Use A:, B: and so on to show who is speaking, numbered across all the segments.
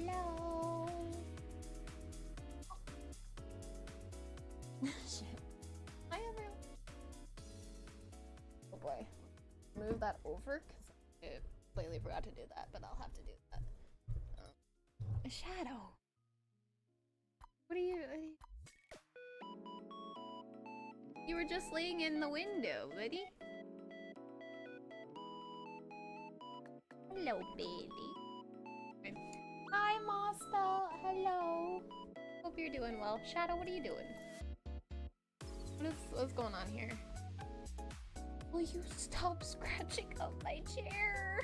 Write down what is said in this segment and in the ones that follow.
A: Hello. Shit. Hi everyone. Oh boy. Move that over because I completely forgot to do that, but I'll have to do that. Shadow. What are you? You were just laying in the window, buddy. Hello, baby. Hi, Master. Hello. Hope you're doing well. Shadow, what are you doing? What's going on here? Will you stop scratching up my chair?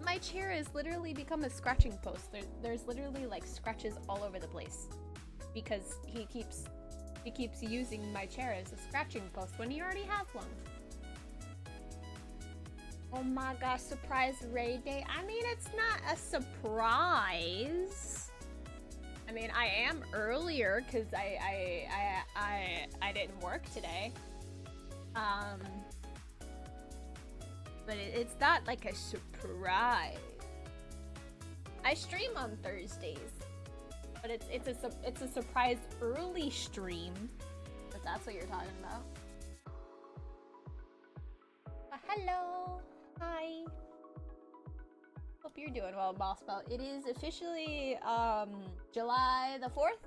A: My chair has literally become a scratching post. There's literally like scratches all over the place because he keeps using my chair as a scratching post when he already has one. Oh my gosh, surprise raid day. I mean, it's not a surprise. I mean, I am earlier because I didn't work today. But it's not like a surprise. I stream on Thursdays, but it's a surprise early stream. If that's what you're talking about. Hello, hi. Hope you're doing well, Boss Belt. It is officially July the 4th.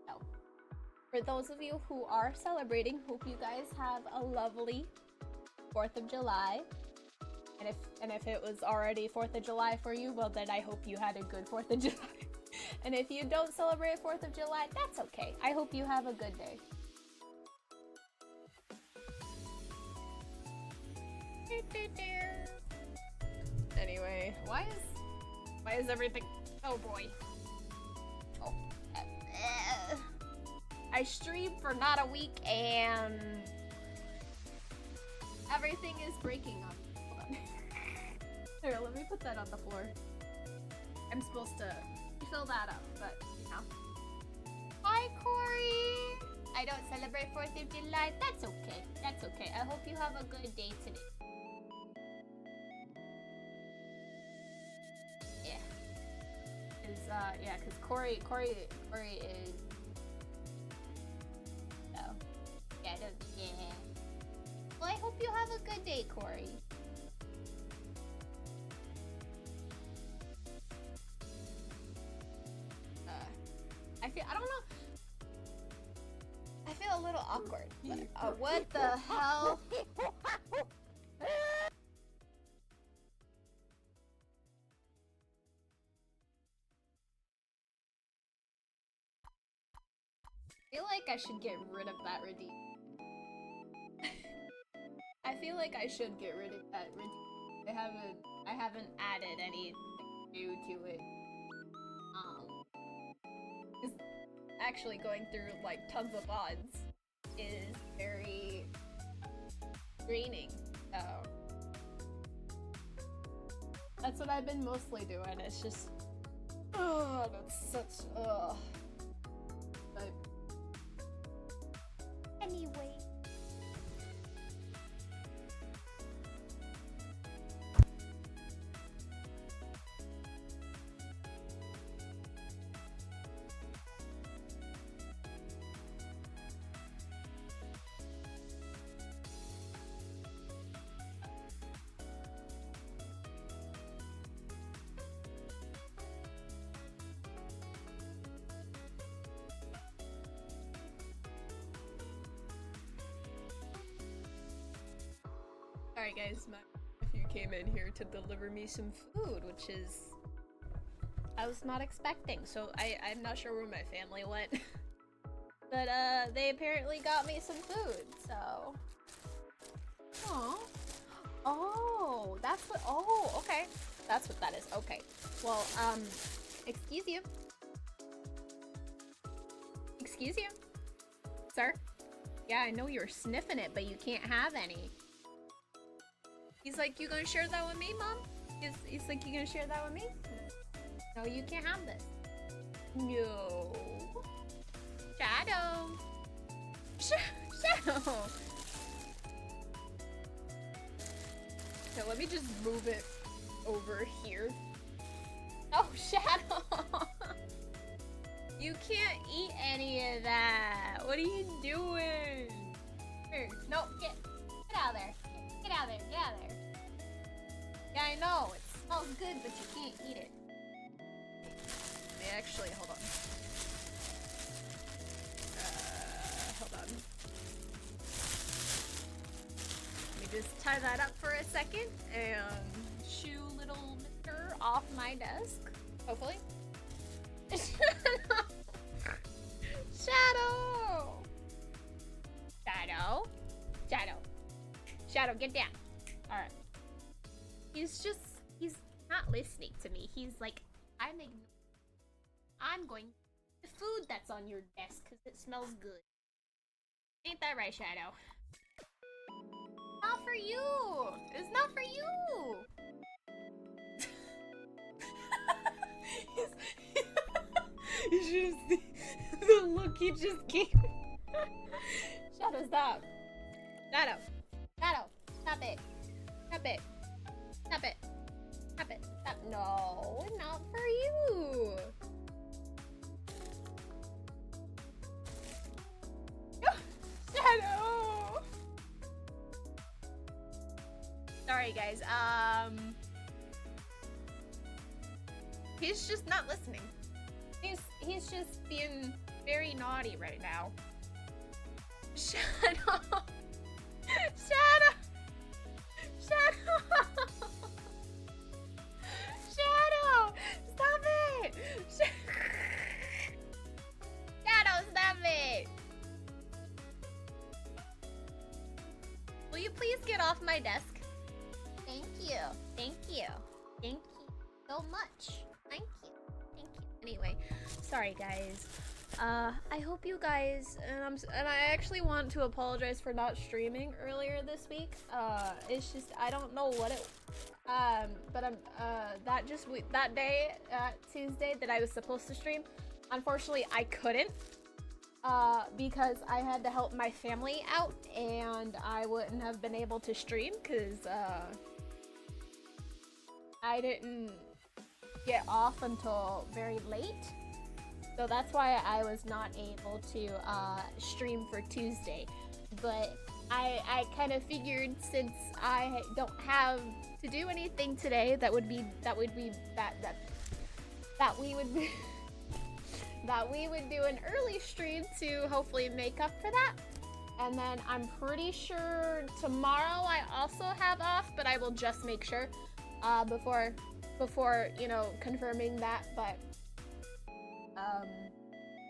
A: No. For those of you who are celebrating, hope you guys have a lovely 4th of July. And if it was already 4th of July for you, well then I hope you had a good 4th of July. And if you don't celebrate 4th of July, that's okay. I hope you have a good day. Anyway, why is everything... Oh boy. Oh. I streamed for not a week and everything is breaking on me. Hold on. Here, let me put that on the floor. I'm supposed to fill that up, but you know. Hi, Corey! I don't celebrate 4th of July. That's okay. That's okay. I hope you have a good day today. Yeah, because Corey is... Oh. Yeah, yeah. Well, I hope you have a good day, Corey. I don't know. I feel a little awkward, but, what the hell? I feel like I should get rid of that redeem. I feel like I should get rid of that redeem. I haven't added anything new to it. Just actually going through like tons of odds is very draining. So that's what I've been mostly doing. It's just that's such but anyway. Alright guys, my nephew came in here to deliver me some food, which is... I was not expecting, so I'm not sure where my family went. But they apparently got me some food, so... Aww. Oh, that's what... Oh, okay. That's what that is. Okay. Well, excuse you. Excuse you. Sir? Yeah, I know you're sniffing it, but you can't have any. He's like, you gonna share that with me, Mom? He's like, you gonna share that with me? No, you can't have this. No. Shadow. Shadow. So let me just move it over here. Oh, Shadow! You can't eat any of that. What are you doing? Here, no, get out of there. Get out of there. Get out of there. Yeah, I know. It smells good, but you can't eat it. Actually, hold on. Hold on. Let me just tie that up for a second and shoo little mister off my desk. Hopefully. Shadow! Shadow! Shadow! Shadow, get down. Alright. He's not listening to me. He's like, I'm going the food that's on your desk because it smells good. Ain't that right, Shadow? Not for you! It's not for you! You should have seen the look he just gave me. Shadow, stop. Shadow. Shadow. Stop it. Stop it. Stop it. Stop it. Stop. No, not for you. Shadow. Sorry, guys. He's just not listening. He's just being very naughty right now. Shadow! Shadow! Shadow! Shadow! Stop it! Shadow, stop it! Will you please get off my desk? Thank you. Thank you. Thank you so much. Thank you. Thank you. Anyway, sorry guys. I hope you guys, and I actually want to apologize for not streaming earlier this week. It's just, I don't know what it, but that day, Tuesday that I was supposed to stream, unfortunately I couldn't, because I had to help my family out, and I wouldn't have been able to stream, because, I didn't get off until very late. So that's why I was not able to stream for Tuesday. But I kind of figured, since I don't have to do anything today, that we would do an early stream to hopefully make up for that. And then I'm pretty sure tomorrow I also have off, but I will just make sure before you know, confirming that. But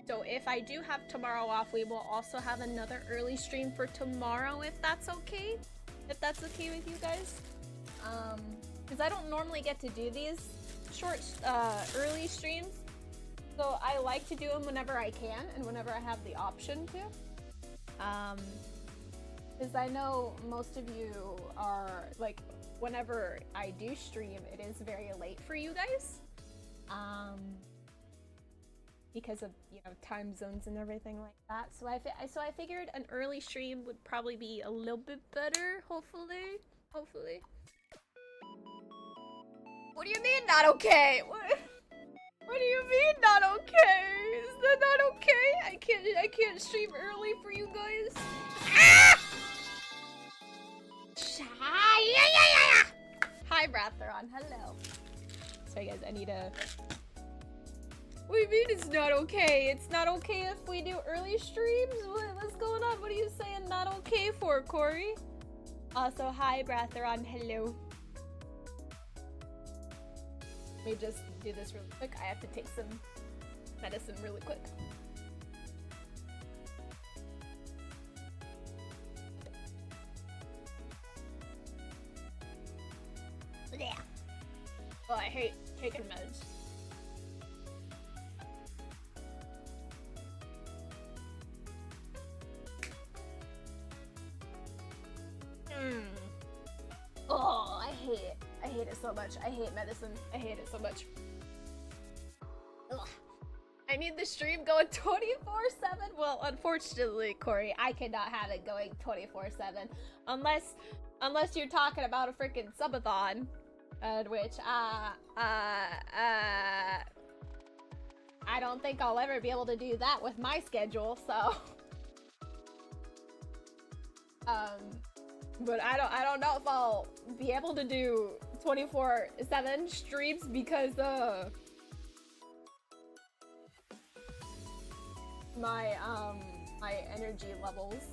A: so if I do have tomorrow off, we will also have another early stream for tomorrow, if that's okay. If that's okay with you guys. Because I don't normally get to do these short, early streams. So I like to do them whenever I can and whenever I have the option to. Because I know most of you are, like, whenever I do stream, it is very late for you guys. Because of, you know, time zones and everything like that. So I figured an early stream would probably be a little bit better, hopefully. Hopefully. What do you mean not okay? What do you mean not okay? Is that not okay? I can't stream early for you guys. Ah! Hi, Bratheron. Hello. Sorry, guys. I need a. What do you mean it's not okay? It's not okay if we do early streams? What's going on? What are you saying not okay for, Corey? Also, hi, Bratheron. Hello. Let me just do this really quick. I have to take some medicine really quick. Yeah. Oh, I hate taking meds. Oh, I hate it. I hate it so much. I hate medicine. I hate it so much. Ugh. I need the stream going 24/7. Well, unfortunately, Corey, I cannot have it going 24/7 unless you're talking about a freaking subathon. Which, I don't think I'll ever be able to do that with my schedule, so. But I don't know if I'll be able to do 24/7 streams because, my energy levels.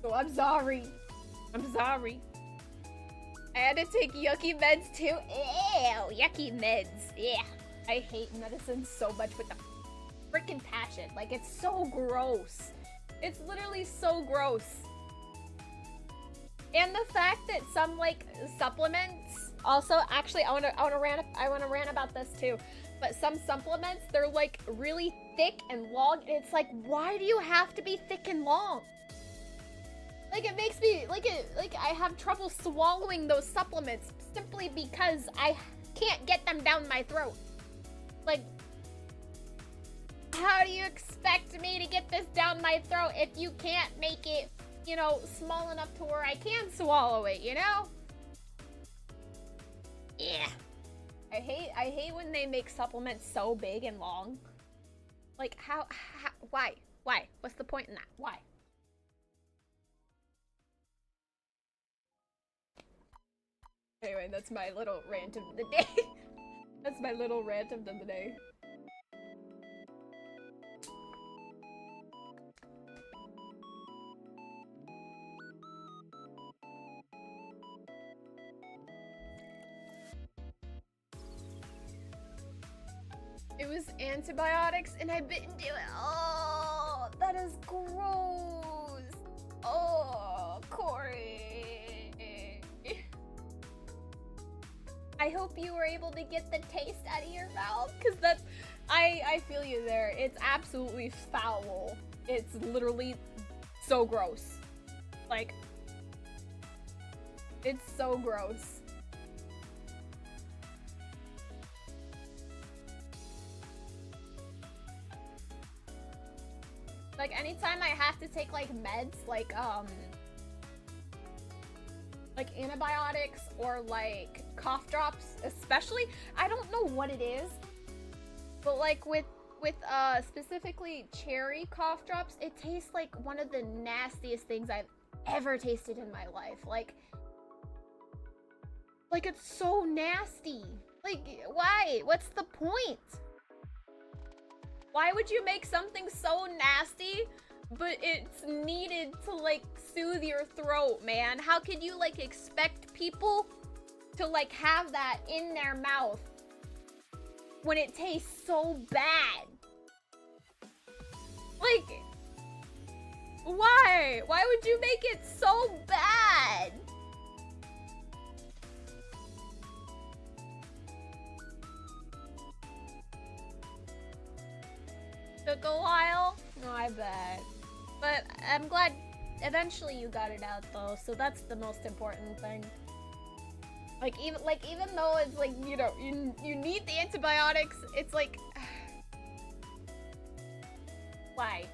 A: So I'm sorry. I'm sorry. I had to take yucky meds too. Ew, yucky meds. Yeah. I hate medicine so much with a freaking passion. Like, it's so gross. It's literally so gross. And the fact that some, like, supplements also, actually, I wanna rant about this too. But some supplements, they're like really thick and long, and it's like, why do you have to be thick and long? Like, it makes me, like I have trouble swallowing those supplements simply because I can't get them down my throat. Like, how do you expect me to get this down my throat if you can't make it, you know, small enough to where I can swallow it, you know? Yeah. I hate when they make supplements so big and long. Like, why? What's the point in that? Why? Anyway, that's my little rant of the day. That's my little rant of the day. It was antibiotics and I bit into it. Oh, that is gross. Oh, Corey. I hope you were able to get the taste out of your mouth, because that's, I feel you there. It's absolutely foul. It's literally so gross. Like, it's so gross. Like, anytime I have to take, like, meds, like antibiotics or, like, cough drops, especially, I don't know what it is, but, like, with specifically cherry cough drops, it tastes like one of the nastiest things I've ever tasted in my life. Like, it's so nasty. Like, why? What's the point? Why would you make something so nasty, but it's needed to, like, soothe your throat, man? How could you, like, expect people to, like, have that in their mouth when it tastes so bad? Like, why? Why would you make it so bad? Took a while? No, I bet. But I'm glad eventually you got it out, though, so that's the most important thing. Like, even though it's like, you know, you need the antibiotics, it's like, why?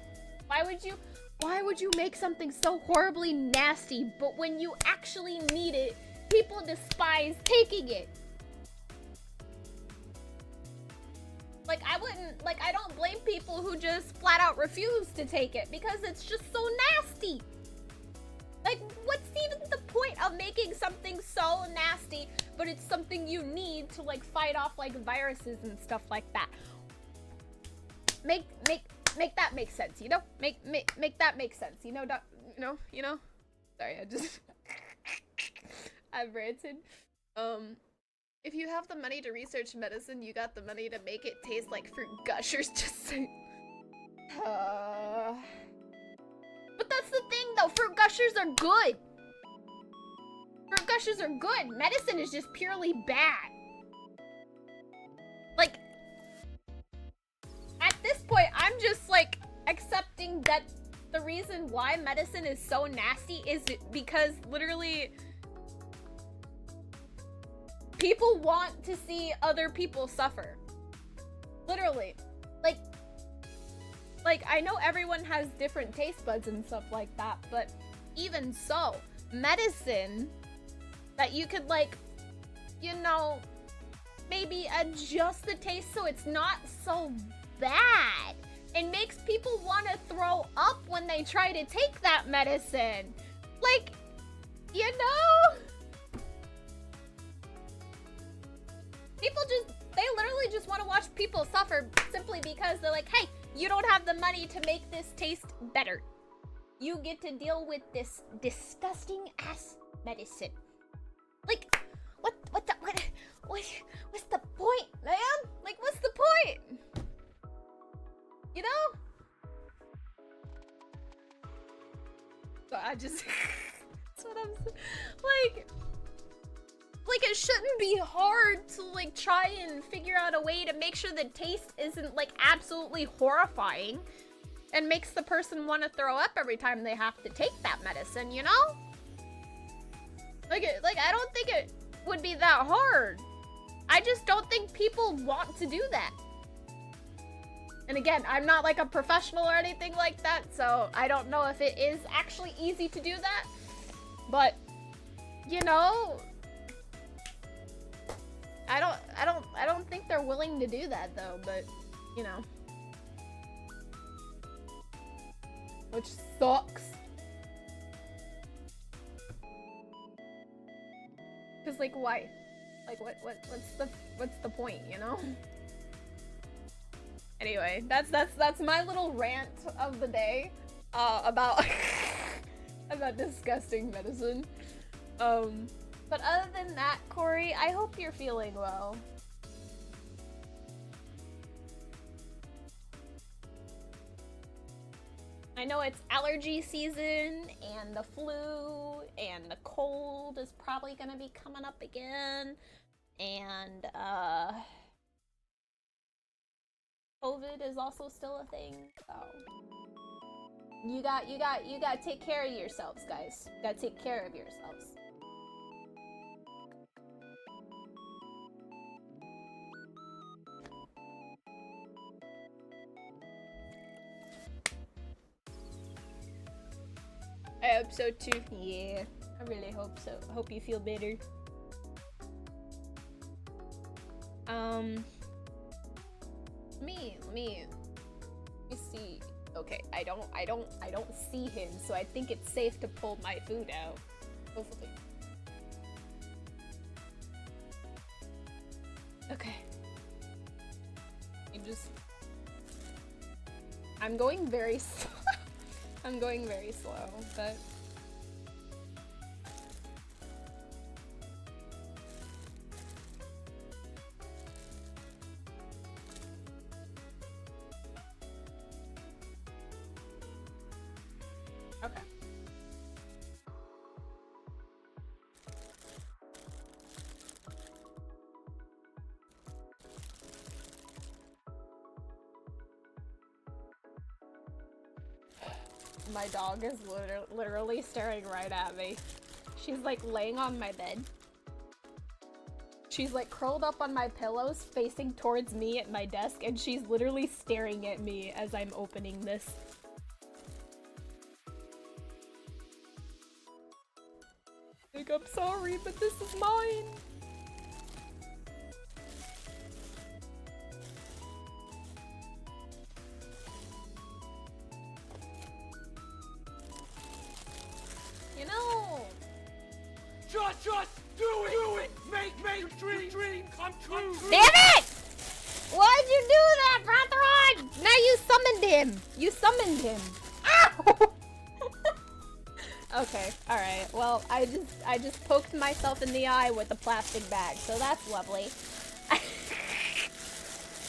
A: Why would you make something so horribly nasty, but when you actually need it, people despise taking it? Like, I don't blame people who just flat out refuse to take it because it's just so nasty. Like, what's even the point of making something so nasty, but it's something you need to, like, fight off, like, viruses and stuff like that? Make that make sense, you know? Make that make sense, you know? You know? Sorry, I've ranted. If you have the money to research medicine, you got the money to make it taste like fruit gushers, just saying. But that's the thing, though. Fruit gushers are good. Fruit gushers are good. Medicine is just purely bad. Like, at this point, I'm just, like, accepting that the reason why medicine is so nasty is because literally people want to see other people suffer. Literally. Like, I know everyone has different taste buds and stuff like that, but even so, medicine that you could, like, you know, maybe adjust the taste so it's not so bad. It makes people want to throw up when they try to take that medicine. Like, you know? People they literally just want to watch people suffer simply because they're like, hey, you don't have the money to make this taste better. You get to deal with this disgusting ass medicine. Like, what's the point, man? Like, what's the point? You know? So I just, that's what I'm saying. Like, it shouldn't be hard to, like, try and figure out a way to make sure the taste isn't, like, absolutely horrifying and makes the person want to throw up every time they have to take that medicine, you know? Like, I don't think it would be that hard. I just don't think people want to do that. And again, I'm not, like, a professional or anything like that, so I don't know if it is actually easy to do that. But, you know, I don't think they're willing to do that though, but you know. Which sucks. Cause like why? Like what's the point, you know? Anyway, that's my little rant of the day about about disgusting medicine. But other than that, Corey, I hope you're feeling well. I know it's allergy season, and the flu, and the cold is probably gonna be coming up again, and, COVID is also still a thing, so... You gotta take care of yourselves, guys. You gotta take care of yourselves. I hope so too. Yeah, I really hope so. Hope you feel better. Let me see. Okay, I don't see him, so I think it's safe to pull my food out. Hopefully. Okay. I'm going very slow. I'm going very slow, but... Okay. My dog is literally staring right at me. She's like laying on my bed. She's like curled up on my pillows facing towards me at my desk, and she's literally staring at me as I'm opening this. Like, I'm sorry, but this is mine. You know.
B: Just do it. Make your dream come true.
A: Damn it! Why'd you do that, Rotheron? Now you summoned him. Ow! Okay, alright. Well, I just poked myself in the eye with a plastic bag, so that's lovely.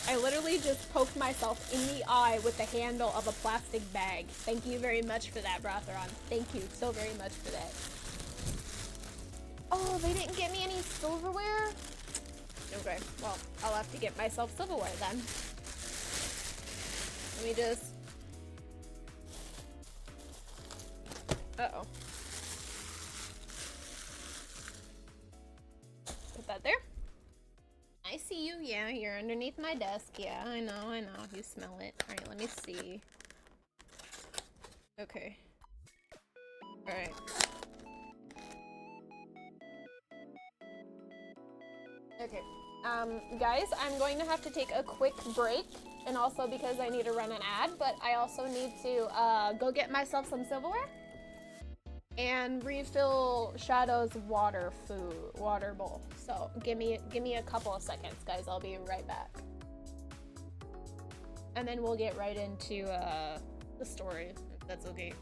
A: I literally just poked myself in the eye with the handle of a plastic bag. Thank you very much for that, Rotheron. Thank you so very much for that. Oh, they didn't get me any silverware? Okay, well, I'll have to get myself silverware then. Let me just... Uh-oh. Put that there. I see you. Yeah, you're underneath my desk. Yeah, I know. You smell it. Alright, let me see. Okay. Alright. Okay. Guys, I'm going to have to take a quick break, and also because I need to run an ad, but I also need to go get myself some silverware and refill Shadow's water bowl. So give me a couple of seconds, guys. I'll be right back. And then we'll get right into the story, if that's okay.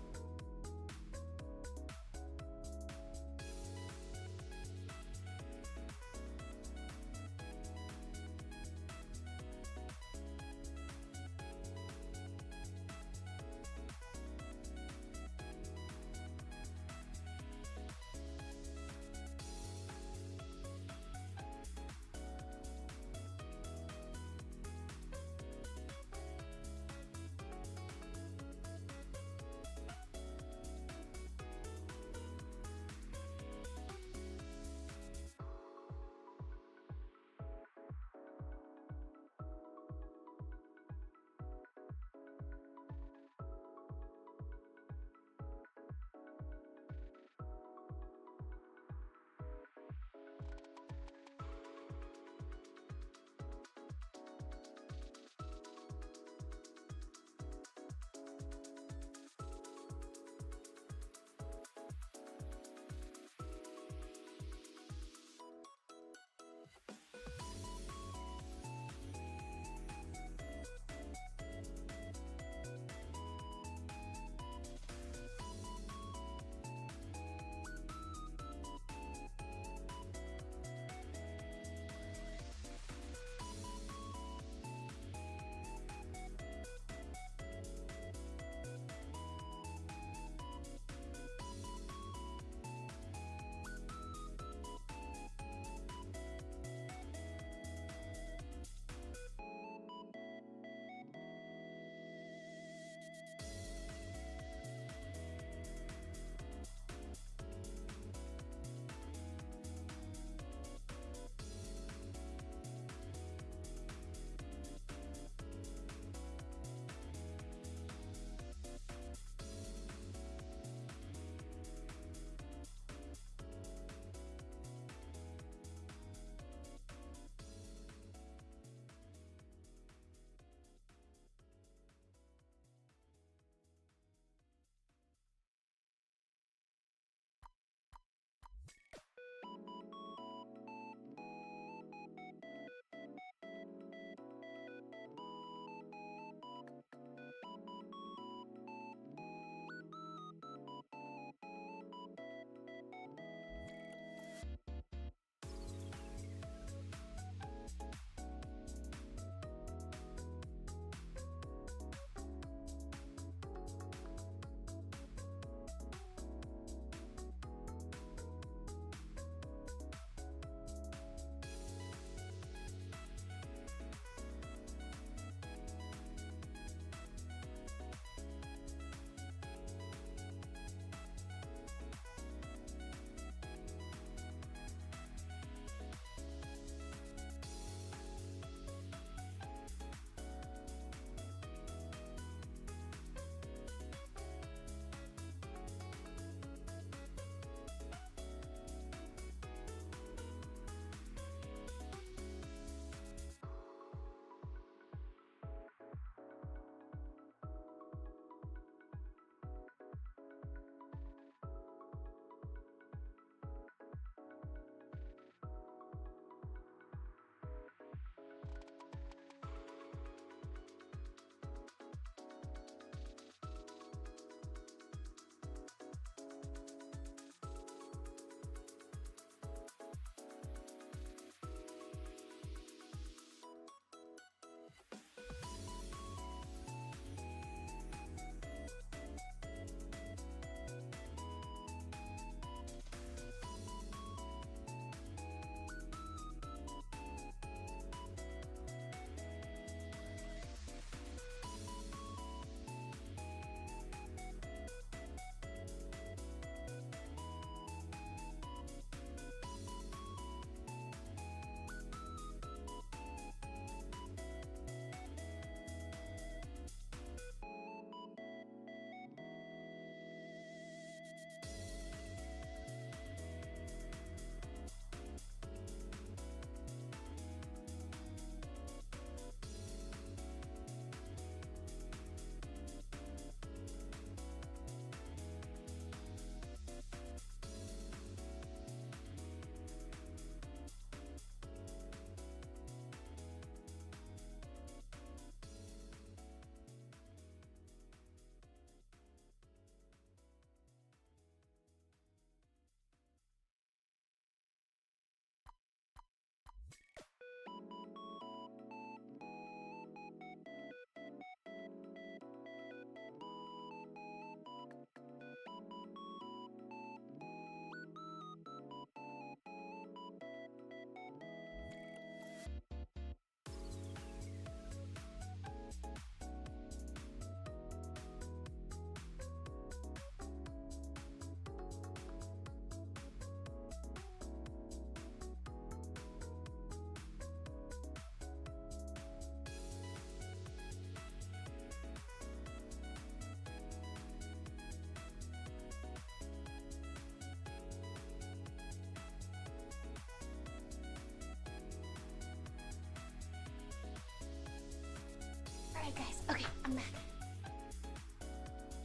A: I'm back.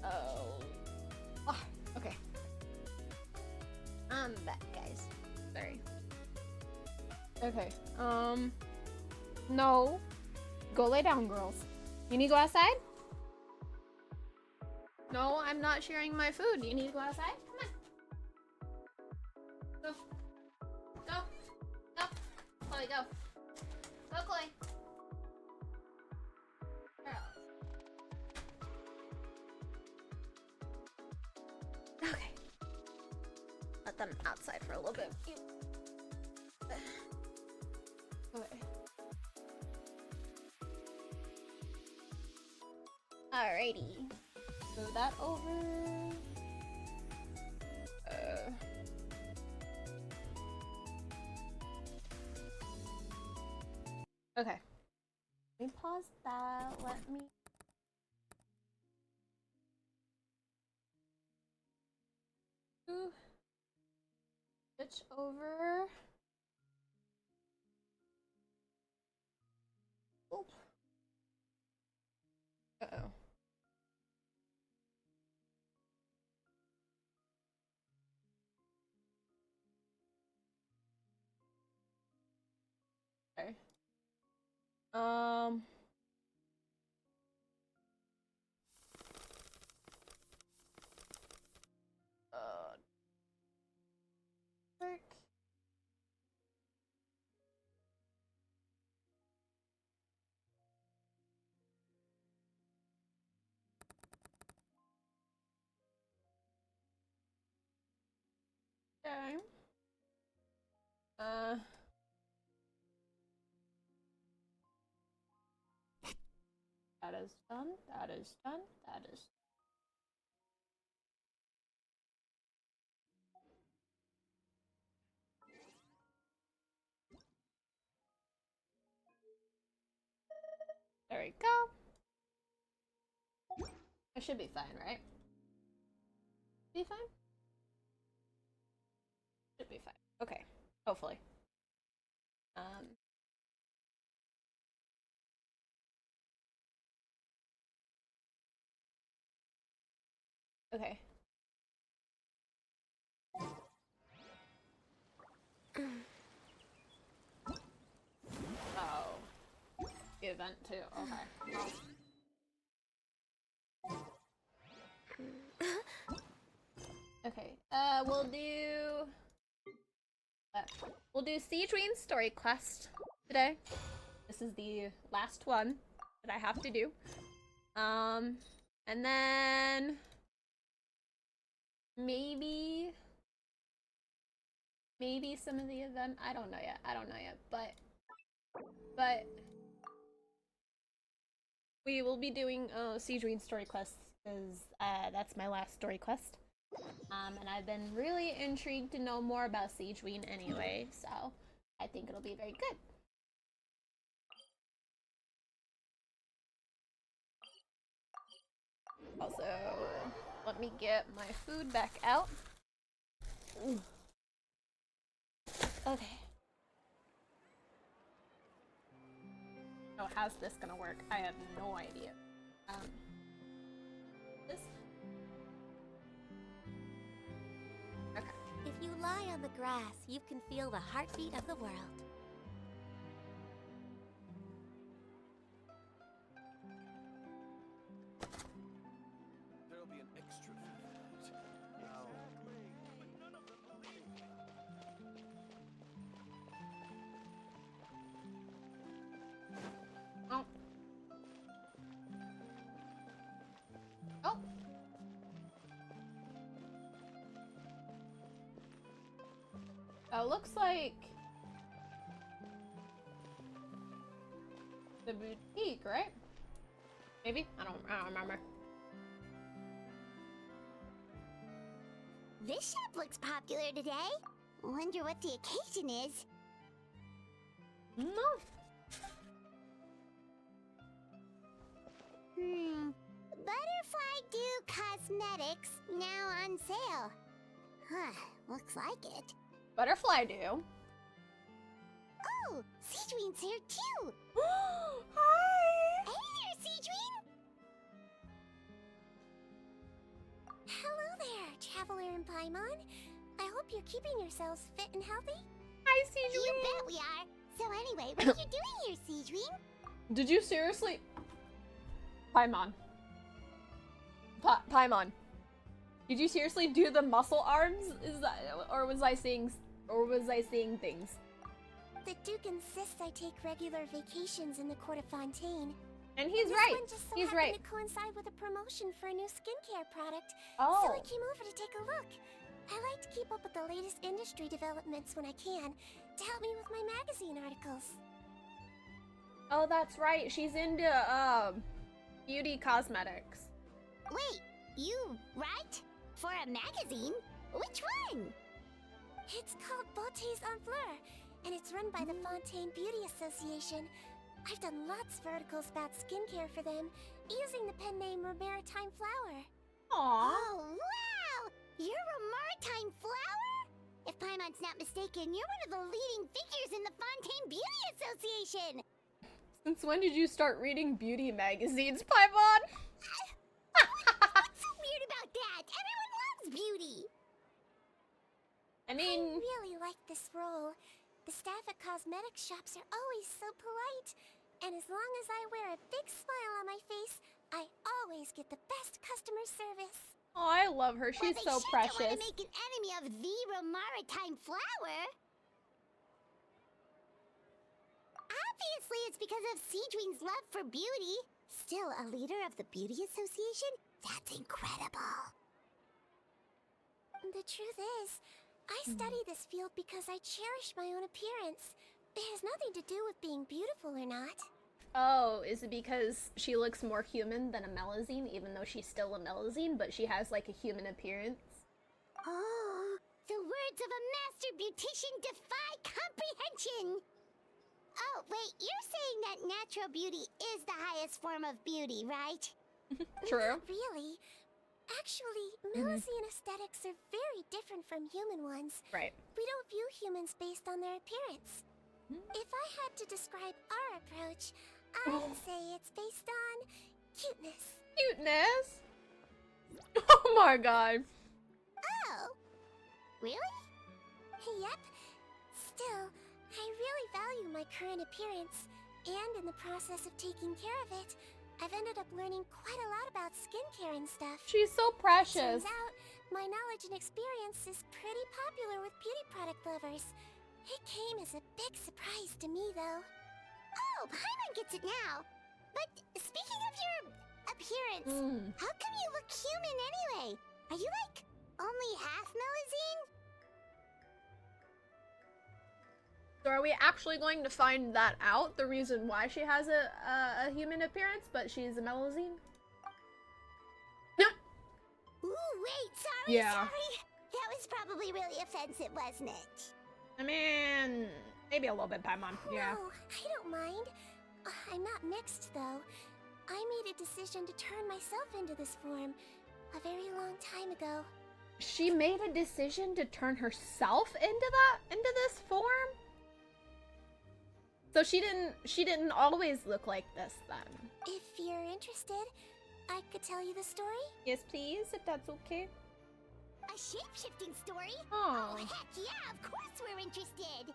A: Oh. Oh, okay. I'm back, guys. Sorry. Okay. No. Go lay down, girls. You need to go outside? No, I'm not sharing my food. You need to go outside? Come on. Go. Go. Go. Chloe, go. Go, Chloe. Girls. Okay. Let them outside for a little bit. Okay. Alrighty. Move that over. Okay. Let me pause that. Let me. Switch over. Oop. Uh-oh. Okay. Work. Okay. That is done. That is done. That is. There we go. I should be fine, right? Be fine? Should be fine. Okay. Hopefully. Okay. Oh. The event too. Okay. Okay. We'll do Sigewinne story quest today. This is the last one that I have to do. And then maybe some of the event. I don't know yet. But we will be doing Sigewinne story quests because that's my last story quest. And I've been really intrigued to know more about Sigewinne anyway, so I think it'll be very good. Also, let me get my food back out. Ooh. Okay. Oh, how's this gonna work? I have no idea. This? Okay.
C: If you lie on the grass, you can feel the heartbeat of the world.
B: There'll be an extra fee for that.
A: Oh. Oh. Oh, looks like the boutique, right? Maybe? I don't remember.
C: This shop looks popular today. Wonder what the occasion is.
A: No.
C: Butterfly Dew Cosmetics now on sale. Huh, looks like it.
A: Butterfly do.
C: Oh, Sigewinne's here too.
A: Hi!
C: Hey there, Sigewinne. Traveler and Paimon. I hope you're keeping yourselves fit and healthy.
A: Hi,
C: You
A: Sigewinne.
C: bet we are. So anyway, what are you doing here, Sigewinne?
A: Did you seriously? Paimon. Paimon. Did you seriously do the muscle arms? Is that, or was I seeing things?
C: The Duke insists I take regular vacations in the court of Fontaine.
A: And he's
C: This
A: right.
C: one just so
A: He's
C: happened
A: right.
C: to coincide with a promotion for a new skincare product.
A: Oh.
C: So I came over to take a look. I like to keep up with the latest industry developments when I can, to help me with my magazine articles.
A: Oh, that's right. She's into beauty cosmetics.
C: Wait, you write? For a magazine? Which one? It's called Beautés en Fleur, and it's run by the Fontaine Beauty Association. I've done lots of articles about skincare for them, using the pen name Maritime Flower.
A: Aww.
C: Oh, wow! You're a Maritime Flower? If Paimon's not mistaken, you're one of the leading figures in the Fontaine Beauty Association!
A: Since when did you start reading beauty magazines, Paimon?
C: What's so weird about that? Everyone loves beauty!
A: I
C: I
A: mean,
C: really like this role. The staff at cosmetics shops are always so polite. And as long as I wear a big smile on my face, I always get the best customer service.
A: oh, I love her. She's
C: Well,
A: so
C: they sure
A: precious.
C: don't want to make an enemy of the Maritime Flower. Obviously, it's because of Sigewinne's love for beauty. Still a leader of the Beauty Association? That's incredible. The truth is, I study this field because I cherish my own appearance. It has nothing to do with being beautiful or not.
A: Oh, is it because she looks more human than a Melusine, even though she's still a Melusine, but she has like a human appearance?
C: Oh, the words of a master beautician defy comprehension! Oh, wait, you're saying that natural beauty is the highest form of beauty, right?
A: True.
C: Not really. Actually, Melusine aesthetics are very different from human ones.
A: Right.
C: We don't view humans based on their appearance. If I had to describe our approach, I'd say it's based on cuteness.
A: Cuteness? Oh my god.
C: Oh, really? Yep. Still, I really value my current appearance, and in the process of taking care of it, I've ended up learning quite a lot about skincare and stuff.
A: She's so precious.
C: Turns out, my knowledge and experience is pretty popular with beauty product lovers. It came as a big surprise to me, though. Oh, Paimon gets it now. But speaking of your appearance, how come you look human anyway? Are you like only half Melusine?
A: So are we actually going to find that out? The reason why she has a human appearance, but she's a Melusine?
C: Ooh, wait, sorry,
A: Yeah.
C: sorry. That was probably really offensive, wasn't it?
A: I mean, maybe a little bit, Paimon. Yeah.
C: No, I don't mind. I'm not mixed, though. I made a decision to turn myself into this form a very long time ago.
A: She made a decision to turn herself into this form? So she didn't always look like this then.
C: If you're interested, I could tell you the story.
A: Yes, please, if that's okay.
C: A shape-shifting story?
A: Oh.
C: Oh, heck yeah, of course we're interested!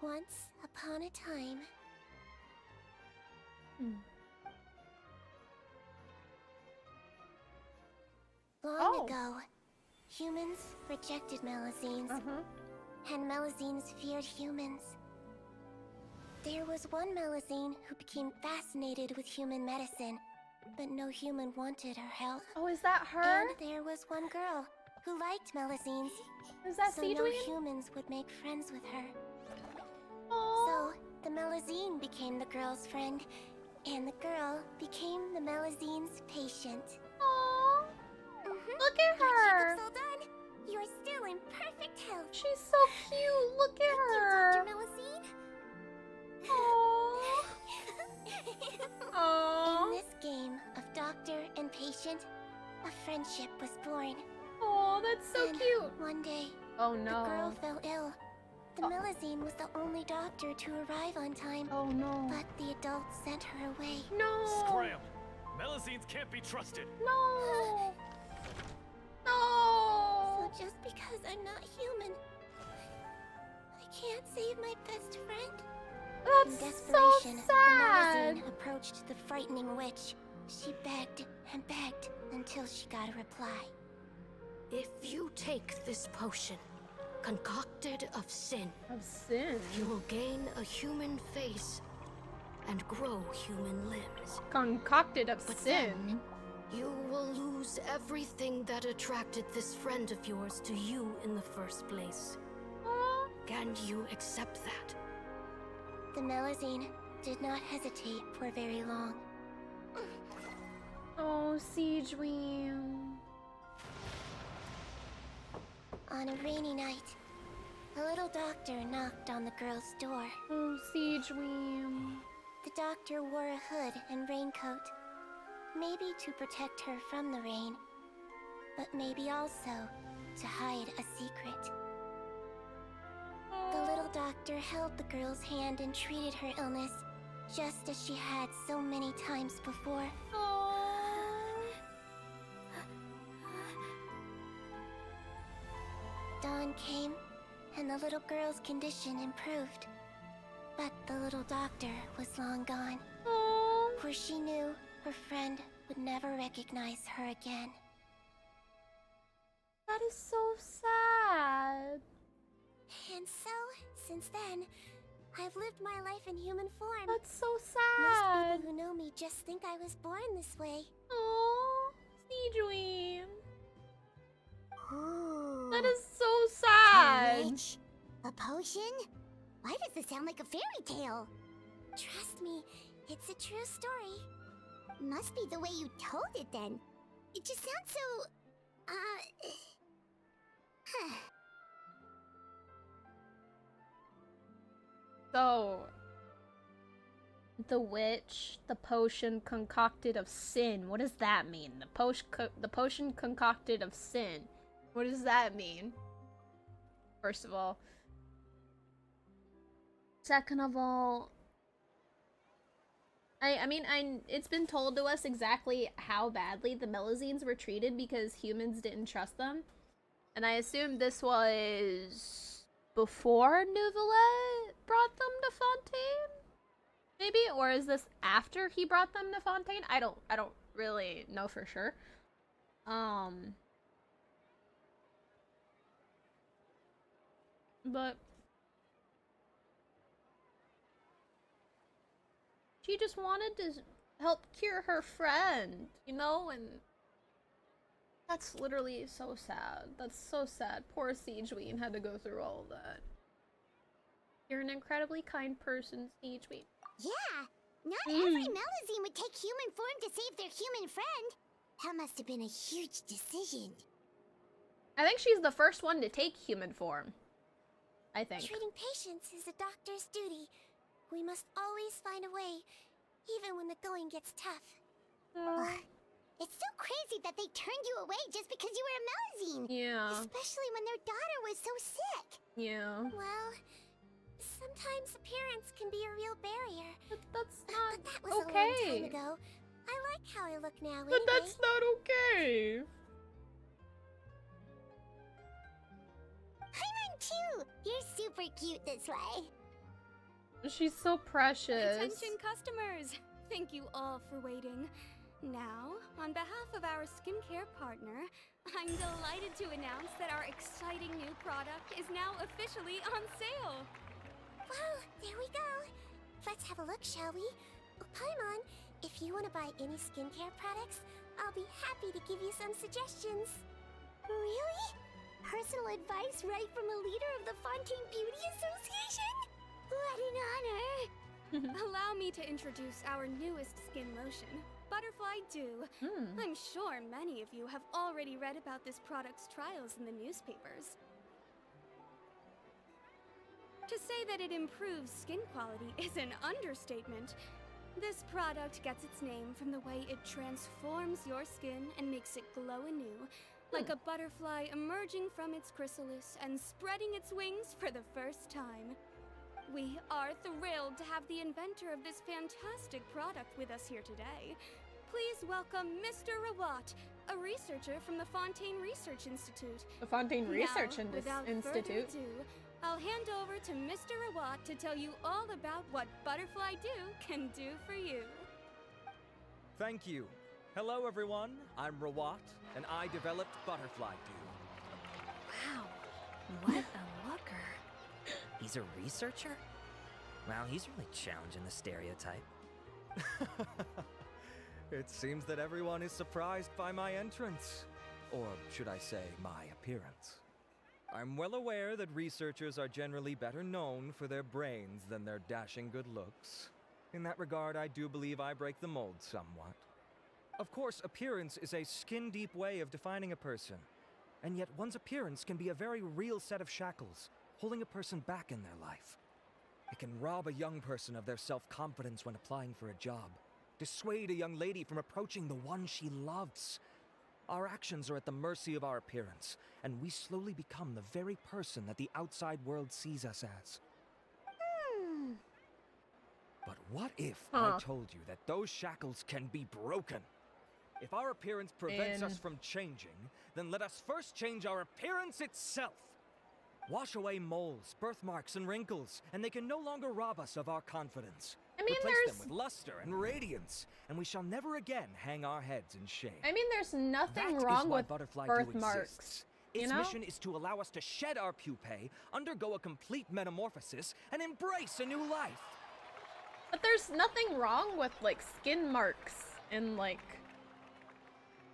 C: Once upon a time... Long ago, humans rejected Melusines, and Melusines feared humans. There was one Melusine who became fascinated with human medicine, but no human wanted her help.
A: Oh, is that her?
C: And there was one girl who liked Melusines,
A: Is that
C: so no
A: Sigewinne?
C: humans would make friends with her.
A: Aww.
C: So the Melusine became the girl's friend, and the girl became the Melusine's patient.
A: Aww. Look at
C: Your
A: her.
C: checkup's all done. You're still in perfect health.
A: She's so cute. Look at her.
C: Thank you, Dr. Melusine.
A: Aww. Aww.
C: In this game of doctor and patient, a friendship was born.
A: Oh, that's so
C: And
A: cute.
C: One day,
A: Oh
C: the girl
A: no.
C: fell ill. The Melusine was the only doctor to arrive on time,
A: Oh no.
C: but the adults sent her away.
A: No.
B: Scram! Melazines can't be trusted.
A: No.
C: So
A: No.
C: just because I'm not human, I can't save my best friend? In
A: That's so
C: desperation, the
A: sad.
C: Melazine approached the frightening witch. She begged and begged until she got a reply.
D: If you take this potion, concocted of sin,
A: Of sin.
D: you will gain a human face and grow human limbs.
A: Concocted of
D: But
A: sin.
D: then, you will lose everything that attracted this friend of yours to you in the first place.
A: Aw.
D: Can you accept that?
C: The Melazine did not hesitate for very long.
A: Oh, Sigewinne.
C: On a rainy night, a little doctor knocked on the girl's door.
A: Oh, Sigewinne.
C: The doctor wore a hood and raincoat, maybe to protect her from the rain, but maybe also to hide a secret. The little doctor held the girl's hand and treated her illness, just as she had so many times before. Dawn came, and the little girl's condition improved. But the little doctor was long gone,
A: Oh.
C: for she knew her friend would never recognize her again.
A: That is so sad.
C: And so, since then, I've lived my life in human form.
A: That's so
C: Most
A: sad.
C: people who know me just think I was born this way.
A: Oh, Sigewinne.
C: Ooh.
A: That is so sad.
C: Witch? A potion? Why does this sound like a fairy tale? Trust me, it's a true story. Must be the way you told it then. It just sounds so...
A: So, the witch, the potion concocted of sin. What does that mean? The potion concocted of sin. What does that mean? First of all. Second of all, I mean, it's been told to us exactly how badly the Melazines were treated because humans didn't trust them. And I assume this was before Neuvillette brought them to Fontaine? Maybe? Or is this after he brought them to Fontaine? I don't really know for sure. But she just wanted to help cure her friend, you know, and that's literally so sad. That's so sad. Poor Sigewinne had to go through all of that. You're an incredibly kind person, Sigewinne.
C: Yeah, not every Melazine would take human form to save their human friend. That must have been a huge decision.
A: I think she's the first one to take human form. I think.
C: Treating patients is a doctor's duty. We must always find a way, even when the going gets tough. Ugh. It's so crazy that they turned you away just because you were a Melazine.
A: Yeah.
C: Especially when their daughter was so sick.
A: Yeah.
C: Well, sometimes appearance can be a real barrier.
A: But that's not
C: But that was
A: okay.
C: a long time ago. I like how I look now
A: But
C: anyway.
A: that's not okay.
C: Hi, Mine too! You're super cute this way.
A: She's so precious.
E: Attention customers! Thank you all for waiting. Now, on behalf of our skincare partner, I'm delighted to announce that our exciting new product is now officially on sale.
C: Well, there we go. Let's have a look, shall we? Oh, Paimon, if you want to buy any skincare products, I'll be happy to give you some suggestions. Really? Personal advice right from a leader of the Fontaine Beauty Association? What an honor!
E: Allow me to introduce our newest skin lotion, Butterfly Dew. I'm sure many of you have already read about this product's trials in the newspapers. To say that it improves skin quality is an understatement. This product gets its name from the way it transforms your skin and makes it glow anew, like a butterfly emerging from its chrysalis and spreading its wings for the first time. We are thrilled to have the inventor of this fantastic product with us here today. Please welcome Mr. Rawat, a researcher from the Fontaine Research Institute.
A: The Fontaine Research
E: Now, without further
A: Institute.
E: ado, I'll hand over to Mr. Rawat to tell you all about what Butterfly Dew can do for you.
B: Thank you. Hello, everyone. I'm Rawat, and I developed Butterfly Dew.
D: Wow, what a looker.
F: He's a researcher? Wow, he's really challenging the stereotype.
B: It seems that everyone is surprised by my entrance. Or should I say, my appearance. I'm well aware that researchers are generally better known for their brains than their dashing good looks. In that regard, I do believe I break the mold somewhat. Of course, appearance is a skin-deep way of defining a person. And yet one's appearance can be a very real set of shackles, holding a person back in their life. It can rob a young person of their self-confidence when applying for a job, dissuade a young lady from approaching the one she loves. Our actions are at the mercy of our appearance, and we slowly become the very person that the outside world sees us as. But what if I told you that those shackles can be broken? If our appearance prevents us from changing, then let us first change our appearance itself. Wash away moles, birthmarks, and wrinkles, and they can no longer rob us of our confidence.
A: I mean,
B: Replace
A: there's...
B: them with luster and radiance, and we shall never again hang our heads in shame.
A: I mean, there's nothing
B: That
A: wrong
B: is why
A: with
B: Butterfly Dew
A: birthmarks.
B: exists.
A: You
B: Its
A: know?
B: mission is to allow us to shed our pupae, undergo a complete metamorphosis, and embrace a new life.
A: But there's nothing wrong with, like, skin marks and, like...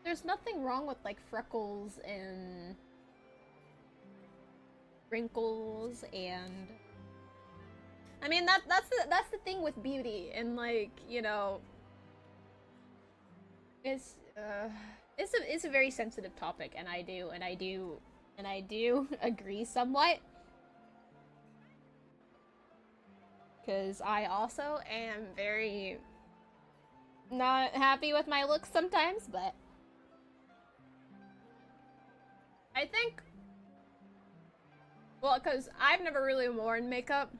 A: There's nothing wrong with, like, freckles and... wrinkles and... I mean, that's the thing with beauty, and, like, you know... It's a very sensitive topic, and I do agree somewhat. Because I also am very not happy with my looks sometimes, but I think, well, because I've never really worn makeup,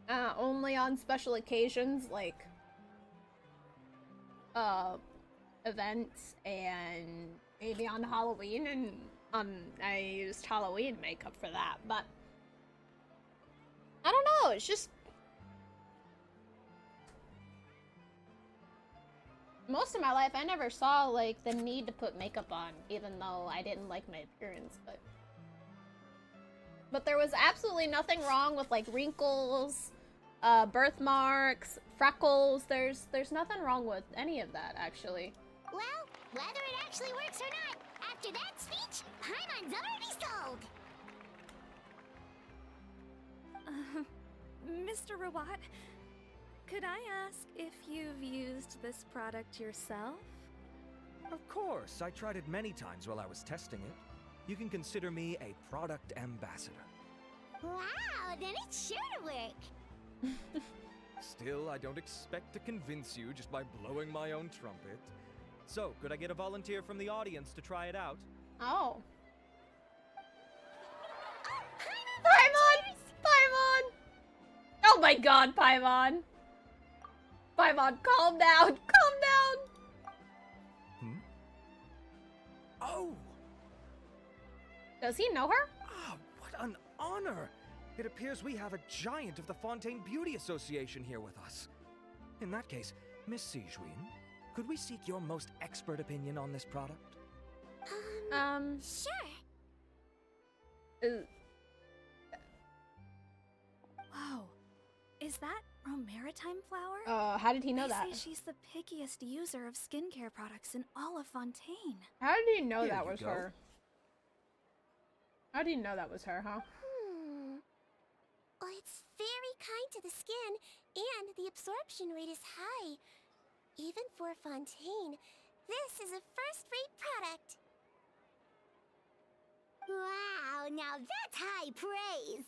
A: only on special occasions, like, events, and maybe on Halloween, and, I used Halloween makeup for that, but I don't know, it's just... Most of my life, I never saw, like, the need to put makeup on, even though I didn't like my appearance, but there was absolutely nothing wrong with, like, wrinkles, birthmarks, freckles. There's nothing wrong with any of that, actually.
C: Well, whether it actually works or not, after that speech, Paimon's already sold.
E: Mr. Rawat, could I ask if you've used this product yourself?
B: Of course, I tried it many times while I was testing it. You can consider me a product ambassador.
C: Wow, then it's sure to work.
B: Still, I don't expect to convince you just by blowing my own trumpet. So, could I get a volunteer from the audience to try it out?
A: Oh.
C: Oh,
A: Paimon! Paimon! Oh my god, Paimon! Paimon, calm down! Calm down!
B: Oh!
A: Does he know her?
B: Ah, what an honor! It appears we have a giant of the Fontaine Beauty Association here with us. In that case, Miss Sigewinne, could we seek your most expert opinion on this product?
C: Sure.
E: Whoa, is that Romaritime flower?
A: How did he know
E: They
A: that?
E: say she's the pickiest user of skincare products in all of Fontaine.
A: How did he know
B: Here
A: that
B: you
A: was
B: go.
A: her? How did he know that was her, huh?
C: Well, it's very kind to the skin, and the absorption rate is high. Even for Fontaine, this is a first-rate product. Wow, now that's high praise.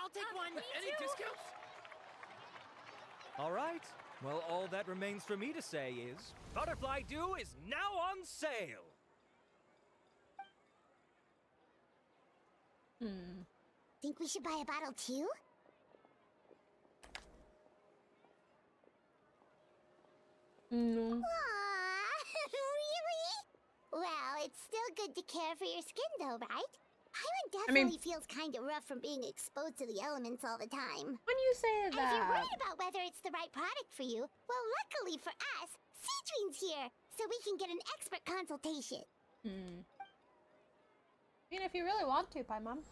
B: I'll take one. Any discounts? All right. Well, all that remains for me to say is, Butterfly Dew is now on sale.
C: Think we should buy a bottle too?
A: No.
C: Aww, really? Well, it's still good to care for your skin though, right? Paimon
A: I mean-
C: definitely feels kind of rough from being exposed to the elements all the time.
A: When you say
C: And if you're
A: that,
C: worried about whether it's the right product for you, well, luckily for us, Sigewinne's here, so we can get an expert consultation.
A: I mean, if you really want to, Paimon.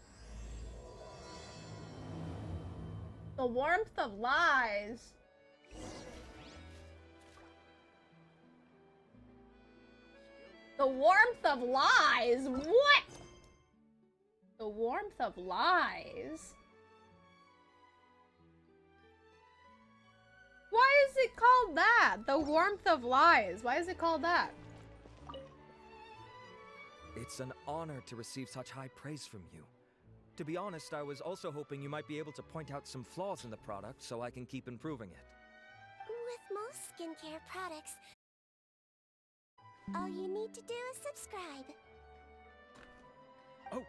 A: The warmth of lies. The warmth of lies? What? The warmth of lies? Why is it called that? The warmth of lies. Why is it called that?
B: It's an honor to receive such high praise from you. To be honest, I was also hoping you might be able to point out some flaws in the product so I can keep improving it.
C: With most skincare products, all you need to do is subscribe.
B: Oh,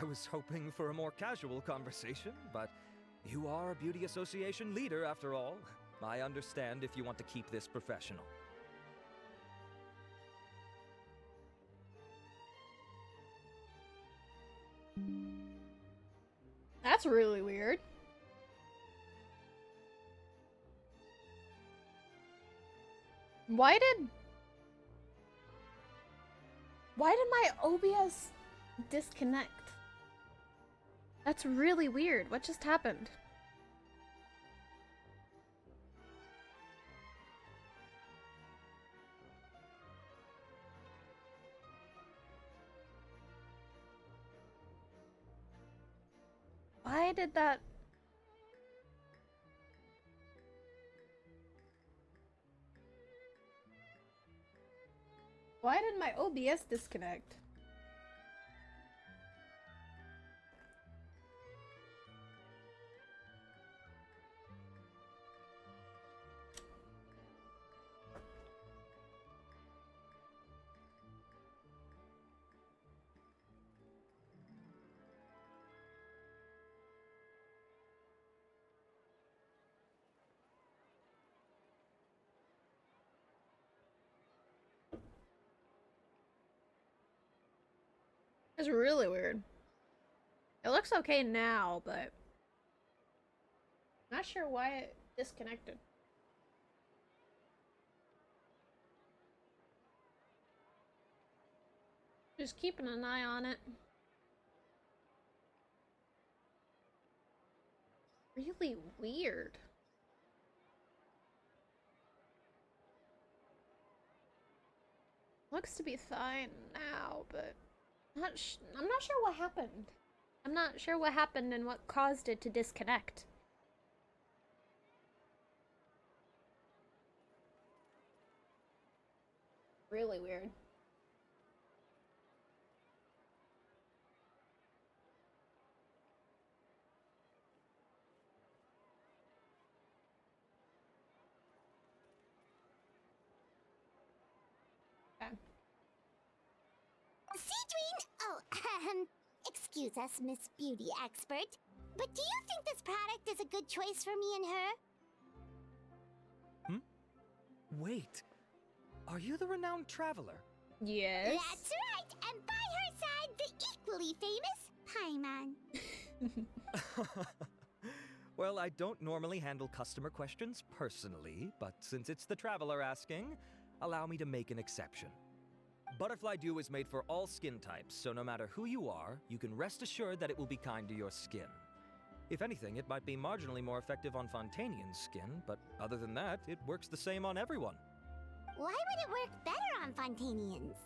B: I was hoping for a more casual conversation, but you are a beauty association leader after all. I understand if you want to keep this professional.
A: That's really weird. Why did my OBS disconnect? That's really weird. What just happened? Why did that... Why did my OBS disconnect? It's really weird. It looks okay now, but not sure why it disconnected. Just keeping an eye on it. Really weird. Looks to be fine now, but I'm not sure what happened. I'm not sure what happened and what caused it to disconnect. Really weird. Okay.
C: Sigewinne! Oh, excuse us, Miss Beauty Expert. But do you think this product is a good choice for me and her?
B: Wait, are you the renowned traveler?
A: Yes.
C: That's right! And by her side, the equally famous Paimon.
B: Well, I don't normally handle customer questions personally, but since it's the traveler asking, allow me to make an exception. Butterfly Dew is made for all skin types, so no matter who you are, you can rest assured that it will be kind to your skin. If anything, it might be marginally more effective on Fontanian's skin, but other than that, it works the same on everyone.
C: Why would it work better on Fontanians?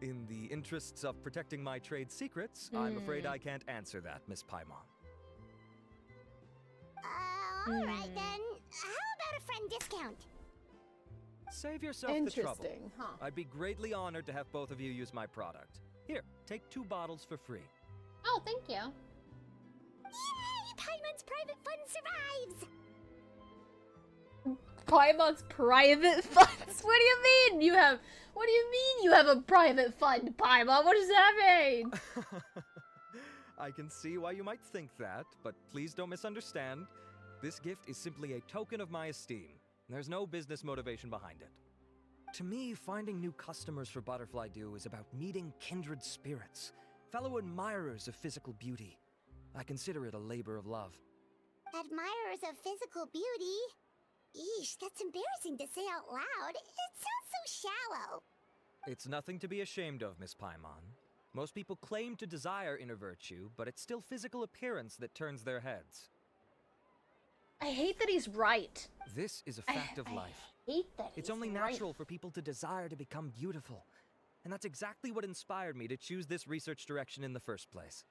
B: In the interests of protecting my trade secrets, I'm afraid I can't answer that, Miss Paimon.
C: Alright then. How about a friend discount?
B: Save yourself the trouble.
A: Interesting, huh?
B: I'd be greatly honored to have both of you use my product. Here, take 2 bottles for free.
A: Oh, thank you.
C: Yay! Paimon's private fund survives!
A: Paimon's private funds? What do you mean you have... What do you mean you have a private fund, Paimon? What does that mean?
B: I can see why you might think that, but please don't misunderstand. This gift is simply a token of my esteem. There's no business motivation behind it. To me, finding new customers for Butterfly Dew is about meeting kindred spirits, fellow admirers of physical beauty. I consider it a labor of love.
C: Admirers of physical beauty? Eesh, that's embarrassing to say out loud. It sounds so shallow.
B: It's nothing to be ashamed of, Miss Paimon. Most people claim to desire inner virtue, but it's still physical appearance that turns their heads.
A: I hate that he's right.
B: This is a fact of life.
A: I hate that
B: It's
A: he's
B: only
A: right.
B: natural for people to desire to become beautiful. And that's exactly what inspired me to choose this research direction in the first place.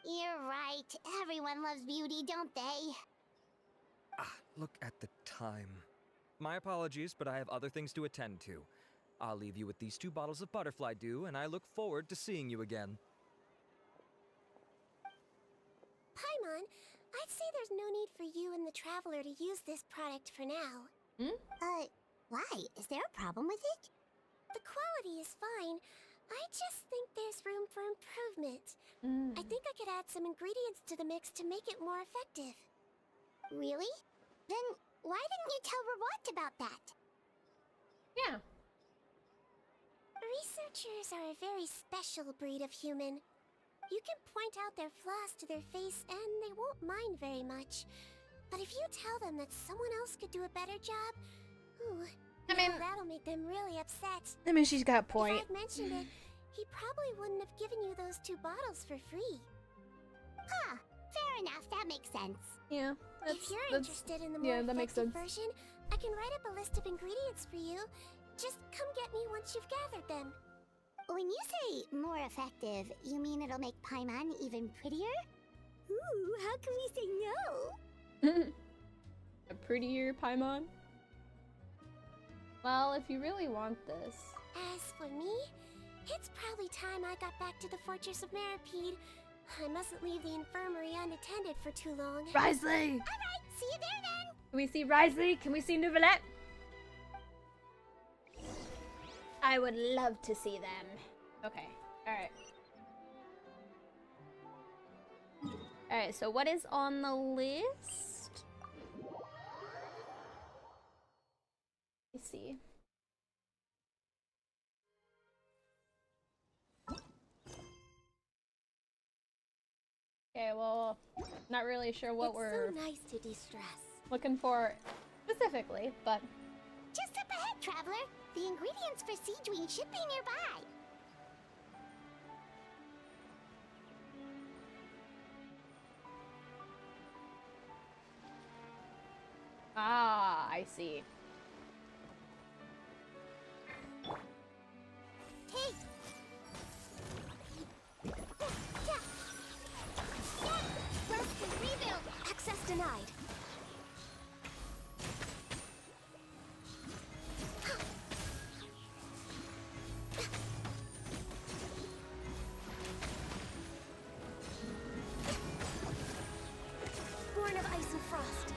C: You're right. Everyone loves beauty, don't they?
B: Look at the time. My apologies, but I have other things to attend to. I'll leave you with these 2 bottles of Butterfly Dew, and I look forward to seeing you again.
C: Paimon, I'd say there's no need for you and the Traveler to use this product for now. Why? Is there a problem with it? The quality is fine. I just think there's room for improvement. I think I could add some ingredients to the mix to make it more effective. Really? Then why didn't you tell Rawat about that?
A: Yeah.
C: Researchers are a very special breed of human. You can point out their flaws to their face and they won't mind very much. But if you tell them that someone else could do a better job, that'll make them really upset.
A: I mean, she's got a point.
C: If I'd mentioned it, he probably wouldn't have given you those 2 bottles for free. Fair enough, that makes sense.
A: Yeah.
C: If you're interested in the more
A: that makes
C: effective
A: sense.
C: version, I can write up a list of ingredients for you. Just come get me once you've gathered them. When you say more effective, you mean it'll make Paimon even prettier? Ooh, how can we say no?
A: A prettier Paimon? Well, if you really want this.
C: As for me, it's probably time I got back to the Fortress of Maripede. I mustn't leave the infirmary unattended for too long.
A: Risley!
C: Alright, see you there then!
A: Can we see Risley? Can we see Nouvellette? I would love to see them. Okay, alright. Alright, so what is on the list? Let me see. Okay, well, not really sure what we're
C: It's so nice to de-stress.
A: looking for specifically, but
C: Just up ahead, Traveler. The ingredients for Sigewinne should be nearby.
A: I see.
C: Hey! Rest and rebuild! Access denied. Born of ice and frost.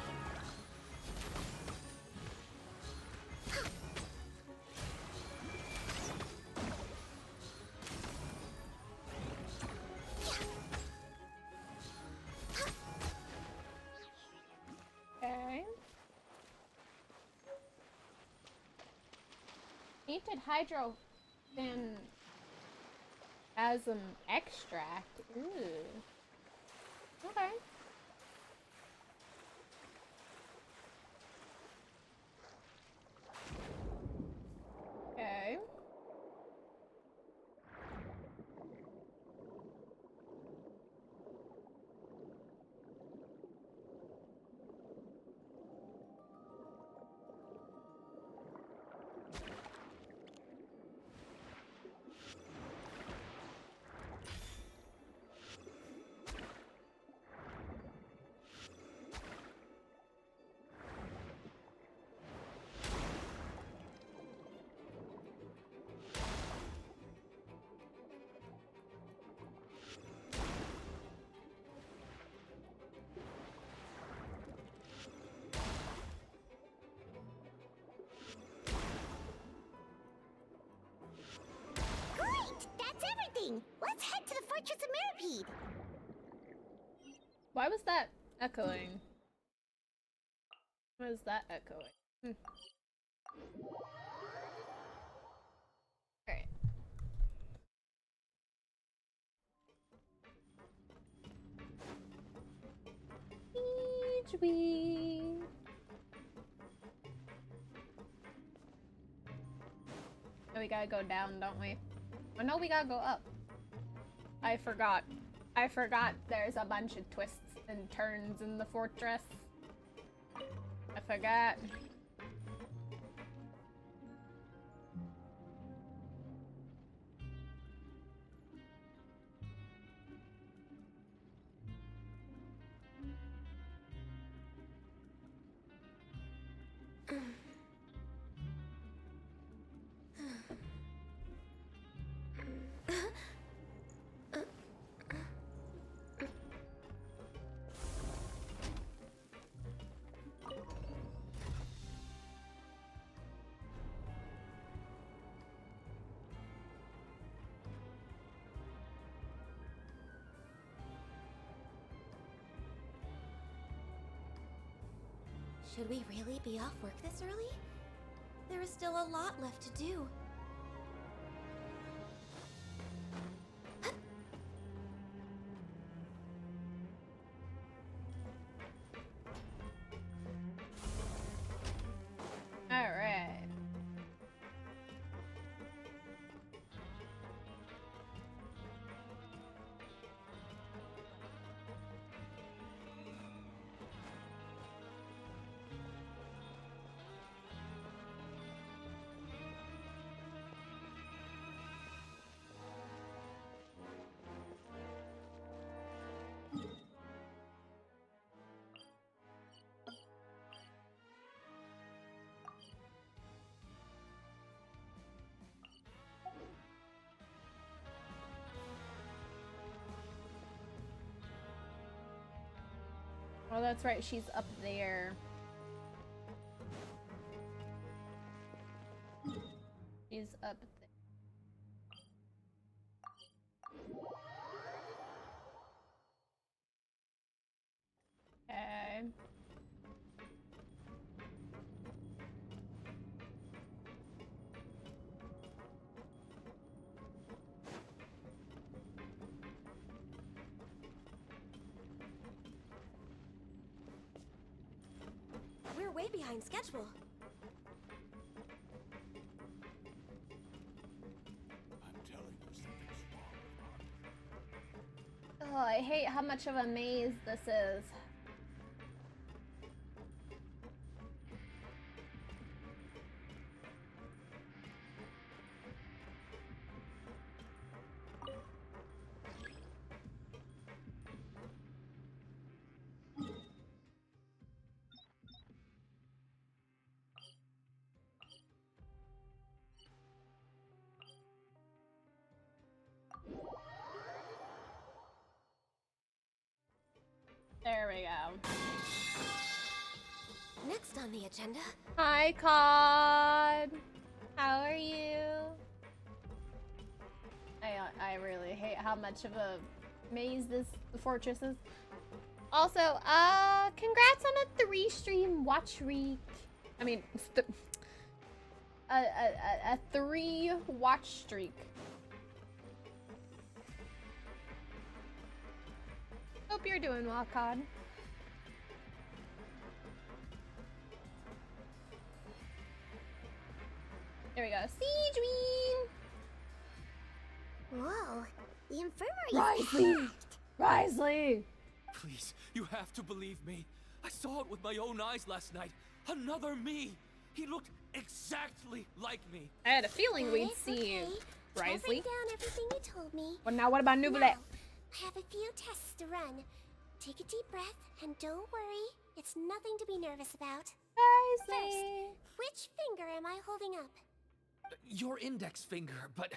A: Okay. Tainted hydro phantasm extract. Ooh. Okay. Okay.
C: Great! That's everything! Let's head to the Fortress of Maripede!
A: Why was that echoing? What is that echoing? Alright. Sigewinne. Oh, we gotta go down, don't we? Oh no, we gotta go up. I forgot. I forgot there's a bunch of twists and turns in the fortress. I forgot.
C: Should we really be off work this early? There is still a lot left to do.
A: Alright. Oh, that's right, she's up there. She's up there. Okay.
C: We're way behind schedule.
G: I'm telling you something's wrong.
A: Oh, I hate how much of a maze this is. There we go.
C: Next on the agenda.
A: Hi, Cod. How are you? I really hate how much of a maze this fortress is. Also, congrats on a 3-stream watch streak. I mean, a 3 watch streak. Hope you're doing well, Cod. There we go. Sigewinne!
C: Whoa, the infirmary
A: Risley! Risley!
G: Please, you have to believe me. I saw it with my own eyes last night. Another me. He looked exactly like me.
A: I had a feeling
C: Got
A: we'd
C: it?
A: see you,
C: Okay. I'll
A: Risley.
C: write down everything you told me.
A: Well, now what about
C: Now,
A: Nouvelle?
C: I have a few tests to run. Take a deep breath and don't worry. It's nothing to be nervous about.
A: Risley!
C: Which finger am I holding up?
G: Your index finger, but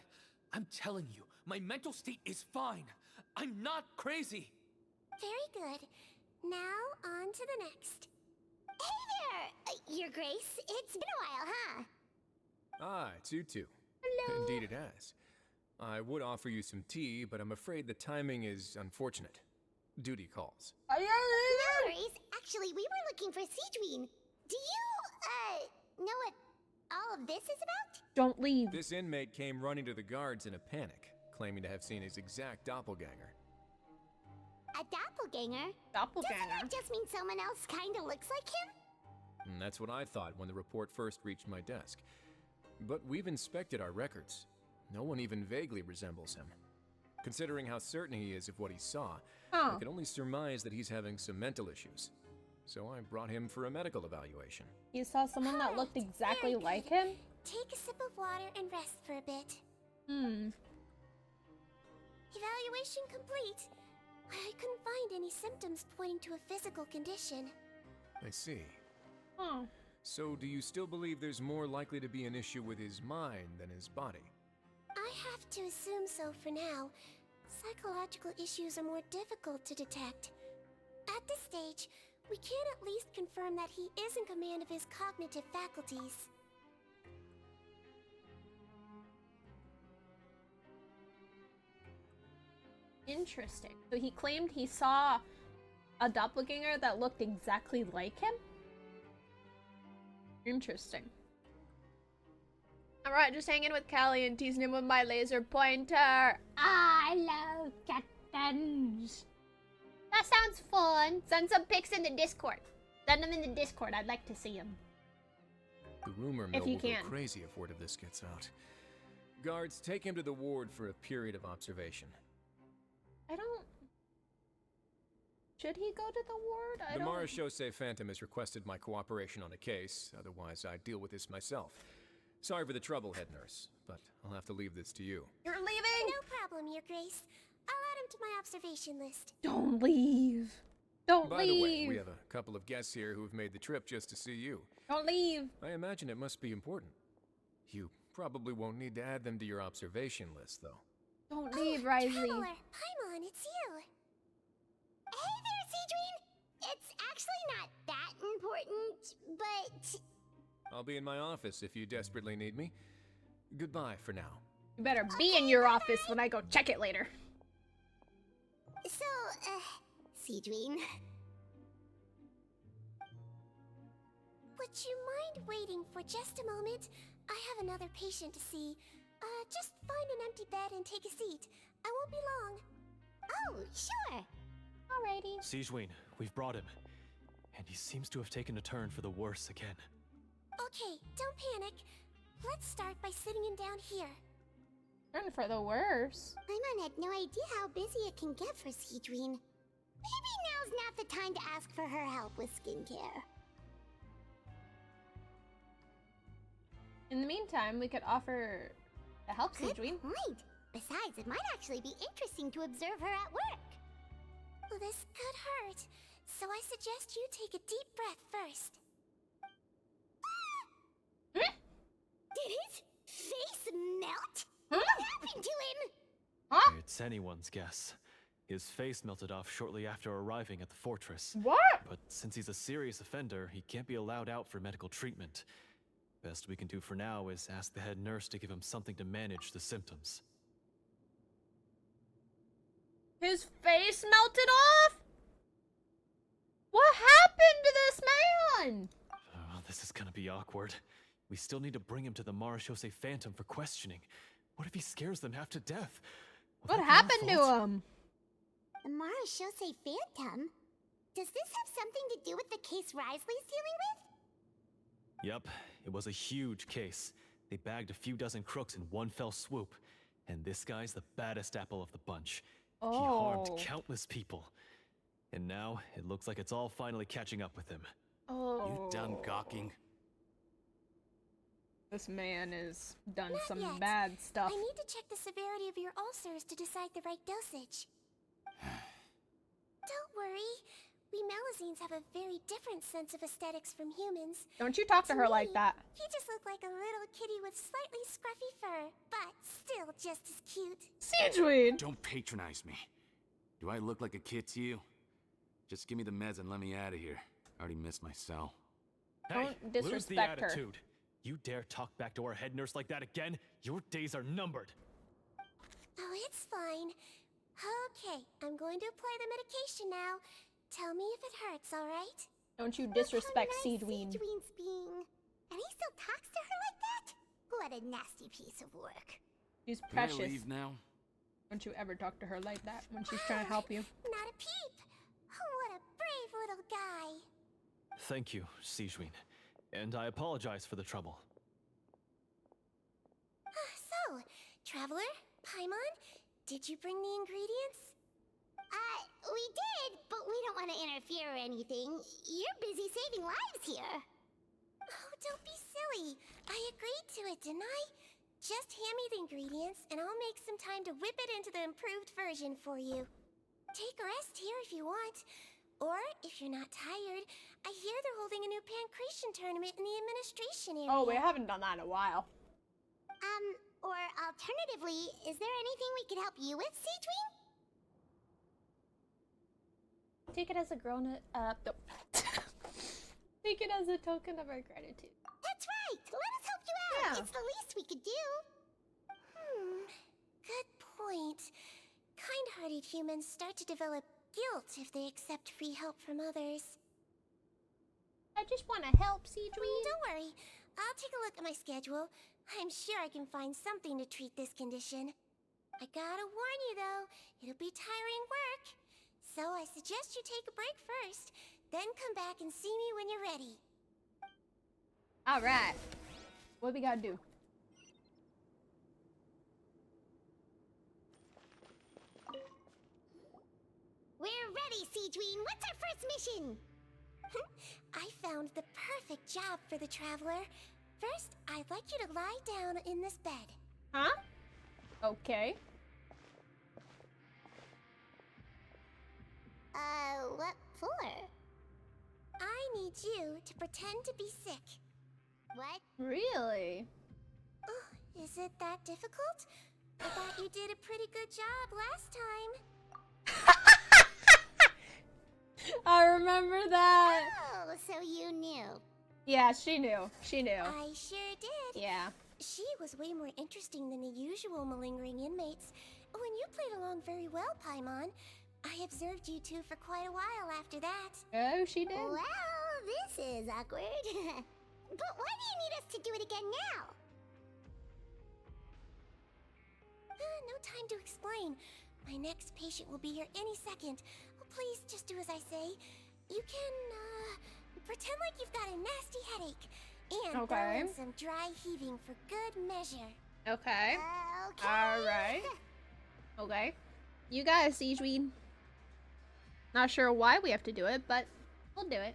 G: I'm telling you, my mental state is fine. I'm not crazy.
C: Very good. Now, on to the next. Hey there, Your Grace. It's been a while, huh?
H: Ah, it's you two.
A: Hello.
H: Indeed it has. I would offer you some tea, but I'm afraid the timing is unfortunate. Duty calls.
C: No worries. Actually, we were looking for Sigewinne. Do you, know what all of this is about?
A: Don't leave.
H: This inmate came running to the guards in a panic, claiming to have seen his exact doppelganger.
C: A doppelganger?
A: Doppelganger.
C: Doesn't that just mean someone else kinda looks like him?
H: And that's what I thought when the report first reached my desk. But we've inspected our records. No one even vaguely resembles him. Considering how certain he is of what he saw, I can only surmise that he's having some mental issues. So I brought him for a medical evaluation.
A: You saw someone that looked
C: Alright,
A: exactly
C: very
A: like
C: good.
A: him?
C: Take a sip of water and rest for a bit. Evaluation complete. I couldn't find any symptoms pointing to a physical condition.
H: I see.
A: Oh.
H: So do you still believe there's more likely to be an issue with his mind than his body?
C: I have to assume so for now. Psychological issues are more difficult to detect. At this stage, we can at least confirm that he is in command of his cognitive faculties.
A: Interesting. So he claimed he saw a doppelganger that looked exactly like him? Interesting. Alright, just hanging with Callie and teasing him with my laser pointer. I love kittens. That sounds fun. Send some pics in the Discord. Send them in the Discord. I'd like to see them.
H: The rumor mill
A: If you
H: will go
A: can.
H: crazy if word of this gets out. Guards, take him to the ward for a period of observation.
A: I don't... Should he go to the ward? I
H: The
A: don't...
H: Marechaussee Phantom has requested my cooperation on a case, otherwise I'd deal with this myself. Sorry for the trouble, head nurse, but I'll have to leave this to you.
A: You're leaving?
C: No problem, Your Grace. I'll add him to my observation list.
A: Don't leave. Don't
H: By
A: leave.
H: the way, we have a couple of guests here who have made the trip just to see you.
A: Don't leave.
H: I imagine it must be important. You probably won't need to add them to your observation list, though.
A: Don't leave, Risley.
C: Traveler, Paimon, it's you. Hey there, Sigewinne! It's actually not that important, but...
H: I'll be in my office if you desperately need me. Goodbye for now.
A: You better be in your office when I go check it later.
C: So, Sigewinne... Would you mind waiting for just a moment? I have another patient to see. Just find an empty bed and take a seat. I won't be long. Oh, sure.
A: Alrighty.
I: Sigewinne, we've brought him. And he seems to have taken a turn for the worse again.
C: Okay, don't panic. Let's start by sitting him down here.
A: Turn for the worse.
C: Paimon had no idea how busy it can get for Sigewinne. Maybe now's not the time to ask for her help with skincare.
A: In the meantime, we could offer to help
C: Good
A: Sigewinne.
C: point. Besides, it might actually be interesting to observe her at work. Well, this could hurt, so I suggest you take a deep breath first. Did his face melt? What happened to him?
I: It's anyone's guess. His face melted off shortly after arriving at the fortress.
A: What?
I: But since he's a serious offender, he can't be allowed out for medical treatment. Best we can do for now is ask the head nurse to give him something to manage the symptoms.
A: His face melted off? What happened to this man?
I: Oh, this is gonna be awkward. We still need to bring him to the Marechaussee Phantom for questioning. What if he scares them half to death? Will
A: What
I: that be our
A: happened to
I: fault?
A: him?
C: The Marechaussee Phantom? Does this have something to do with the case Risley's dealing with?
I: Yep, it was a huge case. They bagged a few dozen crooks in one fell swoop. And this guy's the baddest apple of the bunch. He harmed
A: Oh.
I: countless people. And now, it looks like it's all finally catching up with him.
A: Oh.
G: You done gawking?
A: This man has done
C: Not
A: some
C: yet.
A: bad stuff.
C: I need to check the severity of your ulcers to decide the right dosage. Don't worry. We Melazines have a very different sense of aesthetics from humans.
A: Don't you talk to her like
C: me,
A: that.
C: He just looked like a little kitty with slightly scruffy fur, but still just as cute.
A: Sigewinne!
G: Don't patronize me. Do I look like a kid to you? Just give me the meds and let me out of here. I already missed my cell.
I: Hey,
A: Don't
I: lose the
A: disrespect her.
I: attitude. You dare talk back to our head nurse like that again? Your days are numbered.
C: Oh, it's fine. Okay, I'm going to apply the medication now. Tell me if it hurts, alright?
A: Don't you disrespect
C: Look how nice
A: Sigewinne.
C: Sigewinne's being. And he still talks to her like that? What a nasty piece of work.
A: She's
G: Can I
A: precious.
G: leave now?
A: Don't you ever talk to her like that when she's trying to help you.
C: Not a peep. What a brave little guy.
I: Thank you, Sigewinne. And I apologize for the trouble.
C: So, Traveler, Paimon, did you bring the ingredients? We did, but we don't want to interfere or anything. You're busy saving lives here. Oh, don't be silly. I agreed to it, didn't I? Just hand me the ingredients, and I'll make some time to whip it into the improved version for you. Take a rest here if you want. Or, if you're not tired, I hear they're holding a new pancreation tournament in the administration area.
A: Oh, we haven't done that in a while.
C: Or alternatively, is there anything we could help you with, Sigewinne?
A: Take it as a grown Take it as a token of our gratitude.
C: That's right! Let us help you out!
A: Yeah.
C: It's the least we could do! Good point. Kind-hearted humans start to develop guilt if they accept free help from others.
A: I just want to help, Sigewinne.
C: Don't worry. I'll take a look at my schedule. I'm sure I can find something to treat this condition. I gotta warn you, though. It'll be tiring work. So I suggest you take a break first, then come back and see me when you're ready.
A: Alright. What we gotta do?
C: We're ready, Sigewinne. What's our first mission? I found the perfect job for the Traveler. First, I'd like you to lie down in this bed.
A: Huh? Okay.
C: What for? I need you to pretend to be sick. What?
A: Really?
C: Oh, is it that difficult? I thought you did a pretty good job last time.
A: I remember that.
C: Oh, so you knew.
A: Yeah, she knew. She knew.
C: I sure did.
A: Yeah.
C: She was way more interesting than the usual malingering inmates. When you played along very well, Paimon, I observed you two for quite a while after that.
A: Oh, she did.
C: Well, this is awkward. But why do you need us to do it again now? No time to explain. My next patient will be here any second. Oh, please, just do as I say. You can, pretend like you've got a nasty headache. And throw in some dry heaving for good measure.
A: Okay.
C: Okay.
A: Alright. Okay. You got it, Sigewinne. Not sure why we have to do it, but we'll do it.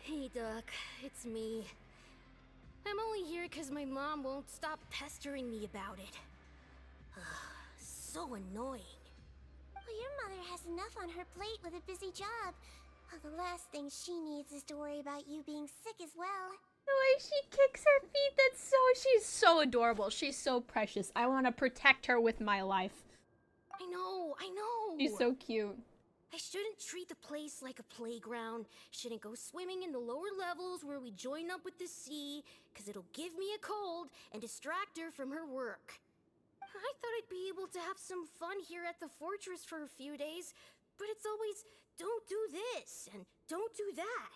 D: Hey, Doc. It's me. I'm only here because my mom won't stop pestering me about it. So annoying.
C: Well, your mother has enough on her plate with a busy job. The last thing she needs is to worry about you being sick as well.
A: The way she kicks her feet, she's so adorable. She's so precious. I want to protect her with my life.
D: I know.
A: She's so cute.
D: I shouldn't treat the place like a playground. Shouldn't go swimming in the lower levels where we join up with the sea, because it'll give me a cold and distract her from her work. I thought I'd be able to have some fun here at the fortress for a few days, but it's always, don't do this and don't do that.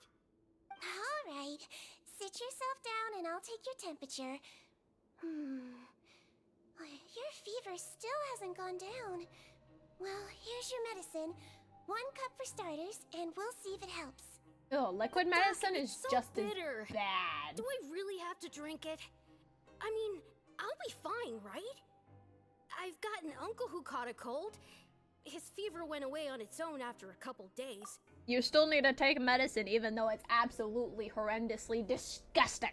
C: All right. Sit yourself down and I'll take your temperature. Your fever still hasn't gone down. Well, here's your medicine. 1 cup for starters, and we'll see if it helps.
A: Oh, liquid medicine is
D: so
A: just
D: bitter.
A: as bad.
D: Do I really have to drink it? I mean, I'll be fine, right? I've got an uncle who caught a cold. His fever went away on its own after a couple days.
A: You still need to take medicine, even though it's absolutely horrendously disgusting.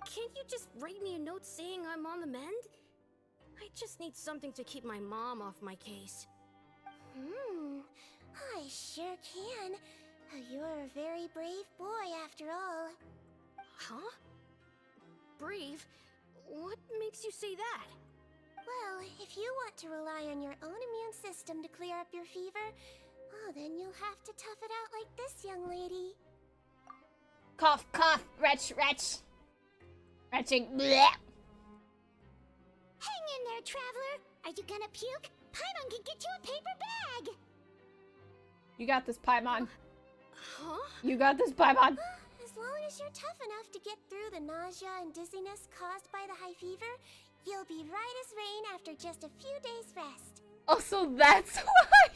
D: Can't you just write me a note saying I'm on the mend? I just need something to keep my mom off my case.
C: I sure can. You're a very brave boy, after all.
D: Huh? Brave? What makes you say that?
C: Well, if you want to rely on your own immune system to clear up your fever, then you'll have to tough it out like this young lady.
A: Cough, cough, retch, retch. Retching, bleh.
C: Hang in there, Traveler. Are you gonna puke? Paimon can get you a paper bag!
A: You got this, Paimon.
D: Huh?
A: You got this, Paimon.
C: As long as you're tough enough to get through the nausea and dizziness caused by the high fever, you'll be right as rain after just a few days' rest.
A: Oh, so that's why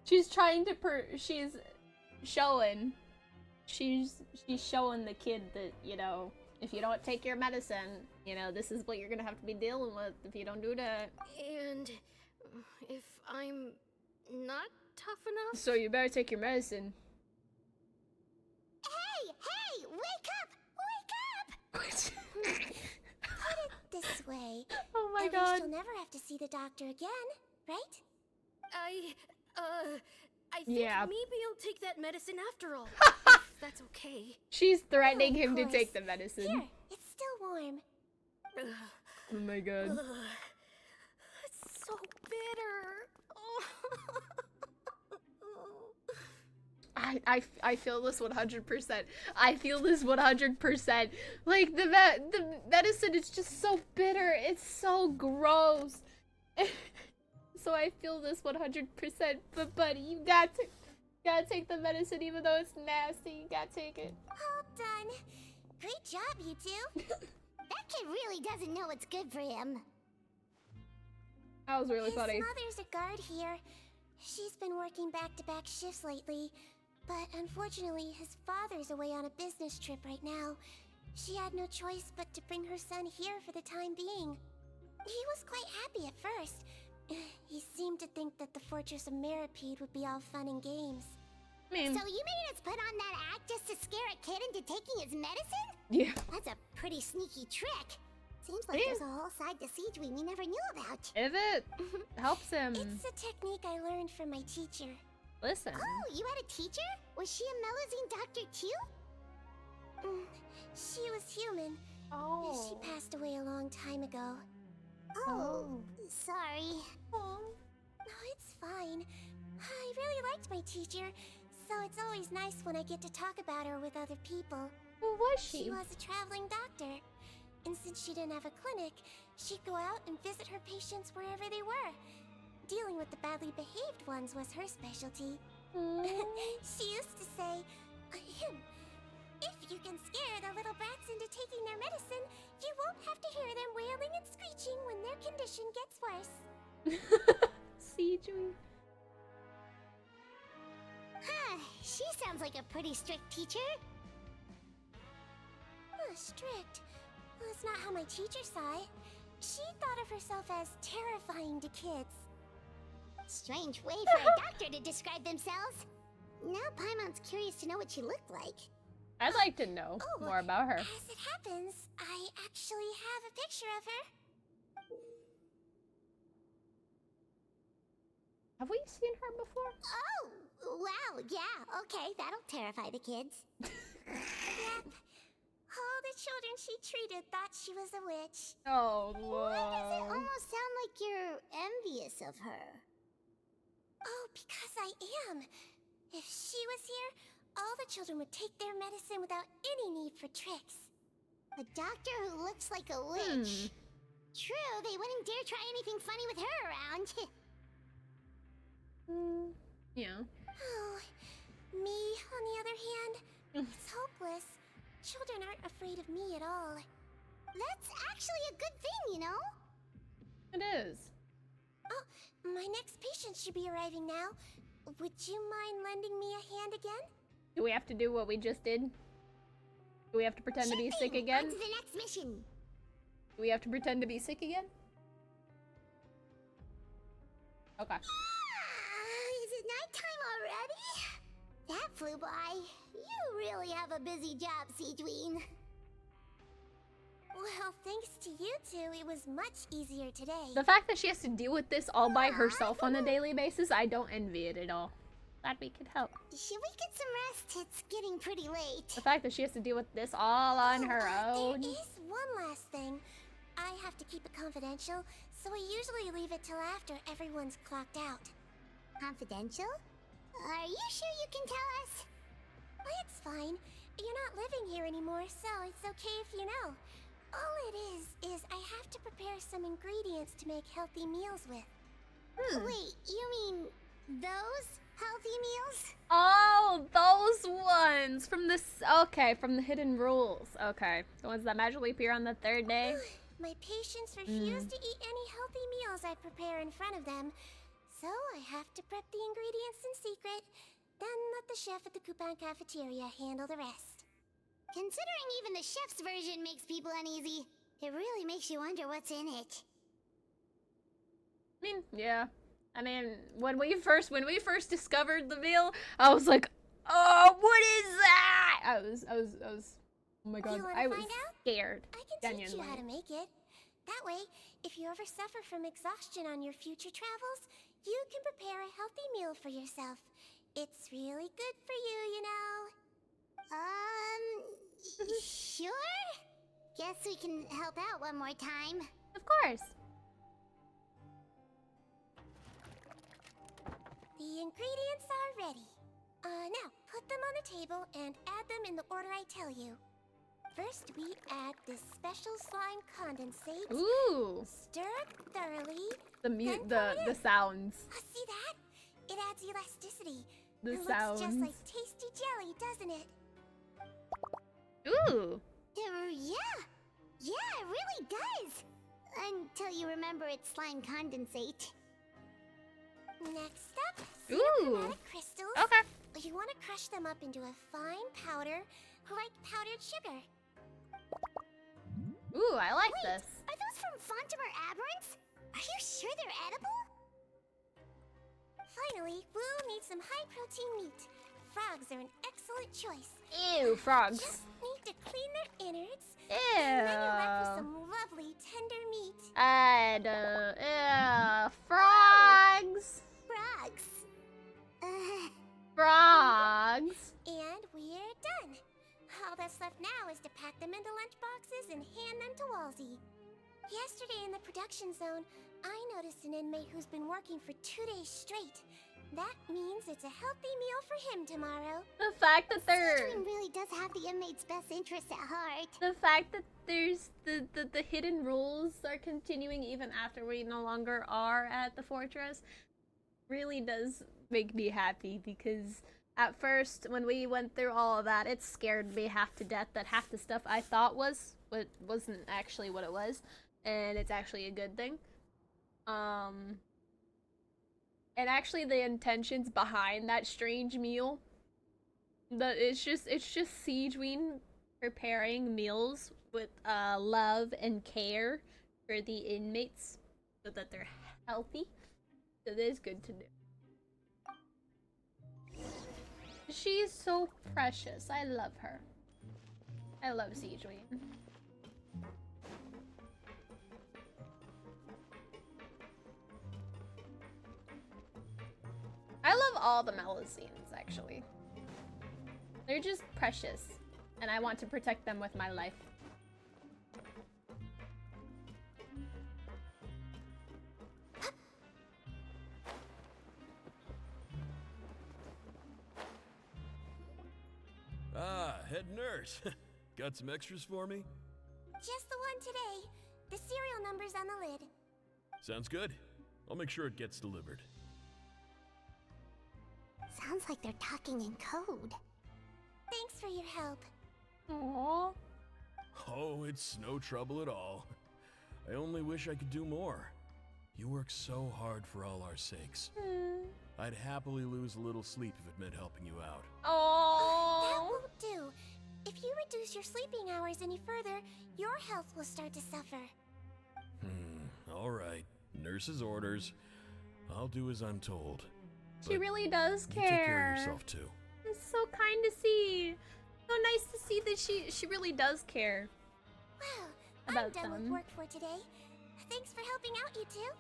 A: she's trying to she's showing the kid that, you know, if you don't take your medicine, you know, this is what you're gonna have to be dealing with if you don't do that.
D: And if I'm not tough enough?
A: So you better take your medicine.
C: Hey! Wake up! Wake up! Put it this way.
A: Oh my
C: At
A: god.
C: least you'll never have to see the doctor again, right?
D: I think
A: Yeah.
D: maybe I'll take that medicine after all. If that's okay.
A: She's threatening
C: Oh, of
A: him to
C: course.
A: take the medicine.
C: Here, it's still warm.
A: Oh my god.
D: It's so bitter. Oh.
A: I feel this 100%. I feel this 100%. Like, the medicine is just so bitter. It's so gross. So I feel this 100%. But buddy, you gotta take the medicine even though it's nasty. You gotta take it.
C: All done. Great job, you two. That kid really doesn't know what's good for him.
A: That was really funny.
C: His mother's a guard here. She's been working back-to-back shifts lately. But unfortunately, his father's away on a business trip right now. She had no choice but to bring her son here for the time being. He was quite happy at first. He seemed to think that the Fortress of Meripede would be all fun and games.
A: I mean,
C: So you made us put on that act just to scare a kid into taking his medicine?
A: yeah.
C: That's a pretty sneaky trick. Seems like
A: Yeah.
C: there's a whole side to Sigewinne we never knew about.
A: If it helps him
C: It's a technique I learned from my teacher.
A: listen.
C: Oh, you had a teacher? Was she a Melazine doctor too? She was human. She passed away a long time ago. Oh, sorry. Oh, no, it's fine. I really liked my teacher, so it's always nice when I get to talk about her with other people.
A: Who was she?
C: She was a traveling doctor, and since she didn't have a clinic, she'd go out and visit her patients wherever they were. Dealing with the badly behaved ones was her specialty. She used to say, if you can scare the little brats into taking their medicine, you won't have to hear them wailing and screeching when their condition gets worse.
A: Sigewinne.
C: She sounds like a pretty strict teacher. Strict? Well, that's not how my teacher saw it. She thought of herself as terrifying to kids. Strange way for a doctor to describe themselves. Now Paimon's curious to know what she looked like.
A: I'd like to know more about her.
C: As it happens, I actually have a picture of her.
A: Have we seen her before?
C: Oh, wow, yeah, okay, that'll terrify the kids. Yep. All the children she treated thought she was a witch.
A: Oh,
C: Why does it
A: whoa.
C: almost sound like you're envious of her? Oh, because I am. If she was here, all the children would take their medicine without any need for tricks. A doctor who looks like a witch. True, they wouldn't dare try anything funny with her around.
A: Yeah.
C: Oh, me, on the other hand, it's hopeless. Children aren't afraid of me at all. That's actually a good thing, you know?
A: It is.
C: Oh, my next patient should be arriving now. Would you mind lending me a hand again?
A: Do we have to do what we just did? Do we have to pretend to be sick
C: Shipping,
A: again?
C: on to the next mission.
A: Do we have to pretend to be sick again? Okay.
C: Is it nighttime already? That flew by. You really have a busy job, Sigewinne. Well, thanks to you two, it was much easier today.
A: The fact that she has to deal with this all by herself on a daily basis, I don't envy it at all. Glad we could help.
C: Should we get some rest? It's getting pretty late.
A: The fact that she has to deal with this all on her own.
C: There is one last thing. I have to keep it confidential, so I usually leave it till after everyone's clocked out. Confidential? Are you sure you can tell us? Well, it's fine. You're not living here anymore, so it's okay if you know. All it is I have to prepare some ingredients to make healthy meals with. Wait, you mean those healthy meals?
A: Oh, those ones from this. Okay, from the hidden rules. Okay, the ones that magically appear on the third day.
C: My patients refuse to eat any healthy meals I prepare in front of them, so I have to prep the ingredients in secret, then let the chef at the Coupon cafeteria handle the rest. Considering even the chef's version makes people uneasy, it really makes you wonder what's in it.
A: I mean, yeah. I mean, when we first discovered the meal, I was like, oh, what is that? I was. Oh my god, I was scared.
C: I can teach you how to make it. That way, if you ever suffer from exhaustion on your future travels, you can prepare a healthy meal for yourself. It's really good for you, you know. Sure? Guess we can help out one more time.
A: Of course.
C: The ingredients are ready. Now, put them on the table and add them in the order I tell you. First, we add this special slime condensate.
A: Ooh.
C: Stir it thoroughly.
A: The sounds.
C: See that? It adds elasticity.
A: The
C: it
A: sounds.
C: looks just like tasty jelly, doesn't it?
A: Ooh.
C: Yeah, it really does. Until you remember it's slime condensate. Next up, chromatic crystals.
A: Okay.
C: You want to crush them up into a fine powder, like powdered sugar.
A: Ooh, I like this.
C: Are those from Fontimer Aberrants? Are you sure they're edible? Finally, we'll need some high-protein meat. Frogs are an excellent choice.
A: Ew, frogs.
C: Just need to clean their innards.
A: Ew.
C: And then you're left with some lovely, tender meat.
A: Frogs.
C: Frogs.
A: Frogs.
C: And we're done. All that's left now is to pack them into lunch boxes and hand them to Walsey. Yesterday in the production zone, I noticed an inmate who's been working for 2 days straight. That means it's a healthy meal for him tomorrow.
A: The fact that
C: Sigewinne really does have the inmate's best interest at heart.
A: The fact that there's the hidden rules are continuing even after we no longer are at the fortress really does make me happy, because at first when we went through all of that, it scared me half to death that half the stuff I thought was what wasn't actually what it was, and it's actually a good thing. And actually the intentions behind that strange meal, it's just Sigewinne preparing meals with love and care for the inmates so that they're healthy. So that is good to know. She's so precious. I love her. I love Sigewinne. I love all the Melusines, actually. They're just precious, and I want to protect them with my life.
J: Ah, head nurse. Got some extras for me?
C: Just the one today. The serial number's on the lid.
J: Sounds good. I'll make sure it gets delivered.
C: Sounds like they're talking in code. Thanks for your help.
A: Aww.
J: Oh, it's no trouble at all. I only wish I could do more. You work so hard for all our sakes. I'd happily lose a little sleep if it meant helping you out.
C: That won't do. If you reduce your sleeping hours any further, your health will start to suffer.
J: All right. Nurse's orders. I'll do as I'm told.
A: She really does care.
J: You take care of yourself too.
A: It's so kind to see. So nice to see that she really does care.
C: Well,
A: about
C: I'm done
A: them.
C: with work for today. Thanks for helping out, you two.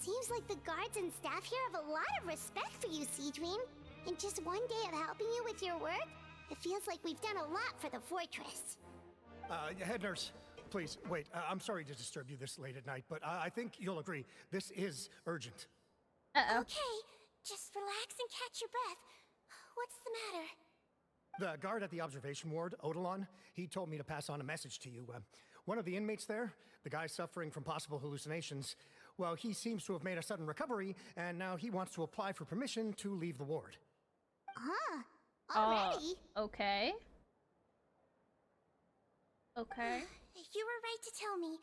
C: Seems like the guards and staff here have a lot of respect for you, Sigewinne. In just one day of helping you with your work, it feels like we've done a lot for the fortress.
K: Head nurse, please, wait. I'm sorry to disturb you this late at night, but I think you'll agree, this is urgent.
C: Okay, just relax and catch your breath. What's the matter?
K: The guard at the observation ward, Odilon, he told me to pass on a message to you. One of the inmates there, the guy suffering from possible hallucinations, well, he seems to have made a sudden recovery, and now he wants to apply for permission to leave the ward.
C: Huh? Already?
A: Okay. Okay.
C: You were right to tell me.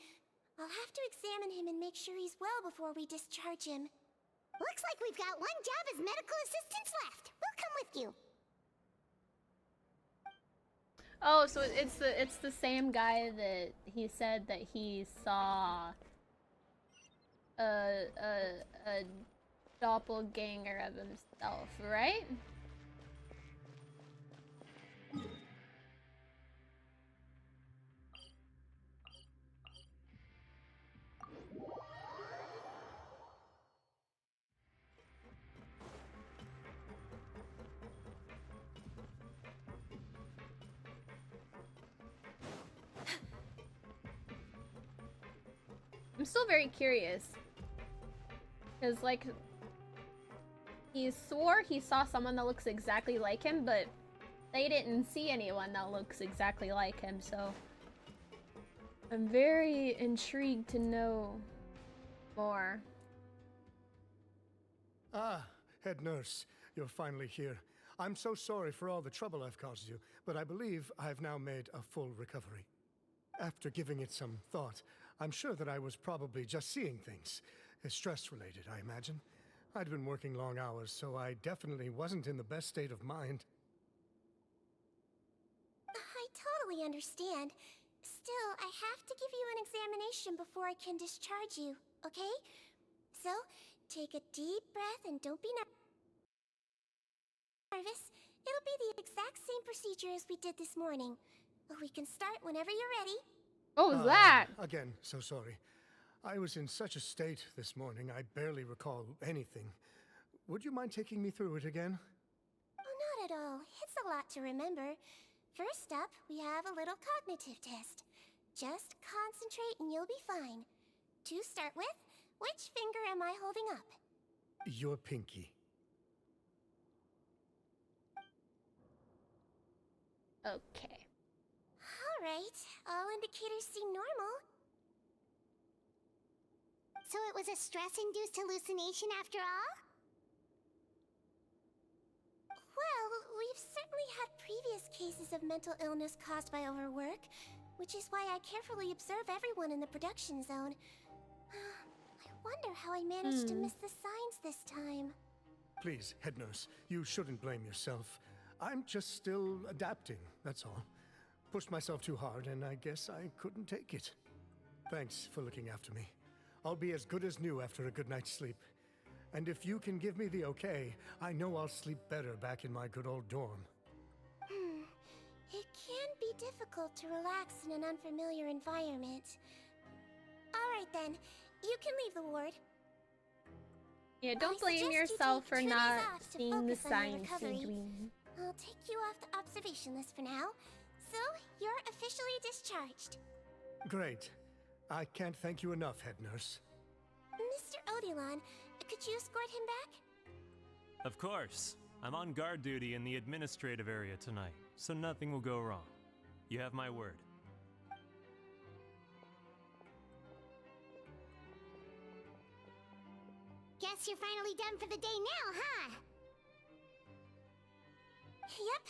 C: I'll have to examine him and make sure he's well before we discharge him. Looks like we've got one job as medical assistants left. We'll come with you.
A: Oh, so it's the same guy that he said that he saw a doppelganger of himself, right? I'm still very curious. Because, like, he swore he saw someone that looks exactly like him, but they didn't see anyone that looks exactly like him, so I'm very intrigued to know more.
K: Ah, head nurse, you're finally here. I'm so sorry for all the trouble I've caused you, but I believe I've now made a full recovery. After giving it some thought, I'm sure that I was probably just seeing things. Stress-related, I imagine. I'd been working long hours, so I definitely wasn't in the best state of mind.
C: I totally understand. Still, I have to give you an examination before I can discharge you, okay? So, take a deep breath and don't be nervous. It'll be the exact same procedure as we did this morning. We can start whenever you're ready.
A: What was that?
K: Again, so sorry. I was in such a state this morning, I barely recall anything. Would you mind taking me through it again?
C: Oh, not at all. It's a lot to remember. First up, we have a little cognitive test. Just concentrate and you'll be fine. To start with, which finger am I holding up?
K: Your pinky.
A: Okay.
C: Alright, all indicators seem normal. So it was a stress-induced hallucination after all? Well, we've certainly had previous cases of mental illness caused by overwork, which is why I carefully observe everyone in the production zone. I wonder how I managed to miss the signs this time.
K: Please, head nurse, you shouldn't blame yourself. I'm just still adapting, that's all. Pushed myself too hard, and I guess I couldn't take it. Thanks for looking after me. I'll be as good as new after a good night's sleep. And if you can give me the okay, I know I'll sleep better back in my good old dorm.
C: It can be difficult to relax in an unfamiliar environment. Alright then, you can leave the ward.
A: Yeah, don't
C: I
A: blame
C: suggest you
A: yourself
C: take
A: for
C: 2 days
A: not
C: off to
A: seeing the
C: focus on your
A: signs,
C: recovery.
A: Sigewinne.
C: I'll take you off the observation list for now. So, you're officially discharged.
K: Great. I can't thank you enough, head nurse.
C: Mr. Odilon, could you escort him back?
I: Of course. I'm on guard duty in the administrative area tonight, so nothing will go wrong. You have my word.
C: Guess you're finally done for the day now, huh? Yep.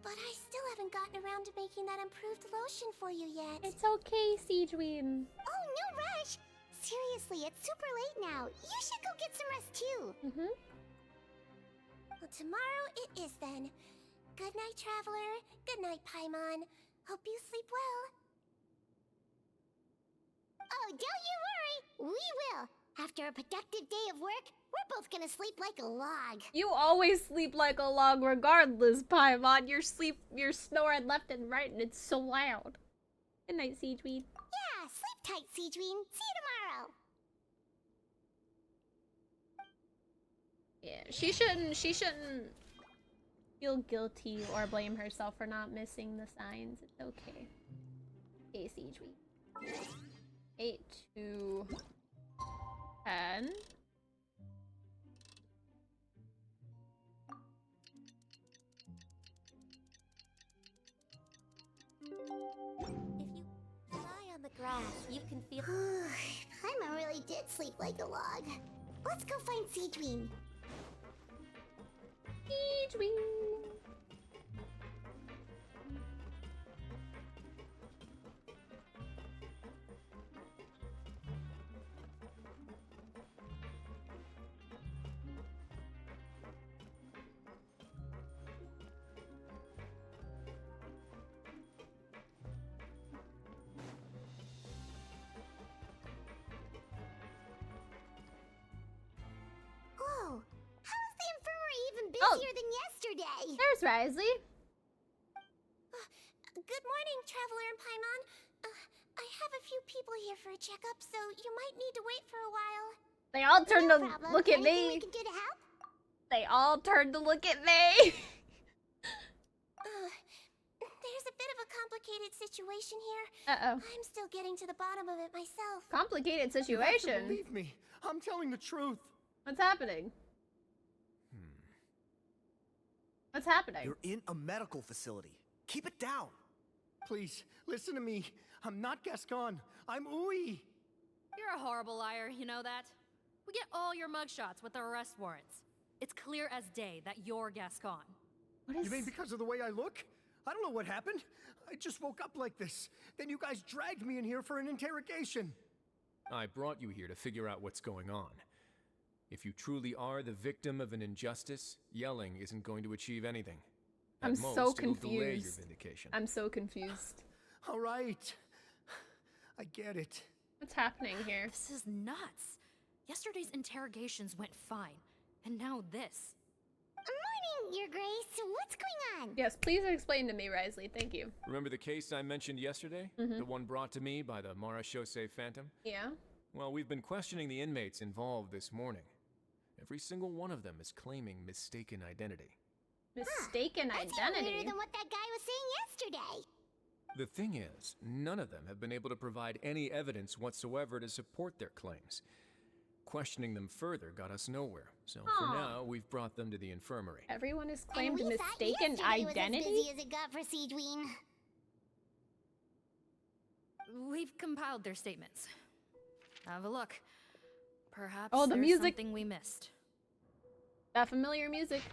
C: But I still haven't gotten around to making that improved lotion for you yet.
A: It's okay, Sigewinne.
C: Oh, no rush! Seriously, it's super late now. You should go get some rest too. Well, tomorrow it is then. Good night, Traveler. Good night, Paimon. Hope you sleep well. Oh, don't you worry. We will. After a productive day of work, we're both gonna sleep like a log.
A: You always sleep like a log regardless, Paimon. You're snoring left and right and it's so loud. Good night, Sigewinne.
C: Yeah, sleep tight, Sigewinne. See you tomorrow.
A: Yeah, she shouldn't feel guilty or blame herself for not missing the signs. It's okay. Okay, Sigewinne. 8 to 10.
C: sleep like a log. Let's go find Sigewinne.
A: Sigewinne.
C: Whoa! How is the infirmary even busier than yesterday?
A: There's Risley.
C: Good morning, Traveler and Paimon. I have a few people here for a checkup, so you might need to wait for a while.
A: They all turned
C: No
A: to
C: problem.
A: look at
C: Anything
A: me.
C: we can do to help?
A: They all turned to look at me.
C: There's a bit of a complicated situation here.
A: Uh-oh.
C: I'm still getting to the bottom of it myself.
A: Complicated
K: You have to
A: situation.
K: believe me. I'm telling the truth.
A: What's happening? What's happening?
L: You're in a medical facility. Keep it down.
K: Please, listen to me. I'm not Gascon. I'm Uy.
M: You're a horrible liar, you know that? We get all your mugshots with our arrest warrants. It's clear as day that you're Gascon.
A: What is...
K: You mean because of the way I look? I don't know what happened. I just woke up like this. Then you guys dragged me in here for an interrogation.
H: I brought you here to figure out what's going on. If you truly are the victim of an injustice, yelling isn't going to achieve anything. At
A: I'm
H: most,
A: so
H: it'll delay your
A: confused.
H: vindication.
A: I'm so confused.
K: All right. I get it.
A: What's happening here?
M: This is nuts. Yesterday's interrogations went fine, and now this.
C: Morning, Your Grace. What's going on?
A: Yes, please explain to me, Risley. Thank you.
H: Remember the case I mentioned yesterday? The one brought to me by the Marachose Phantom?
A: Yeah?
H: Well, we've been questioning the inmates involved this morning. Every single one of them is claiming mistaken identity.
A: Mistaken
C: That's
A: identity?
C: weirder than what that guy was saying yesterday.
H: The thing is, none of them have been able to provide any evidence whatsoever to support their claims. Questioning them further got us nowhere, so for now, we've brought them to the infirmary.
A: Everyone has
C: And
A: claimed
C: we thought
A: mistaken
C: yesterday
A: identity?
C: was as busy as it got for Sigewinne.
M: We've compiled their statements. Have a look. Perhaps
A: Oh, the
M: there's
A: music.
M: something we missed.
A: That familiar music.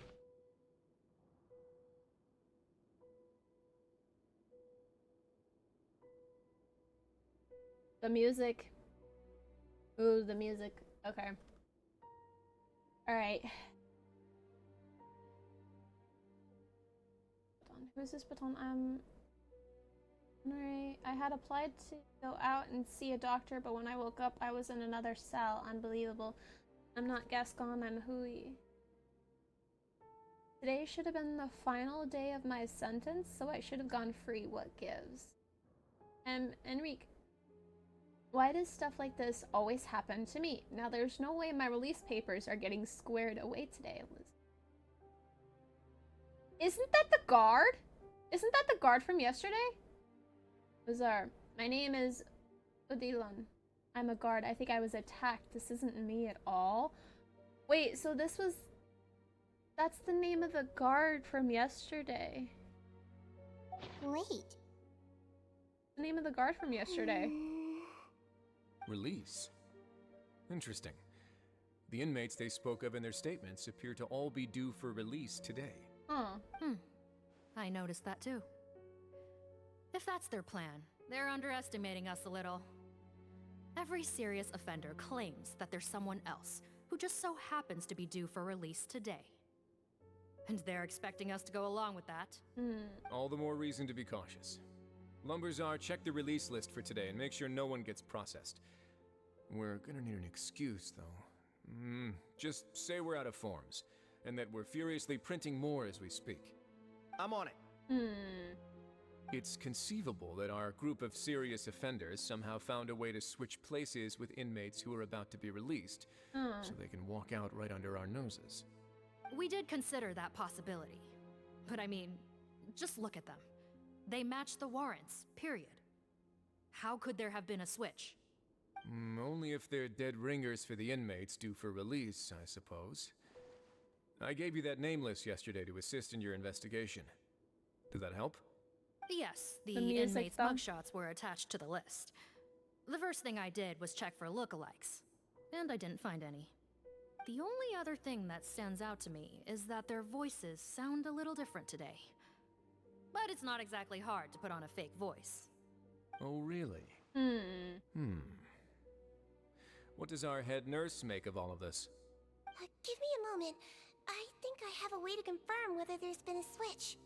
A: The music. Ooh, the music. Okay. Alright. Who's this baton? Alright. I had applied to go out and see a doctor, but when I woke up, I was in another cell. Unbelievable. I'm not Gascon, I'm Hui. Today should have been the final day of my sentence, so I should have gone free. What gives? Enrique. Why does stuff like this always happen to me? Now there's no way my release papers are getting squared away today, Liz. Isn't that the guard? Isn't that the guard from yesterday? Bizarre. My name is Odilon. I'm a guard. I think I was attacked. This isn't me at all. Wait, so this was... That's the name of the guard from yesterday.
C: Wait.
A: The name of the guard from yesterday.
H: Release? Interesting. The inmates they spoke of in their statements appear to all be due for release today.
A: Huh.
M: I noticed that too. If that's their plan, they're underestimating us a little. Every serious offender claims that there's someone else who just so happens to be due for release today. And they're expecting us to go along with that.
H: All the more reason to be cautious. Lumberzar, check the release list for today and make sure no one gets processed. We're gonna need an excuse, though. Just say we're out of forms, and that we're furiously printing more as we speak.
L: I'm on it.
H: It's conceivable that our group of serious offenders somehow found a way to switch places with inmates who are about to be released, so they can walk out right under our noses.
M: We did consider that possibility. But I mean, just look at them. They match the warrants, period. How could there have been a switch?
H: Only if they're dead ringers for the inmates due for release, I suppose. I gave you that name list yesterday to assist in your investigation. Did that help?
M: Yes, the
A: music,
M: inmates'
A: though.
M: mugshots were attached to the list. The first thing I did was check for lookalikes. and I didn't find any. The only other thing that stands out to me is that their voices sound a little different today. But it's not exactly hard to put on a fake voice.
H: Oh, really? What does our head nurse make of all of this?
C: Give me a moment. I think I have a way to confirm whether there's been a switch.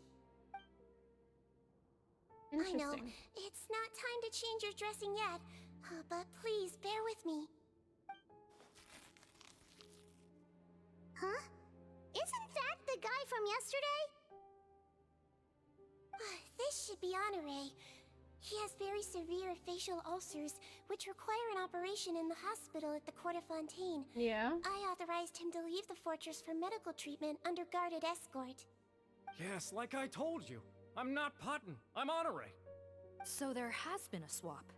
C: I know, it's not time to change your dressing yet, but please bear with me. Huh? Isn't that the guy from yesterday? This should be Honore. He has very severe facial ulcers, which require an operation in the hospital at the Court of Fontaine.
A: Yeah.
C: I authorized him to leave the fortress for medical treatment under guarded escort.
N: Yes, like I told you. I'm not Potton. I'm Honore.
M: So there has been a swap.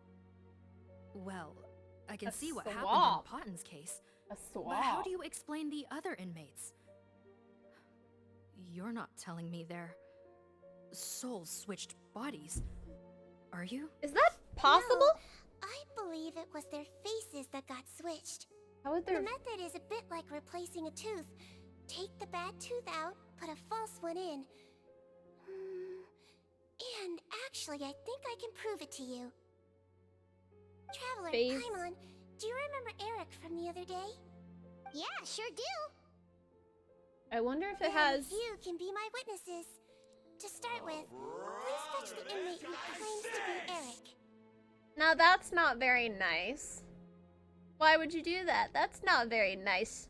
M: Well, I can
A: A
M: see what happened
A: swap.
M: in Potton's case.
A: A swap.
M: But how do you explain the other inmates? You're not telling me their souls switched bodies, are you?
A: Is that possible?
C: No, I believe it was their faces that got switched.
A: How would
C: The
A: their
C: method is a bit like replacing a tooth. Take the bad tooth out, put a false one in. And actually, I think I can prove it to you. Traveler,
A: Face.
C: Paimon, do you remember Eric from the other day? Yeah, sure do.
A: I wonder if it
C: Then
A: has.
C: You can be my witnesses. To start with, please fetch the inmate who claims to be Eric.
A: Now that's not very nice. Why would you do that? That's not very nice.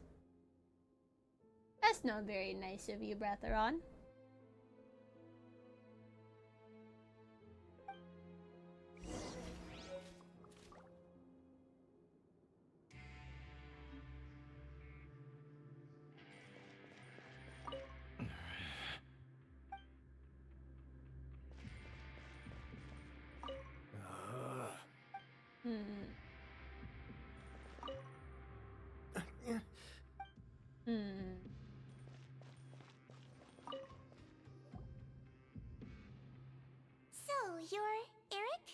A: That's not very nice of you, Bretheron.
C: So, you're Eric?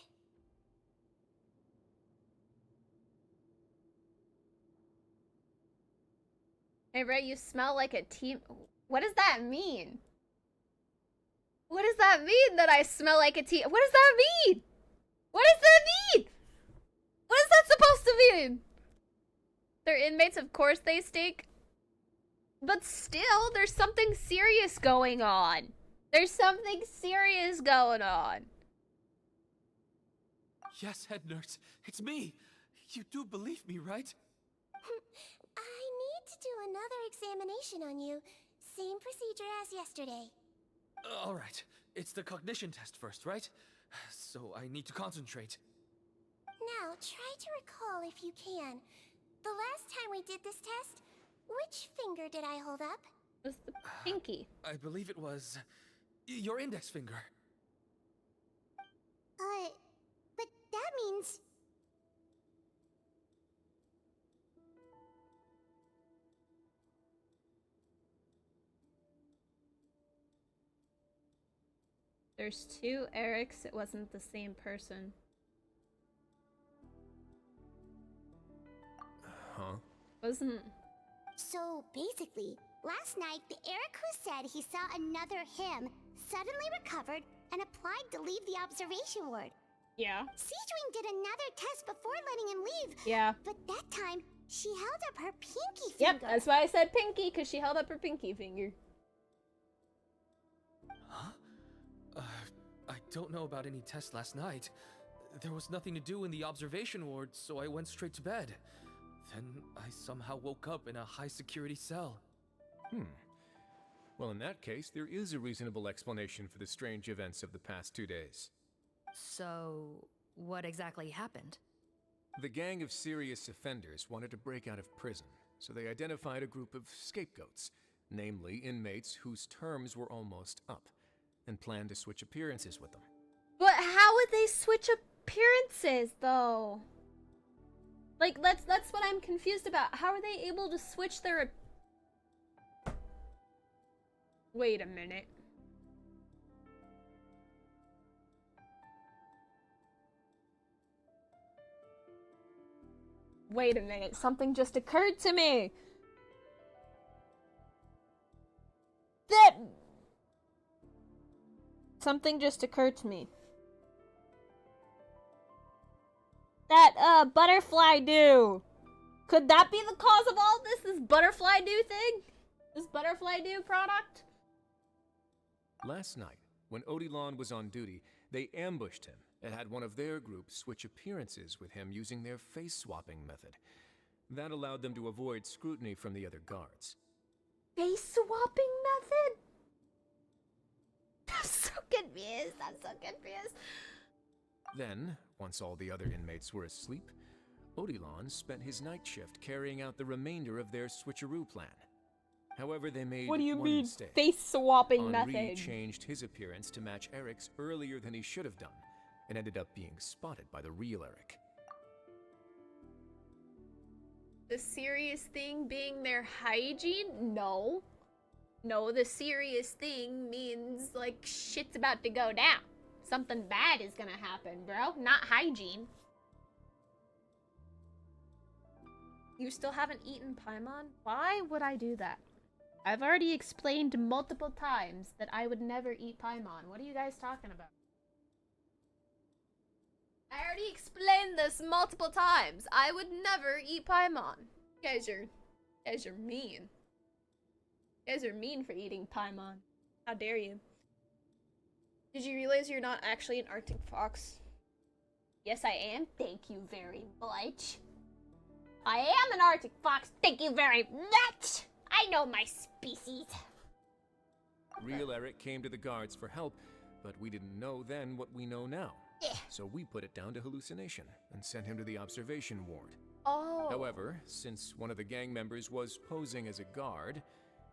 A: Hey, Ray, you smell like a team. What does that mean? What does that mean that I smell like a team? What does that mean? What does that mean? What is that supposed to mean? They're inmates, of course they stink. But still, there's something serious going on. There's something serious going on.
G: Yes, head nurse, it's me. You do believe me, right?
C: I need to do another examination on you. Same procedure as yesterday.
G: All right, it's the cognition test first, right? So I need to concentrate.
C: Now, try to recall if you can. The last time we did this test, which finger did I hold up?
A: It was the pinky.
G: I believe it was your index finger.
C: But that means...
A: There's two Erics. It wasn't the same person.
H: Huh?
A: Wasn't.
C: So, basically, last night, the Eric who said he saw another him suddenly recovered and applied to leave the observation ward.
A: Yeah.
C: Sigewinne did another test before letting him leave.
A: Yeah.
C: But that time, she held up her pinky
A: Yep,
C: finger.
A: that's why I said pinky, because she held up her pinky finger.
G: Huh? I don't know about any tests last night. There was nothing to do in the observation ward, so I went straight to bed. Then I somehow woke up in a high-security cell.
H: Well, in that case, there is a reasonable explanation for the strange events of the past 2 days.
M: So, what exactly happened?
H: The gang of serious offenders wanted to break out of prison, so they identified a group of scapegoats, namely inmates whose terms were almost up, and planned to switch appearances with them.
A: But how would they switch appearances, though? Like, that's what I'm confused about. How are they able to switch their... Wait a minute. Wait a minute, something just occurred to me! Something just occurred to me. That, butterfly dew! Could that be the cause of all this butterfly dew thing? This butterfly dew product?
H: Last night, when Odilon was on duty, they ambushed him and had one of their group switch appearances with him using their face-swapping method. That allowed them to avoid scrutiny from the other guards.
A: Face-swapping method? I'm so confused.
H: Then, once all the other inmates were asleep, Odilon spent his night shift carrying out the remainder of their switcheroo plan. However, they made
A: What do you
H: one
A: mean,
H: mistake.
A: face-swapping
H: Henri
A: method?
H: changed his appearance to match Eric's earlier than he should have done, and ended up being spotted by the real Eric.
A: The serious thing being their hygiene? No. No, the serious thing means, like, shit's about to go down. Something bad is gonna happen, bro. Not hygiene. You still haven't eaten Paimon? Why would I do that? I've already explained multiple times that I would never eat Paimon. What are you guys talking about? I already explained this multiple times. I would never eat Paimon. You guys are mean. You guys are mean for eating Paimon. How dare you? Did you realize you're not actually an Arctic fox? Yes, I am. Thank you very much. I am an Arctic fox. Thank you very much. I know my species.
H: Real Eric came to the guards for help, but we didn't know then what we know now. So we put it down to hallucination and sent him to the observation ward.
A: Oh.
H: However, since one of the gang members was posing as a guard,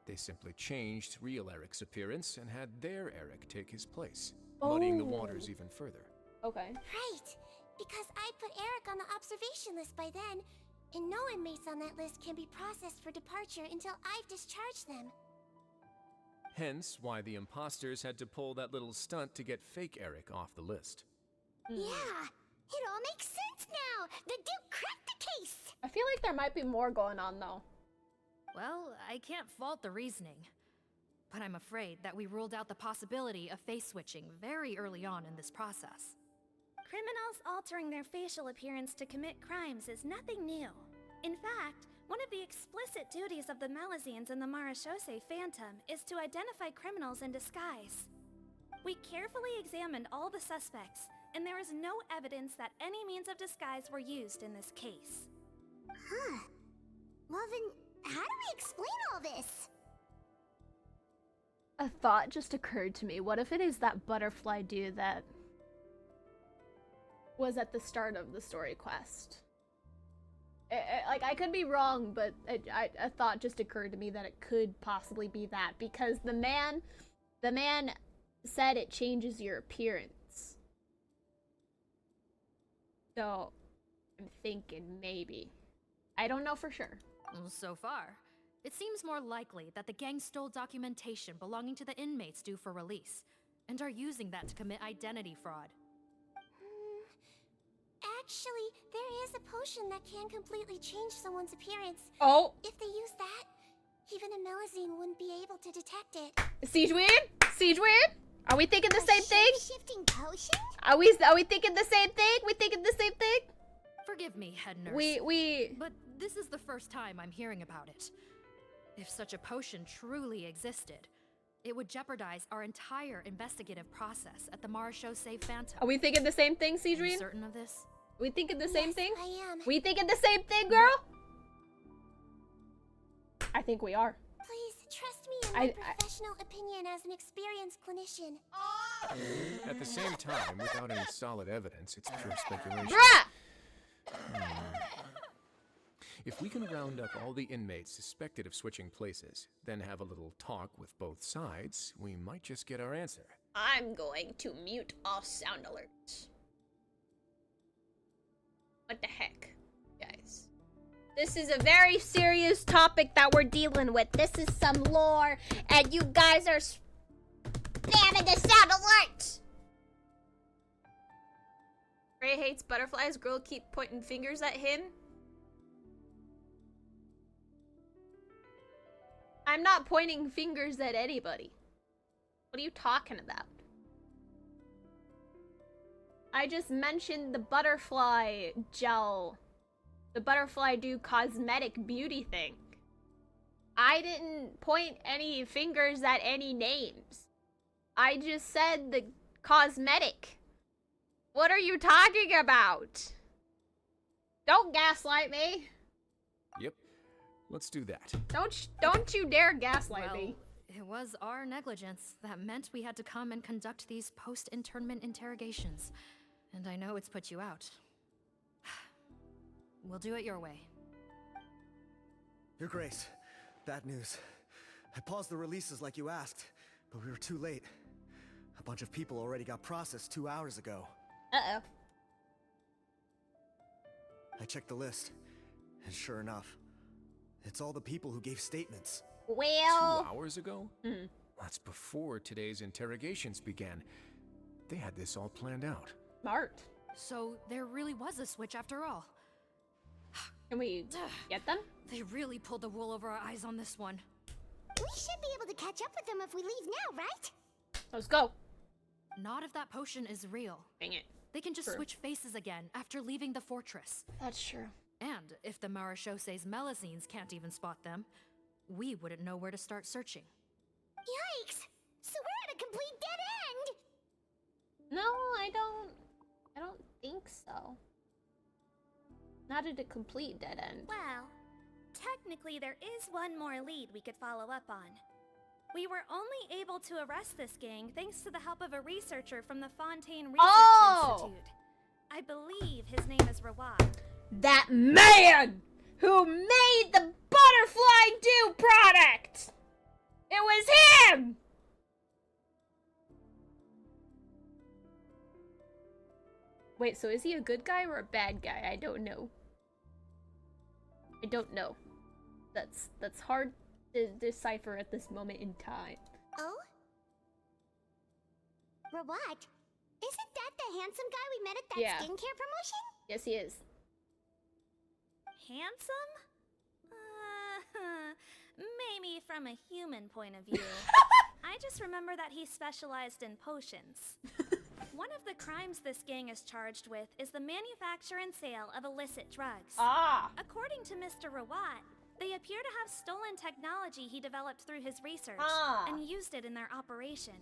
H: they simply changed real Eric's appearance and had their Eric take his place, muddying the waters even further.
A: Okay.
C: Right, because I put Eric on the observation list by then, and no inmates on that list can be processed for departure until I've discharged them.
H: Hence why the imposters had to pull that little stunt to get fake Eric off the list.
C: Yeah, it all makes sense now. The Duke cracked the case.
A: I feel like there might be more going on, though.
M: Well, I can't fault the reasoning. But I'm afraid that we ruled out the possibility of face switching very early on in this process.
O: Criminals altering their facial appearance to commit crimes is nothing new. In fact, one of the explicit duties of the Malazines in the Marachose Phantom is to identify criminals in disguise. We carefully examined all the suspects, and there is no evidence that any means of disguise were used in this case.
C: Huh. Well then, how do we explain all this?
A: A thought just occurred to me. What if it is that butterfly dew that was at the start of the story quest? Like, I could be wrong, but a thought just occurred to me that it could possibly be that, because the man said it changes your appearance. So, I'm thinking maybe. I don't know for sure.
M: So far, it seems more likely that the gang stole documentation belonging to the inmates due for release, and are using that to commit identity fraud.
C: Actually, there is a potion that can completely change someone's appearance.
A: Oh!
C: If they use that, even a Melazine wouldn't be able to detect it.
A: Sigewinne? Sigewinne? Are we thinking the same thing?
C: Shifting potion?
A: Are we thinking the same thing? We thinking the same thing?
M: Forgive me, head nurse.
A: We...
M: But this is the first time I'm hearing about it. If such a potion truly existed, it would jeopardize our entire investigative process at the Marachose Phantom.
A: Are we thinking the same thing,
M: Are you
A: Sigewinne?
M: certain of this?
A: We thinking the same thing?
C: I am.
A: We thinking the same thing, girl? I think we are.
C: Please, trust me in my professional opinion as an experienced clinician.
H: At the same time, without any solid evidence, it's pure speculation.
A: Bruh!
H: If we can round up all the inmates suspected of switching places, then have a little talk with both sides, we might just get our answer.
A: I'm going to mute all sound alerts. What the heck, guys? This is a very serious topic that we're dealing with. This is some lore, and you guys are spamming the sound alerts! Ray hates butterflies. Girl keep pointing fingers at him. I'm not pointing fingers at anybody. What are you talking about? I just mentioned the butterfly gel. The butterfly do cosmetic beauty thing. I didn't point any fingers at any names. I just said the cosmetic. What are you talking about? Don't gaslight me.
H: Yep. Let's do that.
A: Don't you dare gaslight me.
M: It was our negligence that meant we had to come and conduct these post-internment interrogations. And I know it's put you out. We'll do it your way.
L: Your Grace, bad news. I paused the releases like you asked, but we were too late. A bunch of people already got processed 2 hours ago.
A: Uh-oh.
L: I checked the list, and sure enough, it's all the people who gave statements.
A: Well...
H: 2 hours ago? That's before today's interrogations began. They had this all planned out.
A: Smart.
M: So there really was a switch after all.
A: Can we get them?
M: They really pulled the wool over our eyes on this one.
C: We should be able to catch up with them if we leave now, right?
A: Let's go.
M: Not if that potion is real.
A: Dang it.
M: They can just
A: True.
M: switch faces again after leaving the fortress.
A: That's true.
M: And if the Marashose's Melazines can't even spot them, we wouldn't know where to start searching.
C: Yikes! So we're at a complete dead end!
A: No, I don't think so. Not at a complete dead end.
O: Well, technically there is one more lead we could follow up on. We were only able to arrest this gang thanks to the help of a researcher from the Fontaine Research Institute. I believe his name is Rawad.
A: That man who made the butterfly dew product! It was him! Wait, so is he a good guy or a bad guy? I don't know. I don't know. That's hard to decipher at this moment in time.
C: Oh? Rawat? Isn't that the handsome guy we met at that
A: Yeah.
C: skincare promotion?
A: Yes, he is.
O: Handsome? Maybe from a human point of view. I just remember that he specialized in potions. One of the crimes this gang is charged with is the manufacture and sale of illicit drugs. According to Mr. Rawat, they appear to have stolen technology he developed through his research and used it in their operation.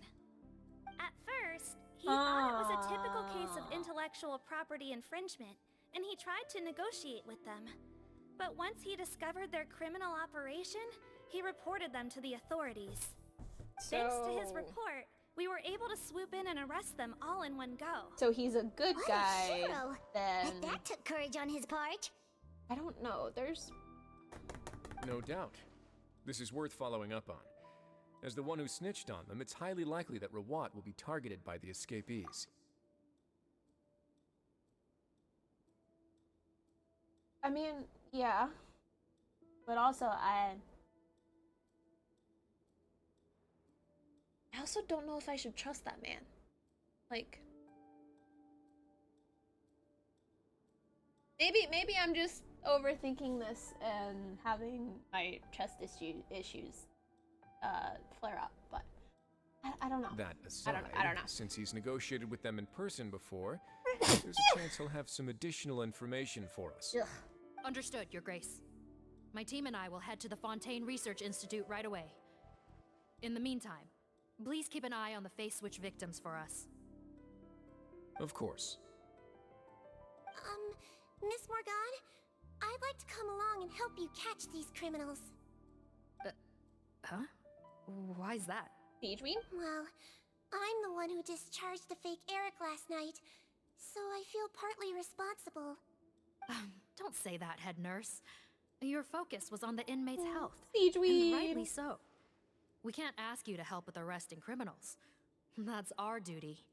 O: At first, he thought it was a typical case of intellectual property infringement, and he tried to negotiate with them. But once he discovered their criminal operation, he reported them to the authorities. Thanks to his report, we were able to swoop in and arrest them all in one go.
A: So he's a good
C: What
A: guy.
C: a hero!
A: Then
C: Bet that took courage on his part.
A: I don't know. There's
H: No doubt. This is worth following up on. As the one who snitched on them, it's highly likely that Rawat will be targeted by the escapees.
A: I mean, yeah. But also I also don't know if I should trust that man. Like maybe I'm just overthinking this and having my trust issues flare up, but I don't know.
H: That aside,
A: I don't know.
H: Since he's negotiated with them in person before, there's a chance he'll have some additional information for us.
A: Ugh.
M: Understood, Your Grace. My team and I will head to the Fontaine Research Institute right away. In the meantime, please keep an eye on the face switch victims for us.
H: Of course.
C: Miss Morgan, I'd like to come along and help you catch these criminals.
M: Huh? Why's that?
A: Sigewinne?
C: Well, I'm the one who discharged the fake Eric last night, so I feel partly responsible.
M: Don't say that, head nurse. Your focus was on the inmate's health.
A: Sigewinne!
M: And rightly so. We can't ask you to help with arresting criminals. That's our duty.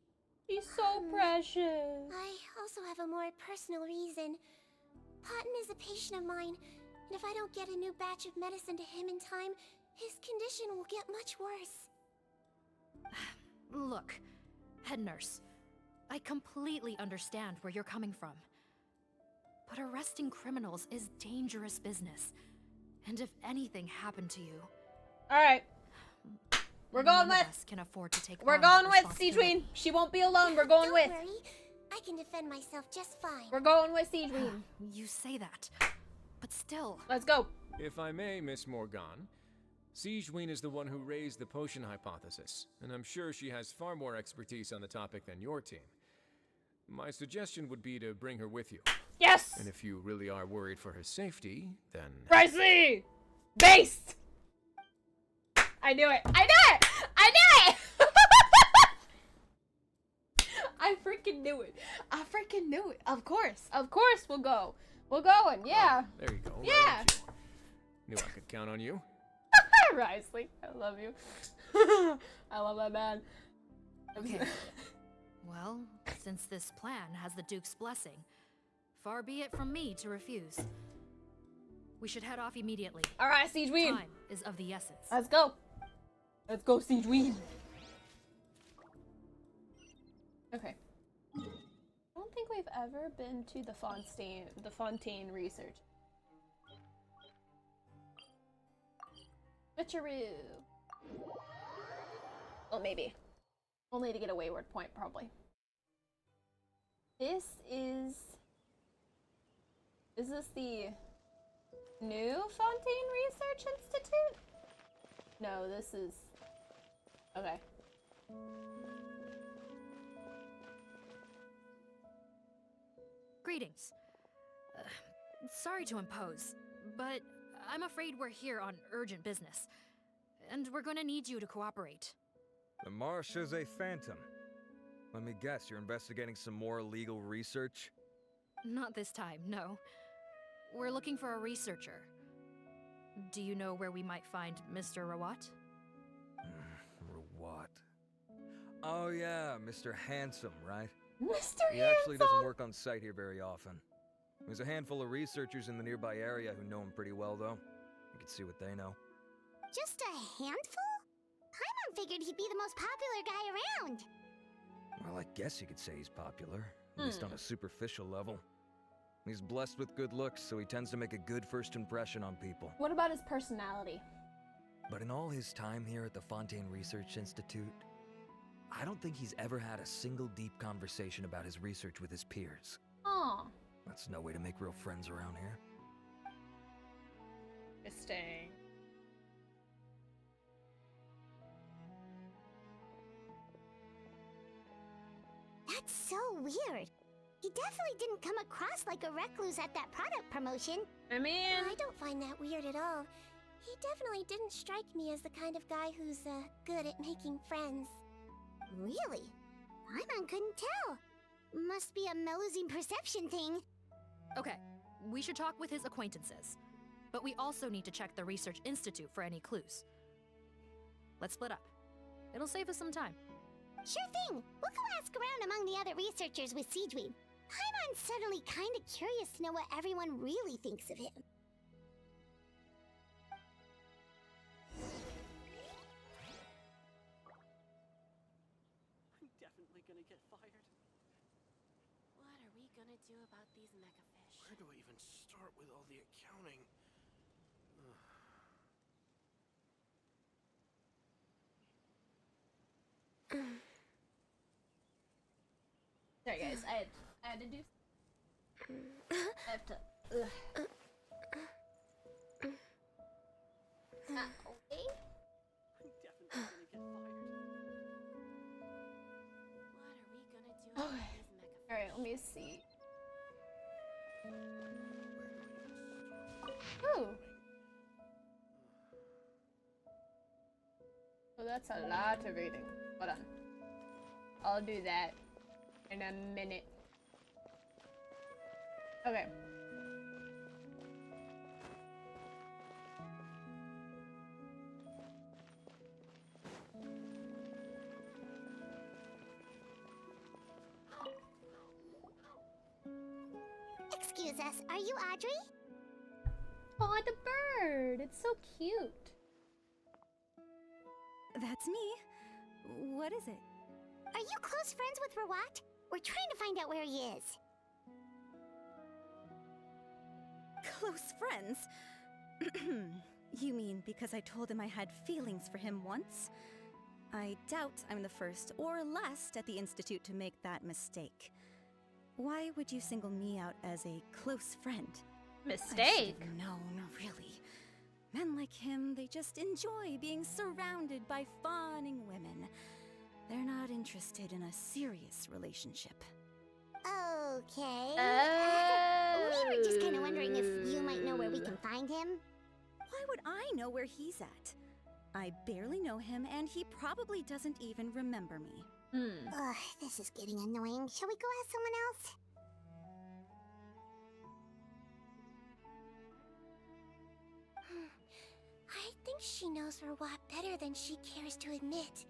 A: He's so precious.
C: I also have a more personal reason. Cotton is a patient of mine, and if I don't get a new batch of medicine to him in time, his condition will get much worse.
M: Look, head nurse, I completely understand where you're coming from. But arresting criminals is dangerous business. And if anything happened to you,
A: Alright. We're going
M: None of
A: with.
M: us can afford to take
A: We're
M: on
A: going
M: that
A: with
M: responsibility.
A: Sigewinne. She won't be alone. We're going with.
C: Don't worry. I can defend myself just fine.
A: We're going with Sigewinne.
M: You say that, but still.
A: Let's go.
H: If I may, Miss Morgan, Sigewinne is the one who raised the potion hypothesis, and I'm sure she has far more expertise on the topic than your team. My suggestion would be to bring her with you.
A: Yes!
H: And if you really are worried for her safety, then...
A: Pricey! Based! I knew it! I knew it! I knew it! I freaking knew it. I freaking knew it. Of course we'll go. We're going, yeah.
H: Oh, there you go.
A: Yeah.
H: Right on cue. Knew I could count on you.
A: Risley, I love you. I love that man.
M: Okay. Well, since this plan has the Duke's blessing, far be it from me to refuse. We should head off immediately.
A: Alright, Sigewinne.
M: Time is of the essence.
A: Let's go. Let's go, Sigewinne. Okay. I don't think we've ever been to the Fontaine research. Switcheroo. Well, maybe. Only to get a wayward point, probably. This is... Is this the new Fontaine Research Institute? No, this is... Okay.
M: Greetings. Sorry to impose, but I'm afraid we're here on urgent business. And we're gonna need you to cooperate.
B: The Marche Phantom. Let me guess, you're investigating some more illegal research?
M: Not this time, no. We're looking for a researcher. Do you know where we might find Mr. Rawat?
B: Rawat. Oh yeah, Mr. Handsome, right?
A: Mr.
B: He actually doesn't work on site here very often. There's a handful of researchers in the nearby area who know him pretty well, though. You can see what they know.
C: Just a handful? Paimon figured he'd be the most popular guy around.
B: Well, I guess you could say he's popular, at least on a superficial level. He's blessed with good looks, so he tends to make a good first impression on people.
A: What about his personality?
B: But in all his time here at the Fontaine Research Institute, I don't think he's ever had a single deep conversation about his research with his peers.
A: Aw.
B: That's no way to make real friends around here.
A: Interesting.
C: That's so weird. He definitely didn't come across like a recluse at that product promotion.
A: I mean...
C: I don't find that weird at all. He definitely didn't strike me as the kind of guy who's, good at making friends. Really? Paimon couldn't tell. Must be a Melusine perception thing.
M: Okay, we should talk with his acquaintances. But we also need to check the Research Institute for any clues. Let's split up. It'll save us some time.
C: Sure thing. We'll go ask around among the other researchers with Sigewinne. Paimon's suddenly kinda curious to know what everyone really thinks of him.
P: I'm definitely gonna get fired.
D: What are we gonna do about these megafish?
J: Where do I even start with all the accounting?
A: Sorry guys, I had to do... I have to... Okay?
P: I'm definitely gonna get fired.
D: What are we gonna do about
A: Okay.
D: these megafish?
A: Alright, let me see. Ooh. Oh, that's a lot of reading. Hold on. I'll do that in a minute. Okay.
C: Excuse us, are you Audrey?
A: Oh, the bird! It's so cute.
Q: That's me. What is it?
C: Are you close friends with Rawat? We're trying to find out where he is.
Q: Close friends? You mean because I told him I had feelings for him once? I doubt I'm the first or last at the Institute to make that mistake. Why would you single me out as a close friend?
A: Mistake?
Q: No, really. Men like him, they just enjoy being surrounded by fawning women. They're not interested in a serious relationship.
C: Okay. We were just kind of wondering if you might know where we can find him.
Q: Why would I know where he's at? I barely know him, and he probably doesn't even remember me.
C: Ugh, this is getting annoying. Shall we go ask someone else? I think she knows Rawat better than she cares to admit.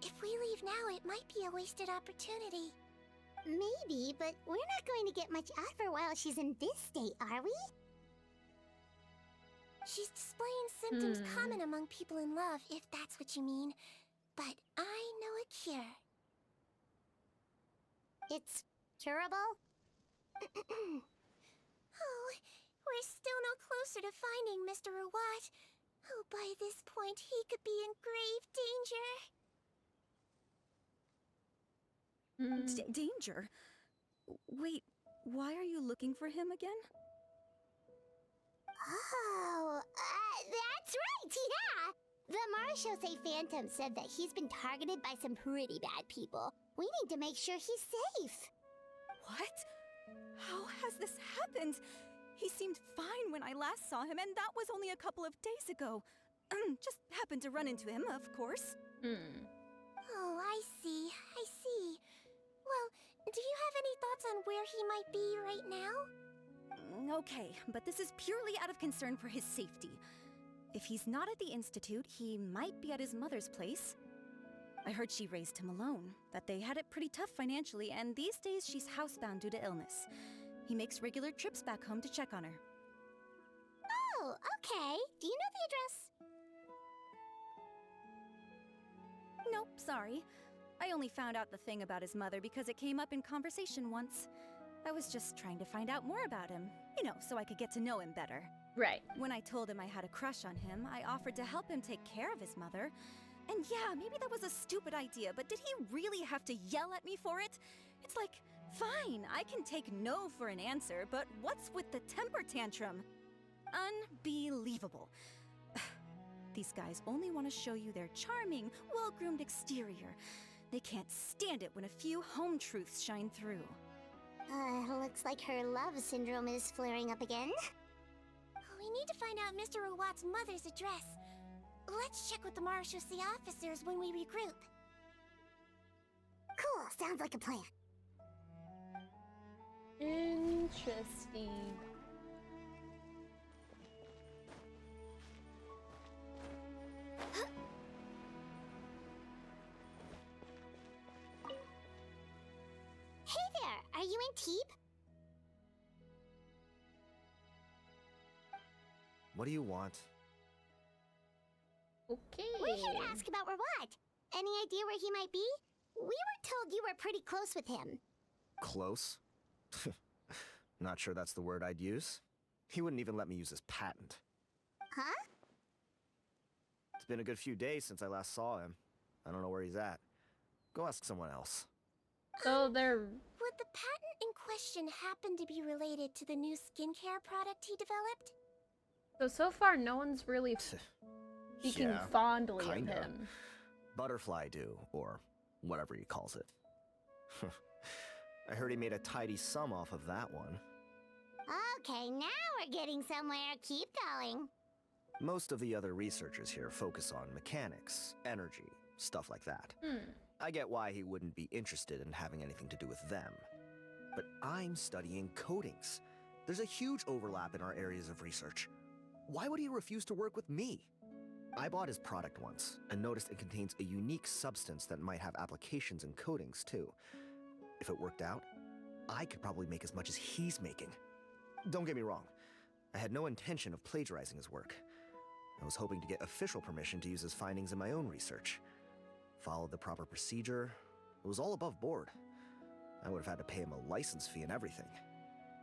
C: If we leave now, it might be a wasted opportunity. Maybe, but we're not going to get much out of her while she's in this state, are we? She's displaying symptoms common among people in love, if that's what you mean. But I know a cure. It's curable? Oh, we're still no closer to finding Mr. Rawat. Oh, by this point, he could be in grave danger.
Q: Danger? Wait, why are you looking for him again?
C: Oh, that's right, yeah! The Marashose Phantom said that he's been targeted by some pretty bad people. We need to make sure he's safe.
Q: What? How has this happened? He seemed fine when I last saw him, and that was only a couple of days ago. Just happened to run into him, of course.
C: Oh, I see. Well, do you have any thoughts on where he might be right now?
Q: Okay, but this is purely out of concern for his safety. If he's not at the Institute, he might be at his mother's place. I heard she raised him alone, that they had it pretty tough financially, and these days she's housebound due to illness. He makes regular trips back home to check on her.
C: Oh, okay. Do you know the address?
Q: Nope, sorry. I only found out the thing about his mother because it came up in conversation once. I was just trying to find out more about him, so I could get to know him better.
A: Right.
Q: When I told him I had a crush on him, I offered to help him take care of his mother. And yeah, maybe that was a stupid idea, but did he really have to yell at me for it? It's like, fine, I can take no for an answer, but what's with the temper tantrum? Unbelievable. These guys only want to show you their charming, well-groomed exterior. They can't stand it when a few home truths shine through.
C: Looks like her love syndrome is flaring up again. We need to find out Mr. Rawat's mother's address. Let's check with the Marashose officers when we regroup. Cool, sounds like a plan.
A: Interesting.
C: Hey there, are you in Teep?
L: What do you want?
A: Okay.
C: We're here to ask about Rawat. Any idea where he might be? We were told you were pretty close with him.
L: Close? Not sure that's the word I'd use. He wouldn't even let me use his patent.
C: Huh?
L: It's been a good few days since I last saw him. I don't know where he's at. Go ask someone else.
A: So they're...
C: Would the patent in question happen to be related to the new skincare product he developed?
A: So far, no one's really speaking
L: Yeah,
A: fondly
L: kinda.
A: of him.
L: Butterfly do, or whatever he calls it. I heard he made a tidy sum off of that one.
C: Okay, now we're getting somewhere. Keep going.
L: Most of the other researchers here focus on mechanics, energy, stuff like that. I get why he wouldn't be interested in having anything to do with them. But I'm studying coatings. There's a huge overlap in our areas of research. Why would he refuse to work with me? I bought his product once, and noticed it contains a unique substance that might have applications in coatings, too. If it worked out, I could probably make as much as he's making. Don't get me wrong, I had no intention of plagiarizing his work. I was hoping to get official permission to use his findings in my own research. Followed the proper procedure. It was all above board. I would have had to pay him a license fee and everything.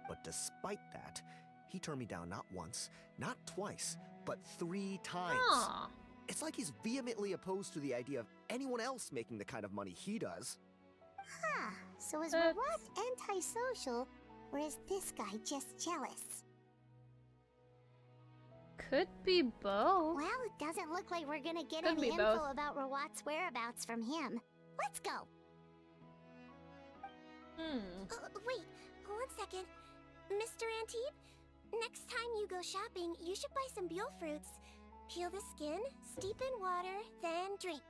L: But despite that, he turned me down not once, not twice, but 3 times.
A: Aw.
L: It's like he's vehemently opposed to the idea of anyone else making the kind of money he does.
C: Huh. So is
A: That's-
C: Rawat antisocial, or is this guy just jealous?
A: Could be both.
C: Well, it doesn't look like we're gonna get
A: Could
C: any
A: be
C: info
A: both.
C: about Rawat's whereabouts from him. Let's go. Wait, 1 second. Mr. Antibes, next time you go shopping, you should buy some Buell fruits. Peel the skin, steep in water, then drink.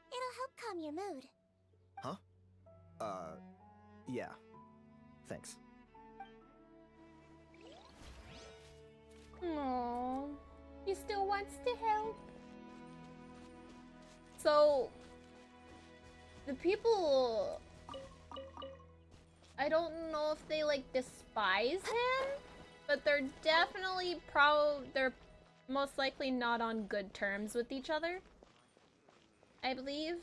C: It'll help calm your mood.
L: Huh? Yeah. Thanks.
A: Aww. He still wants to help. So, the people... I don't know if they, like, despise him, but they're definitely they're most likely not on good terms with each other, I believe.